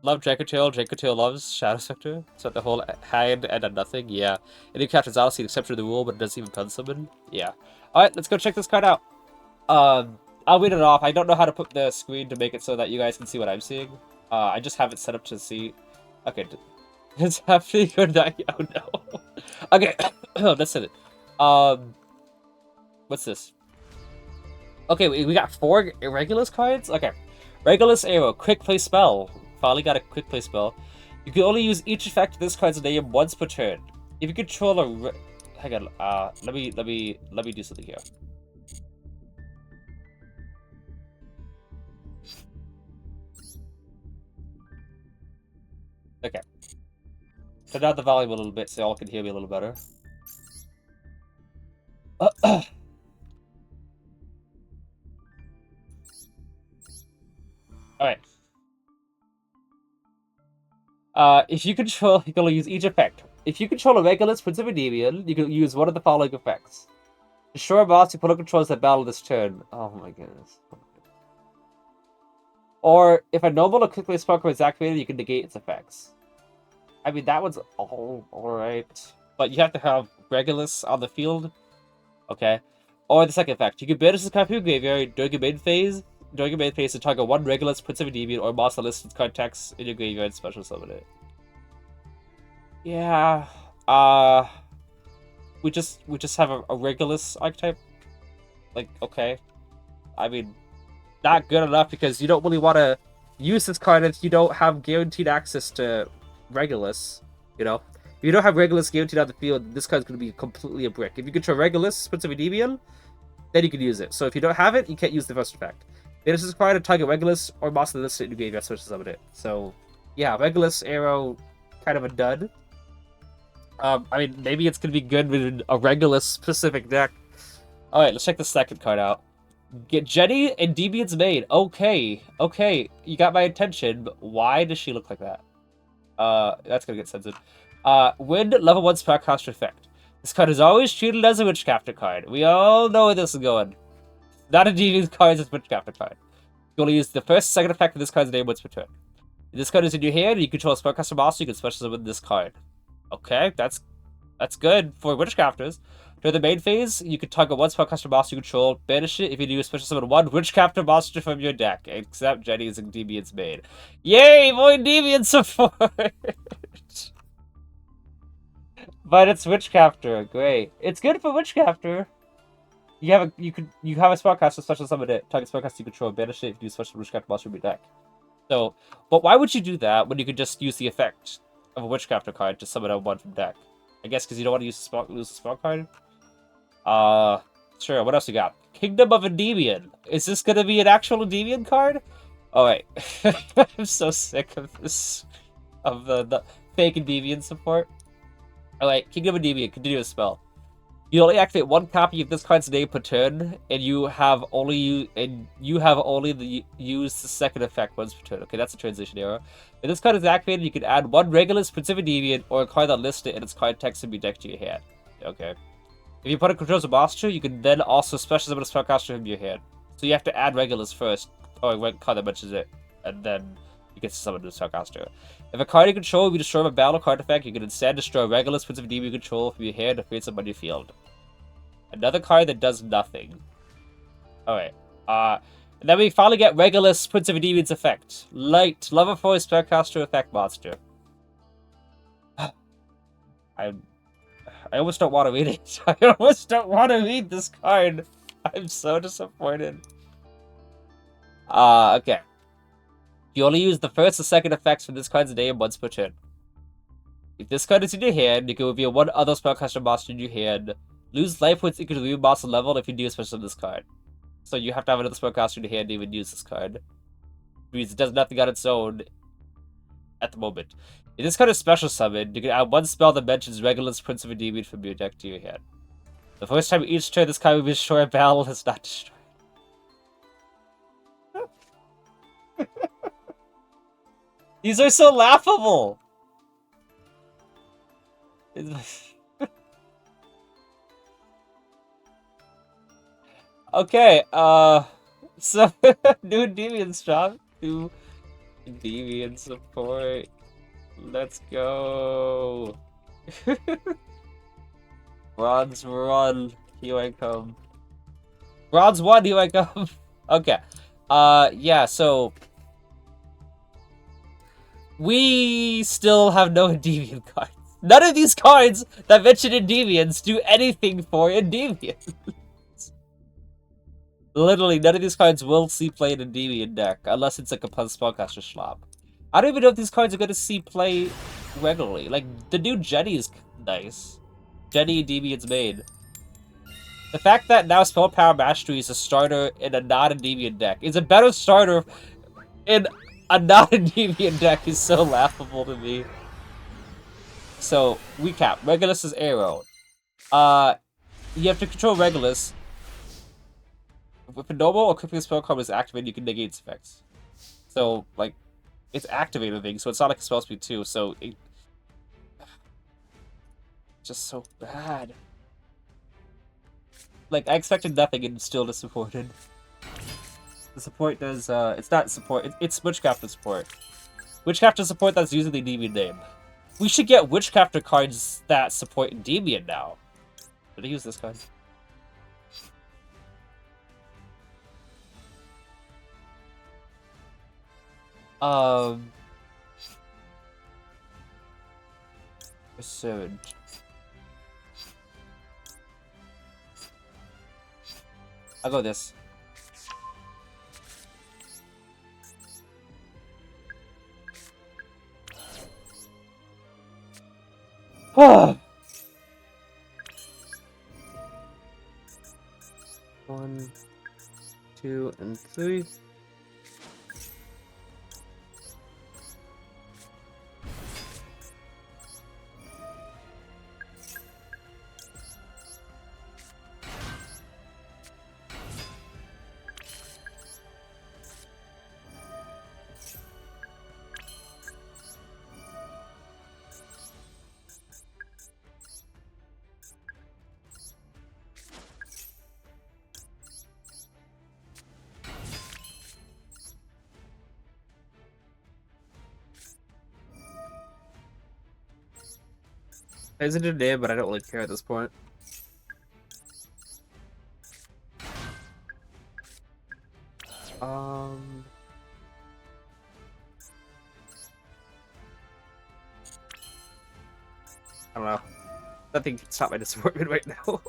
Love Dracotail. Dracotail loves Shadow Spectre. So the whole hand and a nothing. Yeah. And you capture Zalcine exception to the rule, but it doesn't even pen summon. Yeah. Alright, let's go check this card out. I'll read it off. I don't know how to put the screen to make it so that you guys can see what I'm seeing. I just have it set up to see. Okay. It's happening or not? Oh no. Okay. That's it. What's this? Okay, we got 4 Regulus cards? Okay. Regulus Arrow, quick play spell. Finally got a quick play spell. You can only use each effect of this card's name once per turn. If you control a hang on, let me do something here. Okay. Turn down the volume a little bit so y'all can hear me a little better. Alright. If you control, you can only use each effect. If you control a Regulus, Prince of Endymion, you can use one of the following effects. Destroy a boss you put on controls that battle this turn. Oh my goodness. Or, if a normal or quickly spell card is activated, you can negate its effects. I mean, that one's all alright. But you have to have Regulus on the field. Okay. Or the second effect. You can banish this card from your graveyard during your main phase. During your main phase, to target one Regulus, Prince of Endymion, or monster listed card text in your graveyard, special summon it. Yeah. We just have a Regulus archetype. Like, okay. I mean, not good enough because you don't really want to use this card if you don't have guaranteed access to Regulus. You know, if you don't have Regulus guaranteed on the field, this card's going to be completely a brick. If you control Regulus, Prince of Endymion, then you can use it. So if you don't have it, you can't use the first effect. It is required to target Regulus or monster listed in your graveyard, special summon it. So, yeah, Regulus Arrow, kind of a dud. I mean, maybe it's going to be good with a Regulus specific deck. Alright, let's check the second card out. Get Jenny and Endymions Maid. Okay, you got my attention, but why does she look like that? That's gonna get censored. Wind, level 1 Spellcaster effect. This card is always treated as a Witchcrafter card. We all know where this is going. Not a Endymions card, it's a Witchcrafter card. You only use the first and second effect of this card's name once per turn. If this card is in your hand and you control a Spellcaster monster, you can special summon this card. Okay, that's good for Witchcrafters. During the main phase, you can target one Spellcaster monster you control, banish it if you do a special summon one Witchcrafter monster from your deck, except Jenny's Endymions Maid. Yay, more Endymion support! But it's Witchcrafter, great. It's good for Witchcrafter. You have a Spellcaster special summon it, target Spellcaster you control, banish it if you do a special Witchcrafter monster from your deck. So, but why would you do that when you could just use the effect of a Witchcrafter card to summon out one from deck? I guess because you don't want to lose the spell card? Sure, what else you got? Kingdom of Endymion. Is this gonna be an actual Endymion card? Oh, wait. I'm so sick of this. Of the fake Endymion support. Alright, Kingdom of Endymion, continuous spell. You only activate one copy of this card's name per turn, and you have only use the second effect once per turn. Okay, that's a transition error. If this card is activated, you can add one Regulus, Prince of Endymion, or a card that lists it in its card text and be deck to your hand. Okay. If your opponent controls a monster, you can then also special summon a Spellcaster from your hand. So you have to add Regulus first, or one card that mentions it, and then you get to summon the Spellcaster. If a card you control will be destroyed by battle card effect, you can instead destroy Regulus, Prince of Endymion control from your hand or face up on your field. Another card that does nothing. Alright. And then we finally get Regulus, Prince of Endymion's effect. Light, level 4 Spellcaster effect monster. I almost don't want to read it. I almost don't want to read this card. I'm so disappointed. Okay. You only use the first and second effects from this card's name once per turn. If this card is in your hand, you can reveal one other Spellcaster monster in your hand. Lose life points equal to the monster level if you do a special on this card. So you have to have another Spellcaster in your hand to even use this card. It means it does nothing on its own at the moment. If this card is special summoned, you can add one spell that mentions Regulus, Prince of Endymion from your deck to your hand. The first time each turn this card will be destroyed, battle is not destroyed. These are so laughable! Okay, so, new Endymion shop, new Endymion support. Let's go. Bronze run. Here I come. Bronze 1, here I come. Okay. Yeah, so we still have no Endymion cards. None of these cards that mention Endymions do anything for Endymions. Literally, none of these cards will see play in Endymion deck, unless it's like a Spellcaster Schlop. I don't even know if these cards are going to see play regularly. Like, the new Jenny is nice. Jenny Endymions Maid. The fact that now Spell Power Mastery is a starter in a non-Endymion deck is a better starter in a non-Endymion deck is so laughable to me. So, recap. Regulus is Arrow. You have to control Regulus. If a normal or crippling spell card is activated, you can negate its effects. So, like, it's activated thing, so it's not like a spell speed 2, so it's just so bad. Like, I expected nothing and still disappointed. The support does, it's not support, it's Witchcrafter support. Witchcrafter support that's using the Endymion name. We should get Witchcrafter cards that support Endymion now. Did I use this card? Surge. I'll go this. One, 2, and 3. It's a good name, but I don't really care at this point. I don't know. Nothing can stop my disappointment right now.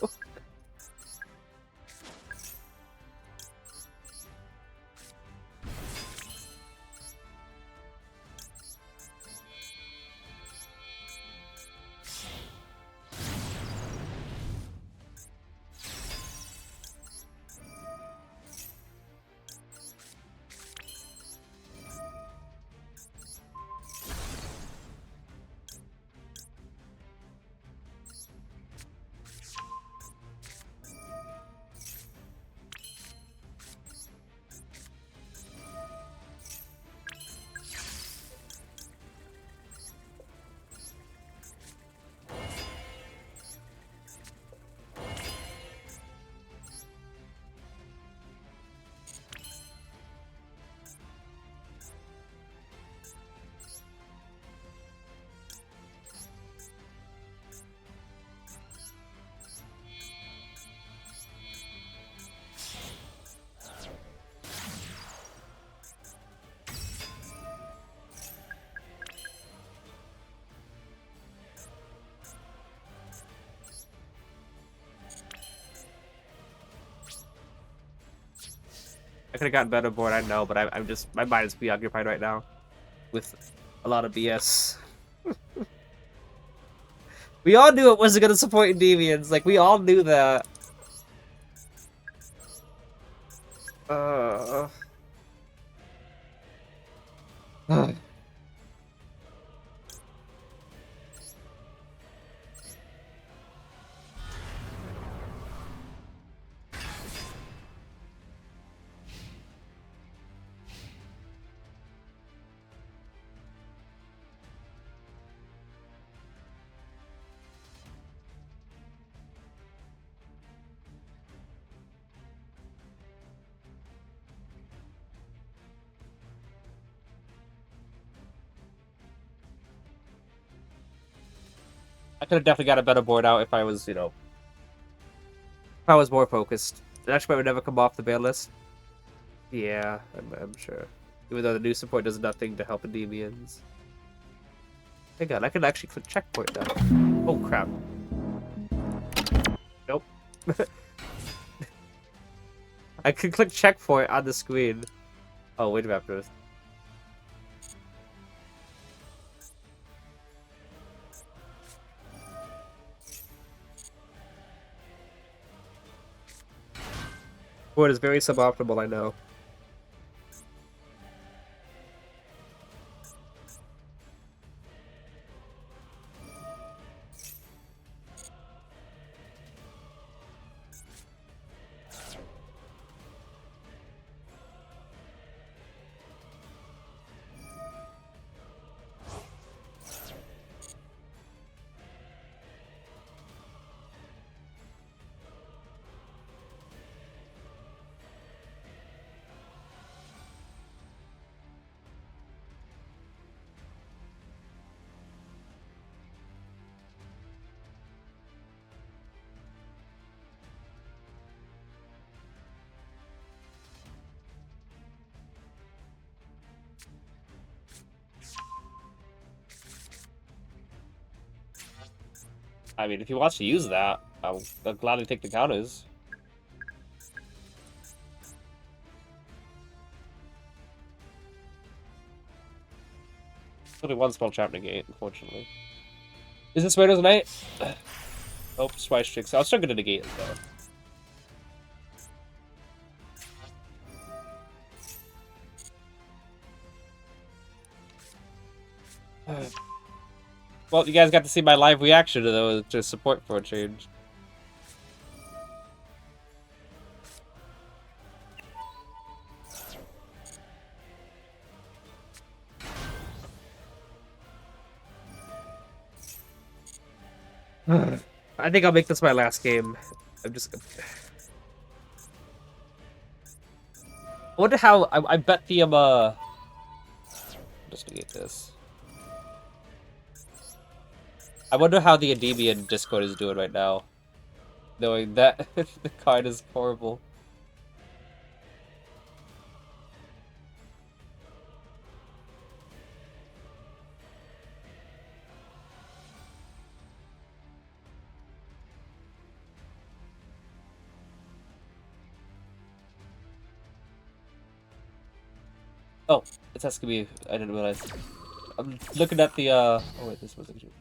I could have gotten better board, I know, but I'm just, my mind is preoccupied right now with a lot of BS. We all knew it wasn't gonna support Endymions, like, we all knew that. I could have definitely got a better board out if I was, you know, if I was more focused. The next part would never come off the ban list. Yeah, I'm sure. Even though the new support does nothing to help Endymions. Thank God, I can actually click checkpoint now. Oh crap. Nope. I can click checkpoint on the screen. Oh, wait a minute. Board is very suboptimal, I know. I mean, if he wants to use that, I'll gladly take the counters. Only one spell trap negate, unfortunately. Is this Raiders Knight? Oh, Spice Tricks. I was still gonna negate it, though. Well, you guys got to see my live reaction to support for a change. I think I'll make this my last game. I'm just. I wonder how. I bet the I'm just gonna get this. I wonder how the Endymion Discord is doing right now, knowing that the card is horrible. Oh, it's asking me. I didn't realize. I'm looking at the. Oh wait, this was actually.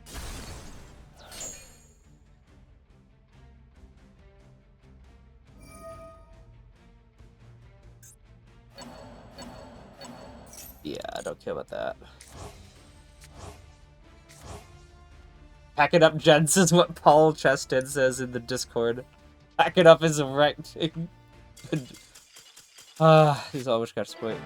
Yeah, I don't care about that. Pack it up, gents, is what Paul Cheston says in the Discord. Pack it up is a right thing. These all wish catch support.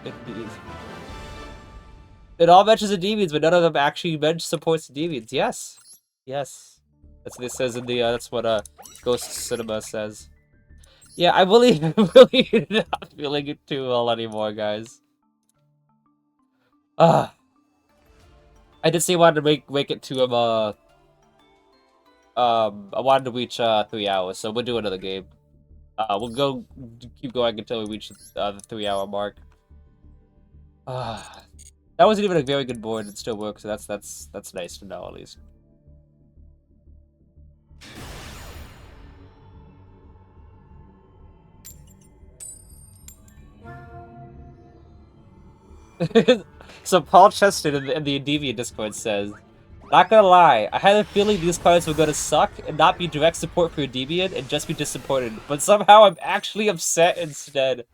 It all mentions Endymions, but none of them actually supports Endymions. Yes. Yes. That's what it says in the, that's what, Ghost Cinema says. Yeah, I'm really not feeling it too well anymore, guys. I did say I wanted to make it to, I wanted to reach, 3 hours, so we'll do another game. We'll keep going until we reach, the 3-hour mark. That wasn't even a very good board, it still works, so that's nice to know, at least. So Paul Cheston in the Endymion Discord says, "Not gonna lie, I had a feeling these cards were gonna suck and not be direct support for Endymion and just be disappointed, but somehow I'm actually upset instead."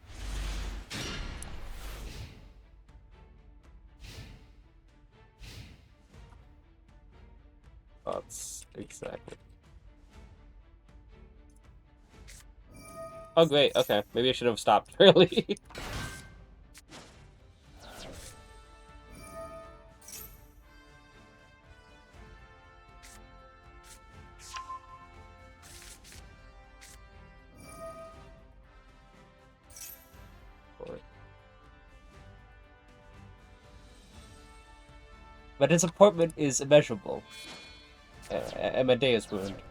That's exactly. Oh great, okay. Maybe I should have stopped early. My disappointment is immeasurable. And my day is ruined.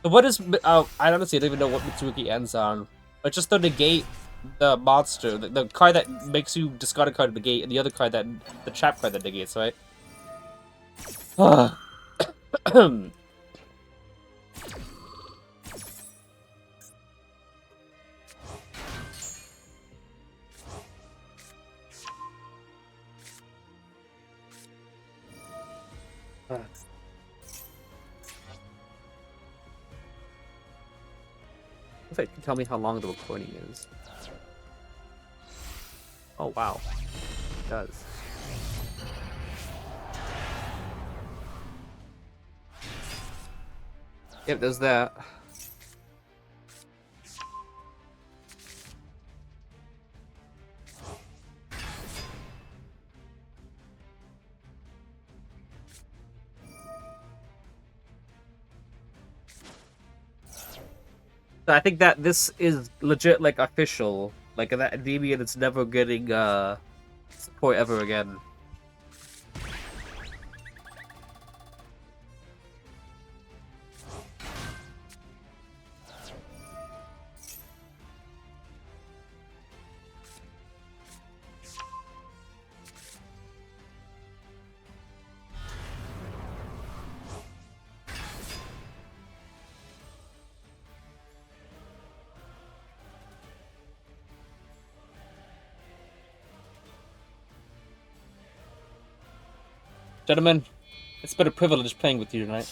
So what is... I honestly don't even know what Mitsuki ends on. But just to negate the monster, the card that makes you discard a card to negate, and the other card that... the trap card that negates, right? If it can tell me how long the recording is. Oh wow, it does. Yep, there's that. I think that this is legit, like, official. Like, that Endymion is never getting, support ever again. Gentlemen, it's been a privilege playing with you tonight.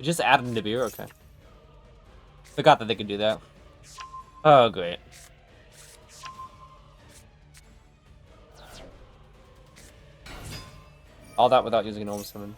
Just add in the beer? Okay. Forgot that they could do that. Oh, great. All that without using an Normal Summon.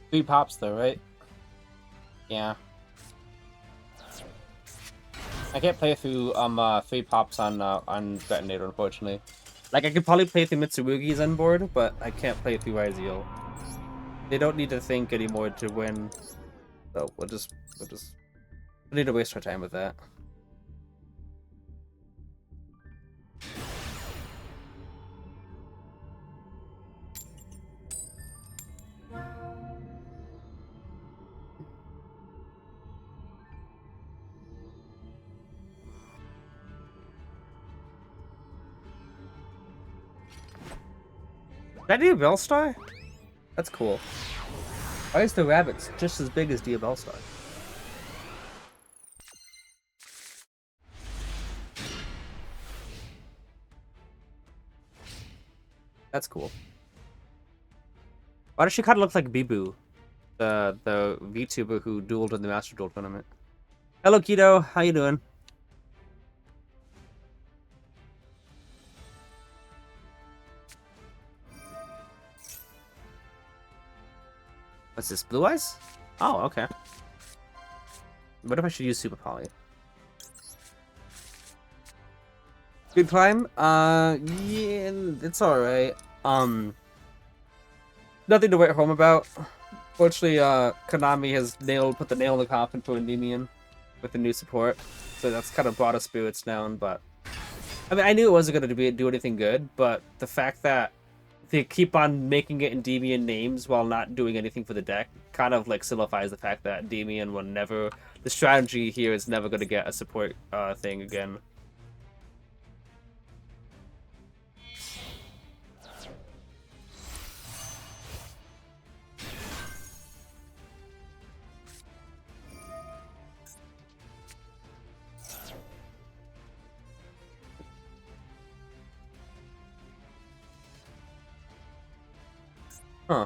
Three pops though, right? Yeah. I can't play through 3 pops on Detonator, unfortunately. Like, I could probably play through Mitsurugi's end board, but I can't play through Iziel. They don't need to think anymore to win. So we'll need to waste our time with that. Is that Diabellstar? That's cool. Why is the rabbit just as big as Diabellstar? That's cool. Why does she kind of look like Bibu, the VTuber who dueled in the Master Duel tournament? Hello, Keto. How you doing? What's this? Blue Eyes? Oh, okay. What if I should use Super Poly? Good climb? Yeah, it's alright. Nothing to write home about. Fortunately, Konami has put the nail in the coffin for Endymion with the new support. So that's kind of brought us spirits down, but... I mean, I knew it wasn't going to do anything good, but the fact that they keep on making it Endymion names while not doing anything for the deck kind of like solidifies the fact that Endymion will never... The strategy here is never going to get a support thing again. Huh.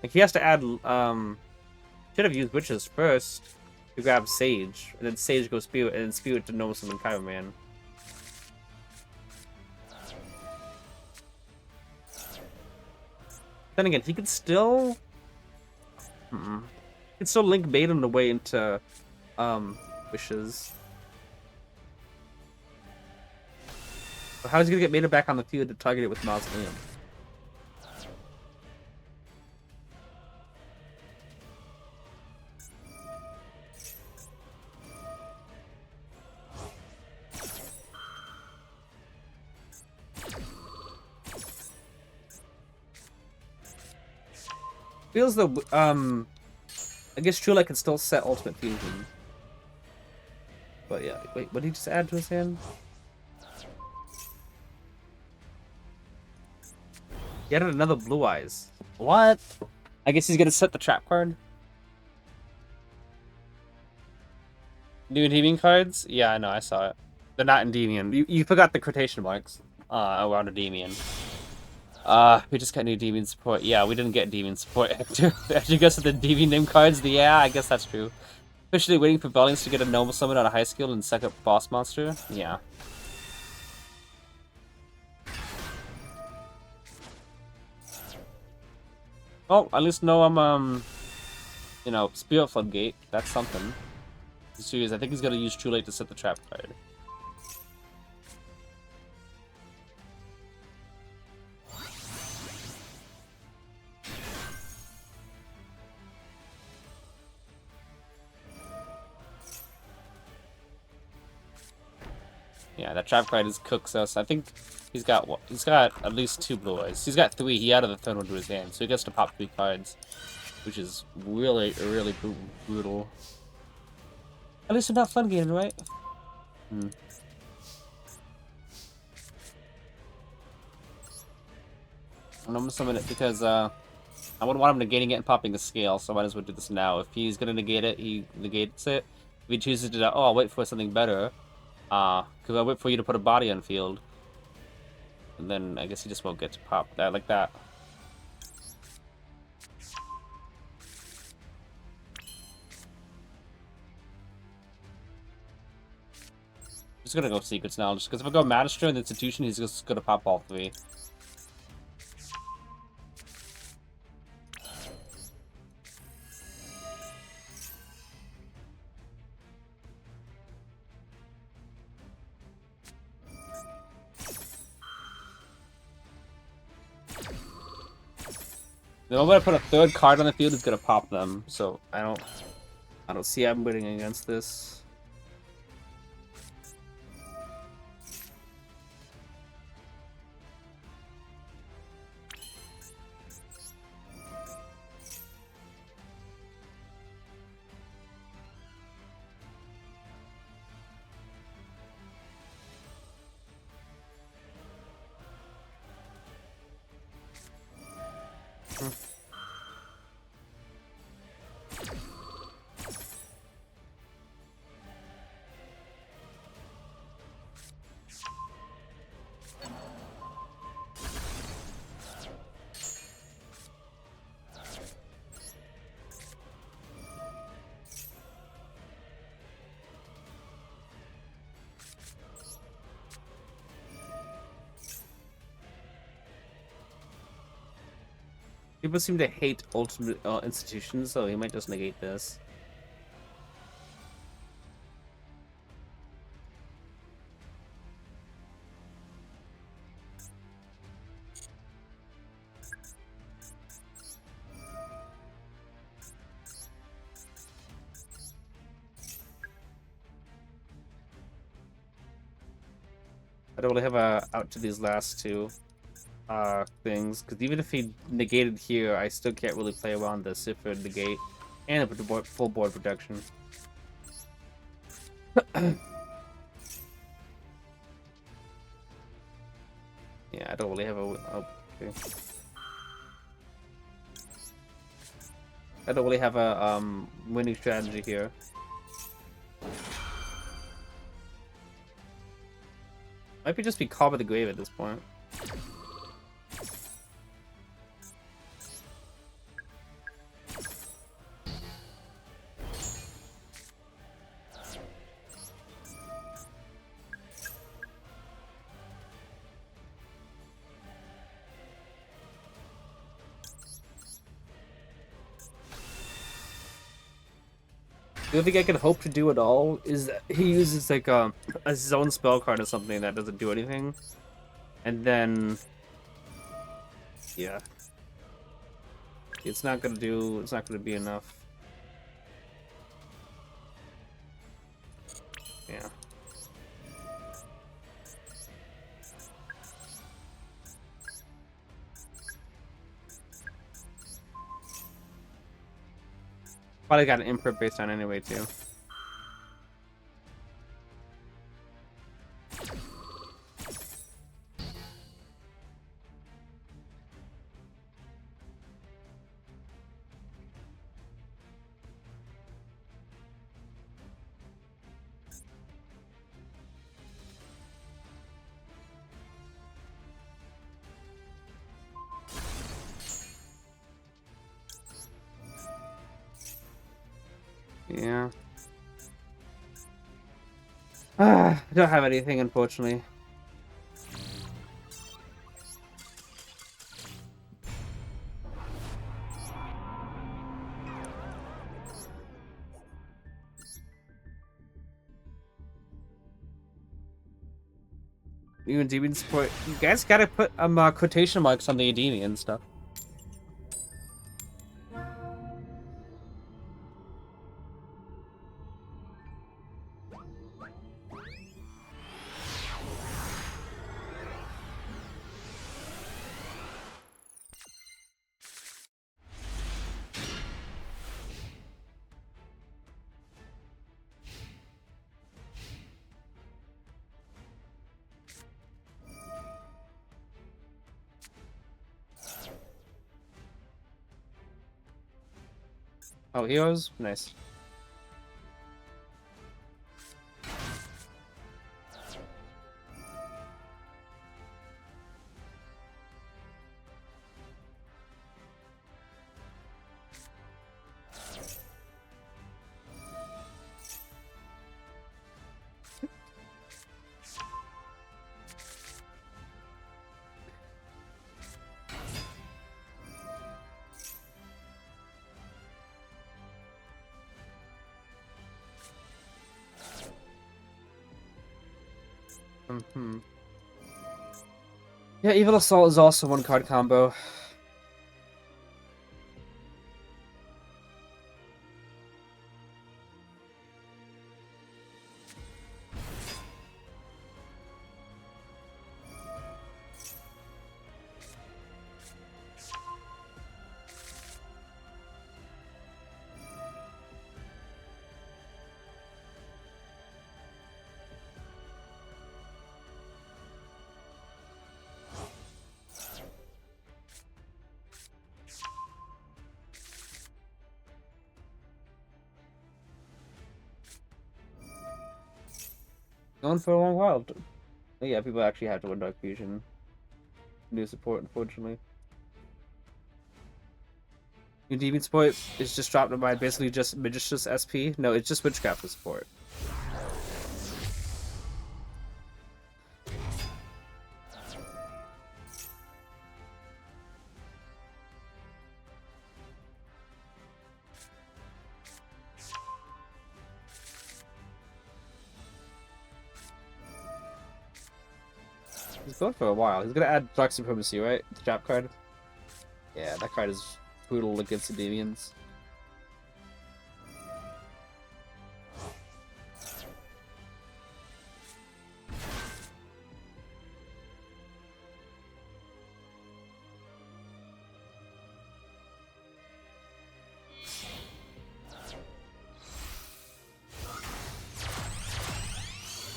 Like, he has to add, should have used Witches first to grab Sage, and then Sage goes Spirit, and then Spirit to Normal Summon Kyber Man. Then again, he could still... He could still link Maiden away into, Wishes. So how is he gonna get Maiden back on the field to target it with Mausoleum? Feels though, I guess True Light can still set Ultimate Fusion. But yeah, wait, what did he just add to his hand? He added another Blue Eyes. What? I guess he's gonna set the trap card. New Endymion cards? Yeah, I know, I saw it. They're not Endymion. You forgot the quotation marks around Endymion. We just got new Endymion support. Yeah, we didn't get Endymion support after you guys at the Endymion name cards. Yeah, I guess that's true. Officially waiting for Valiance to get a normal summon on a high skill and second boss monster. Yeah. Oh, at least know I'm you know, Spirit Floodgate. That's something. Serious. I think he's gonna use Too Late to set the trap card. Yeah, that trap card is cooks us. I think he's got what? He's got at least 2 blue eyes. He's got 3. He added the third one to his hand, so he gets to pop 3 cards, which is really, really brutal. At least we're not fun gaming, right? Hmm. I'm gonna summon it because I wouldn't want him negating it and popping a scale, so I might as well do this now. If he's gonna negate it, he negates it. If he chooses to do, oh, I'll wait for something better. Because I'll wait for you to put a body on field. And then I guess he just won't get to pop that like that. Just gonna go secrets now, just because if I go Magister and Institution, he's just gonna pop all 3. The moment I put a 3rd card on the field, it's gonna pop them. So I don't see I'm winning against this. People seem to hate ultimate institutions, so he might just negate this. I don't really have a out to these last 2 things, because even if he negated here, I still can't really play around the Cipher negate and the full board protection. Yeah, I don't really have a okay. I don't really have a winning strategy here. Might be just be Call by the Grave at this point. The only thing I can hope to do at all is that he uses like a zone spell card or something that doesn't do anything, and then yeah, it's not gonna be enough. Yeah. Probably got an imprint based on anyway too. Yeah. I don't have anything, unfortunately. You Endymion support. You guys gotta put quotation marks on the Endymion stuff. Oh, heroes? Nice. Yeah, Evil Assault is also one card combo. Going for a long while. Yeah, people actually have to win Dark Fusion. New support, unfortunately. New Demon support is just dropped by basically just Magician's SP. No, it's just Witchcraft with support. He's going for a while. He's gonna add Dark Supremacy, right? The trap card. Yeah, that card is brutal against the Endymions.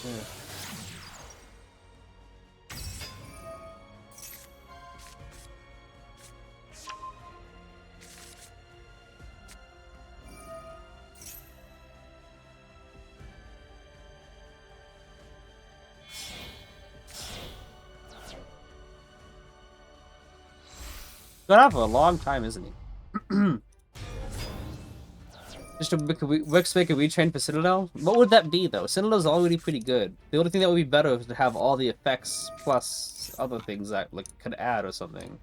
Yeah. Been out for a long time, isn't he? Just to make a retrain for Citadel? What would that be, though? Citadel's already pretty good. The only thing that would be better is to have all the effects plus other things that like could add or something.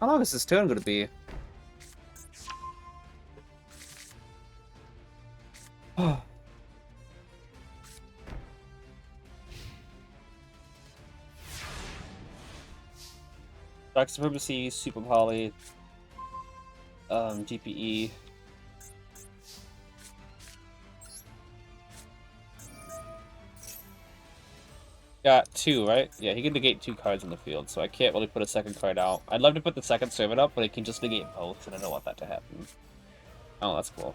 How long is this turn going to be? Dark Supremacy, Super Poly, GPE. Got 2, right? Yeah, he can negate 2 cards in the field, so I can't really put a second card out. I'd love to put the second servant up, but it can just negate both, and I don't want that to happen. Oh, that's cool.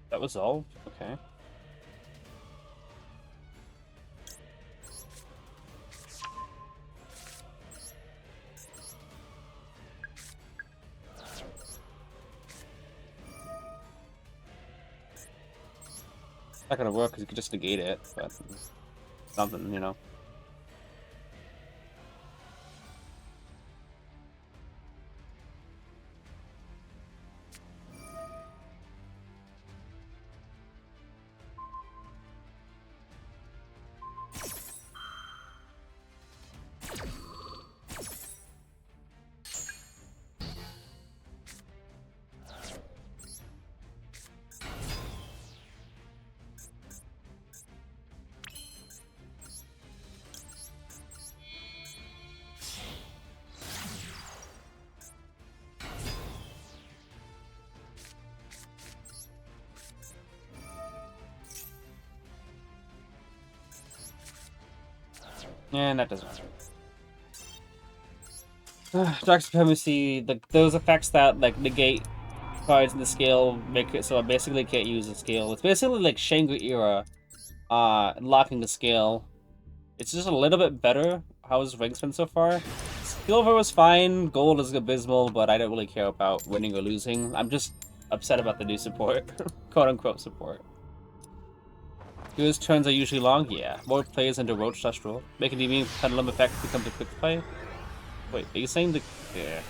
That was all? Okay. not gonna work because you could just negate it, but something, you know. And that doesn't matter. Dark Supremacy, those effects that like negate cards in the scale make it so I basically can't use the scale. It's basically like Shangri era, locking the scale. It's just a little bit better. How's Ringsman so far? Silver was fine, gold is abysmal, but I don't really care about winning or losing. I'm just upset about the new support. Quote-unquote support. Yours turns are usually long? Yeah. More players into Roach slash roll. Making the immune pendulum effect becomes a quick play. Wait, are you saying the... Yeah.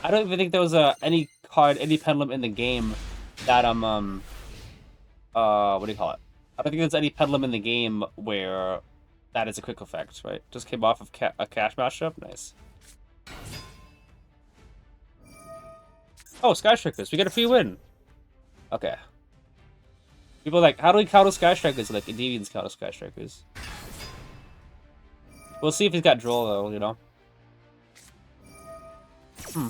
I don't even think there was any card, any pendulum in the game that, what do you call it? I don't think there's any pendulum in the game where that is a quick effect, right? Just came off of a cash matchup? Nice. Oh, Sky Strikers. We get a free win. Okay. People are like, how do we counter Sky Strikers? Like, Endymions counter Sky Strikers. We'll see if he's got draw, though, you know? Hmm.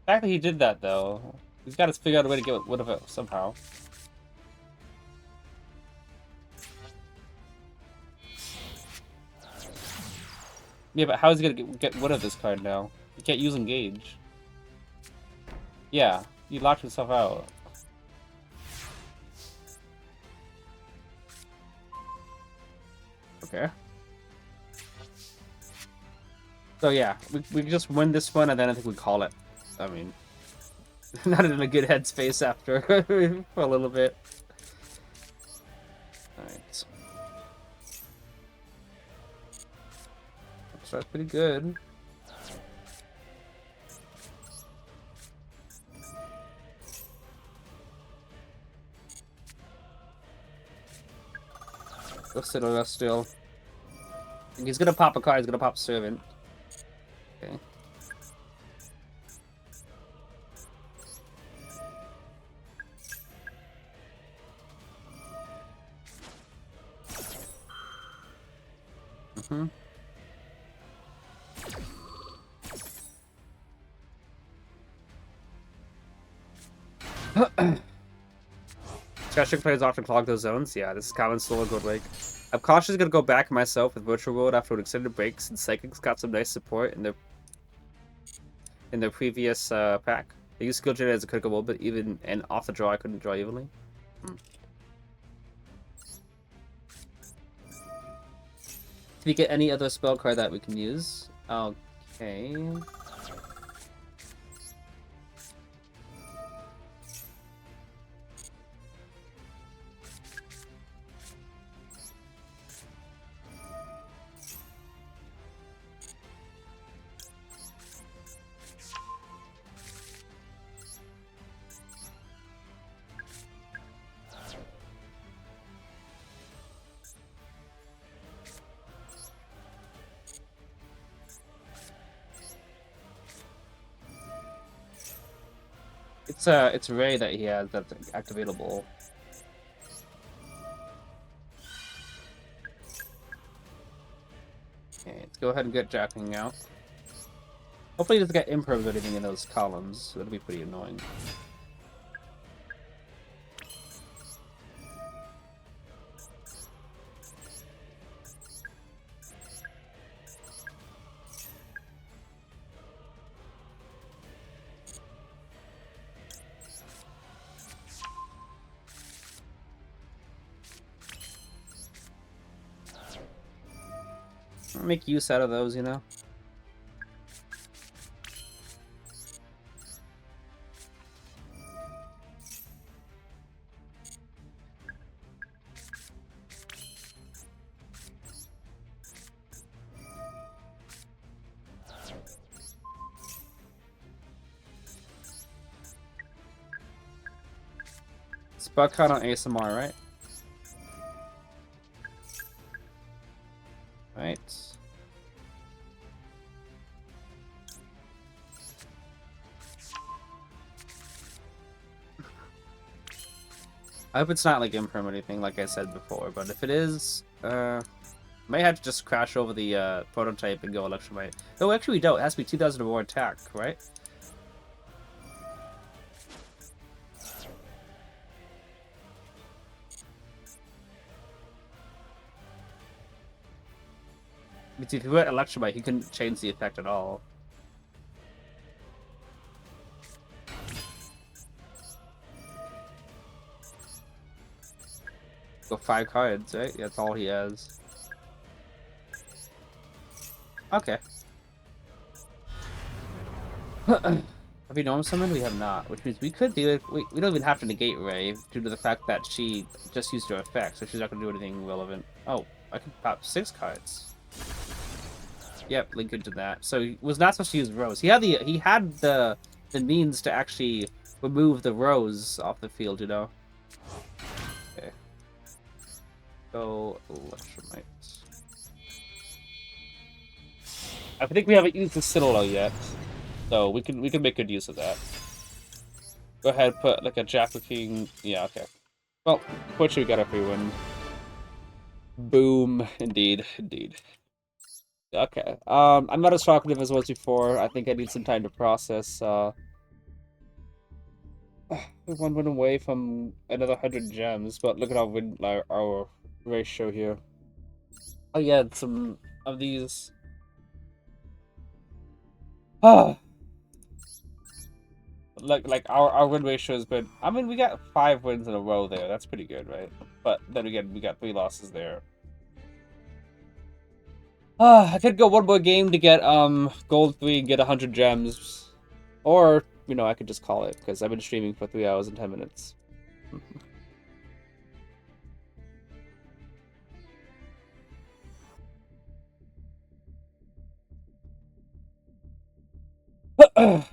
The fact that he did that, though, he's got to figure out a way to get rid of it somehow. Yeah, but how is he gonna get rid of this card now? You can't use Engage. Yeah, he locked himself out. Okay. So yeah, we just win this one, and then I think we call it. I mean, not in a good headspace after for a little bit. Alright. So that's pretty good. Go sit on us still. He's gonna pop a card, he's gonna pop Servant. Okay. Mm-hmm. Cheshire players often clog those zones. Yeah, this is common solo good Lake. I'm cautiously gonna go back myself with Virtual World after an extended break since Psychics got some nice support in their previous pack. They used Skill Gen as a critical roll, but even and off the draw I couldn't draw evenly. Hmm. Did we get any other spell card that we can use? Okay. It's Ray that he has that's activatable. Okay, let's go ahead and get Jacking out. Hopefully he doesn't get improv or anything in those columns. That'll be pretty annoying. make use out of those, you know? Spot count on ASMR, right? Right. I hope it's not like imperm or anything, like I said before, but if it is, may have to just crash over the prototype and go electromite. Oh, actually we don't. It has to be 2,000 or more attack, right? If you went electromite, he couldn't change the effect at all. Go 5 cards, right? That's all he has. Okay. Have we normal summoned? We have not, which means we could do it. We don't even have to negate Ray due to the fact that she just used her effect, so she's not going to do anything relevant. Oh, I can pop 6 cards. Yep, link into that. So he was not supposed to use Rose. He had the means to actually remove the Rose off the field, you know. Okay. Go electromite. I think we haven't used the Citadel yet, so we can make good use of that. Go ahead, put like a Jack King. Yeah, okay. Well, fortunately we got a free win. Boom, indeed. Okay. I'm not as talkative as I was before. I think I need some time to process. One win away from another 100 gems, but look at our ratio here. Oh yeah, some of these. Like our win ratio is good. I mean, we got 5 wins in a row there. That's pretty good, right? But then again, we got 3 losses there. I could go one more game to get gold 3 and get 100 gems, or you know I could just call it because I've been streaming for 3 hours and 10 minutes.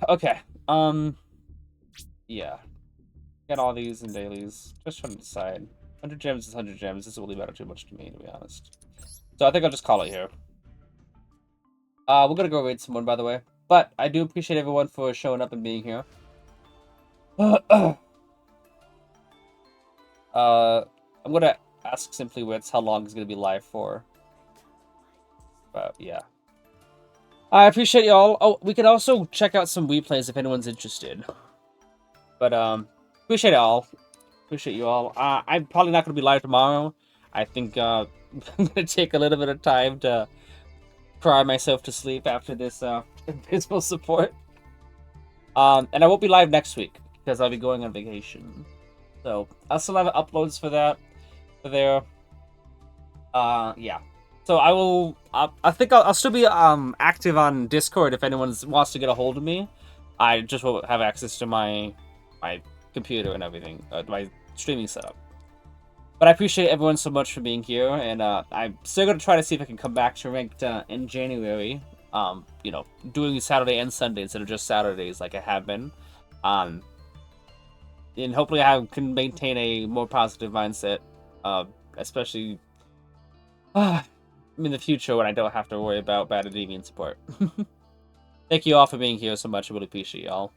Okay. Yeah. Get all these in dailies. Just trying to decide. 100 gems is 100 gems. This doesn't really matter too much to me, to be honest. So I think I'll just call it here. We're gonna go raid someone, by the way. But I do appreciate everyone for showing up and being here. I'm gonna ask Simply Wits how long it's gonna be live for. But yeah. I appreciate y'all. Oh, we could also check out some replays if anyone's interested. But appreciate it all. Appreciate you all. I'm probably not gonna be live tomorrow. I think I'm gonna take a little bit of time to cry myself to sleep after this abysmal support. And I won't be live next week because I'll be going on vacation. So I'll still have uploads for that there. Yeah. So I will. I think I'll still be active on Discord if anyone wants to get a hold of me. I just won't have access to my computer and everything, my streaming setup. But I appreciate everyone so much for being here, and I'm still gonna try to see if I can come back to ranked in January. You know, doing Saturday and Sunday instead of just Saturdays like I have been. And hopefully I can maintain a more positive mindset, especially in the future when I don't have to worry about bad Endymion support. Thank you all for being here so much. I really appreciate y'all.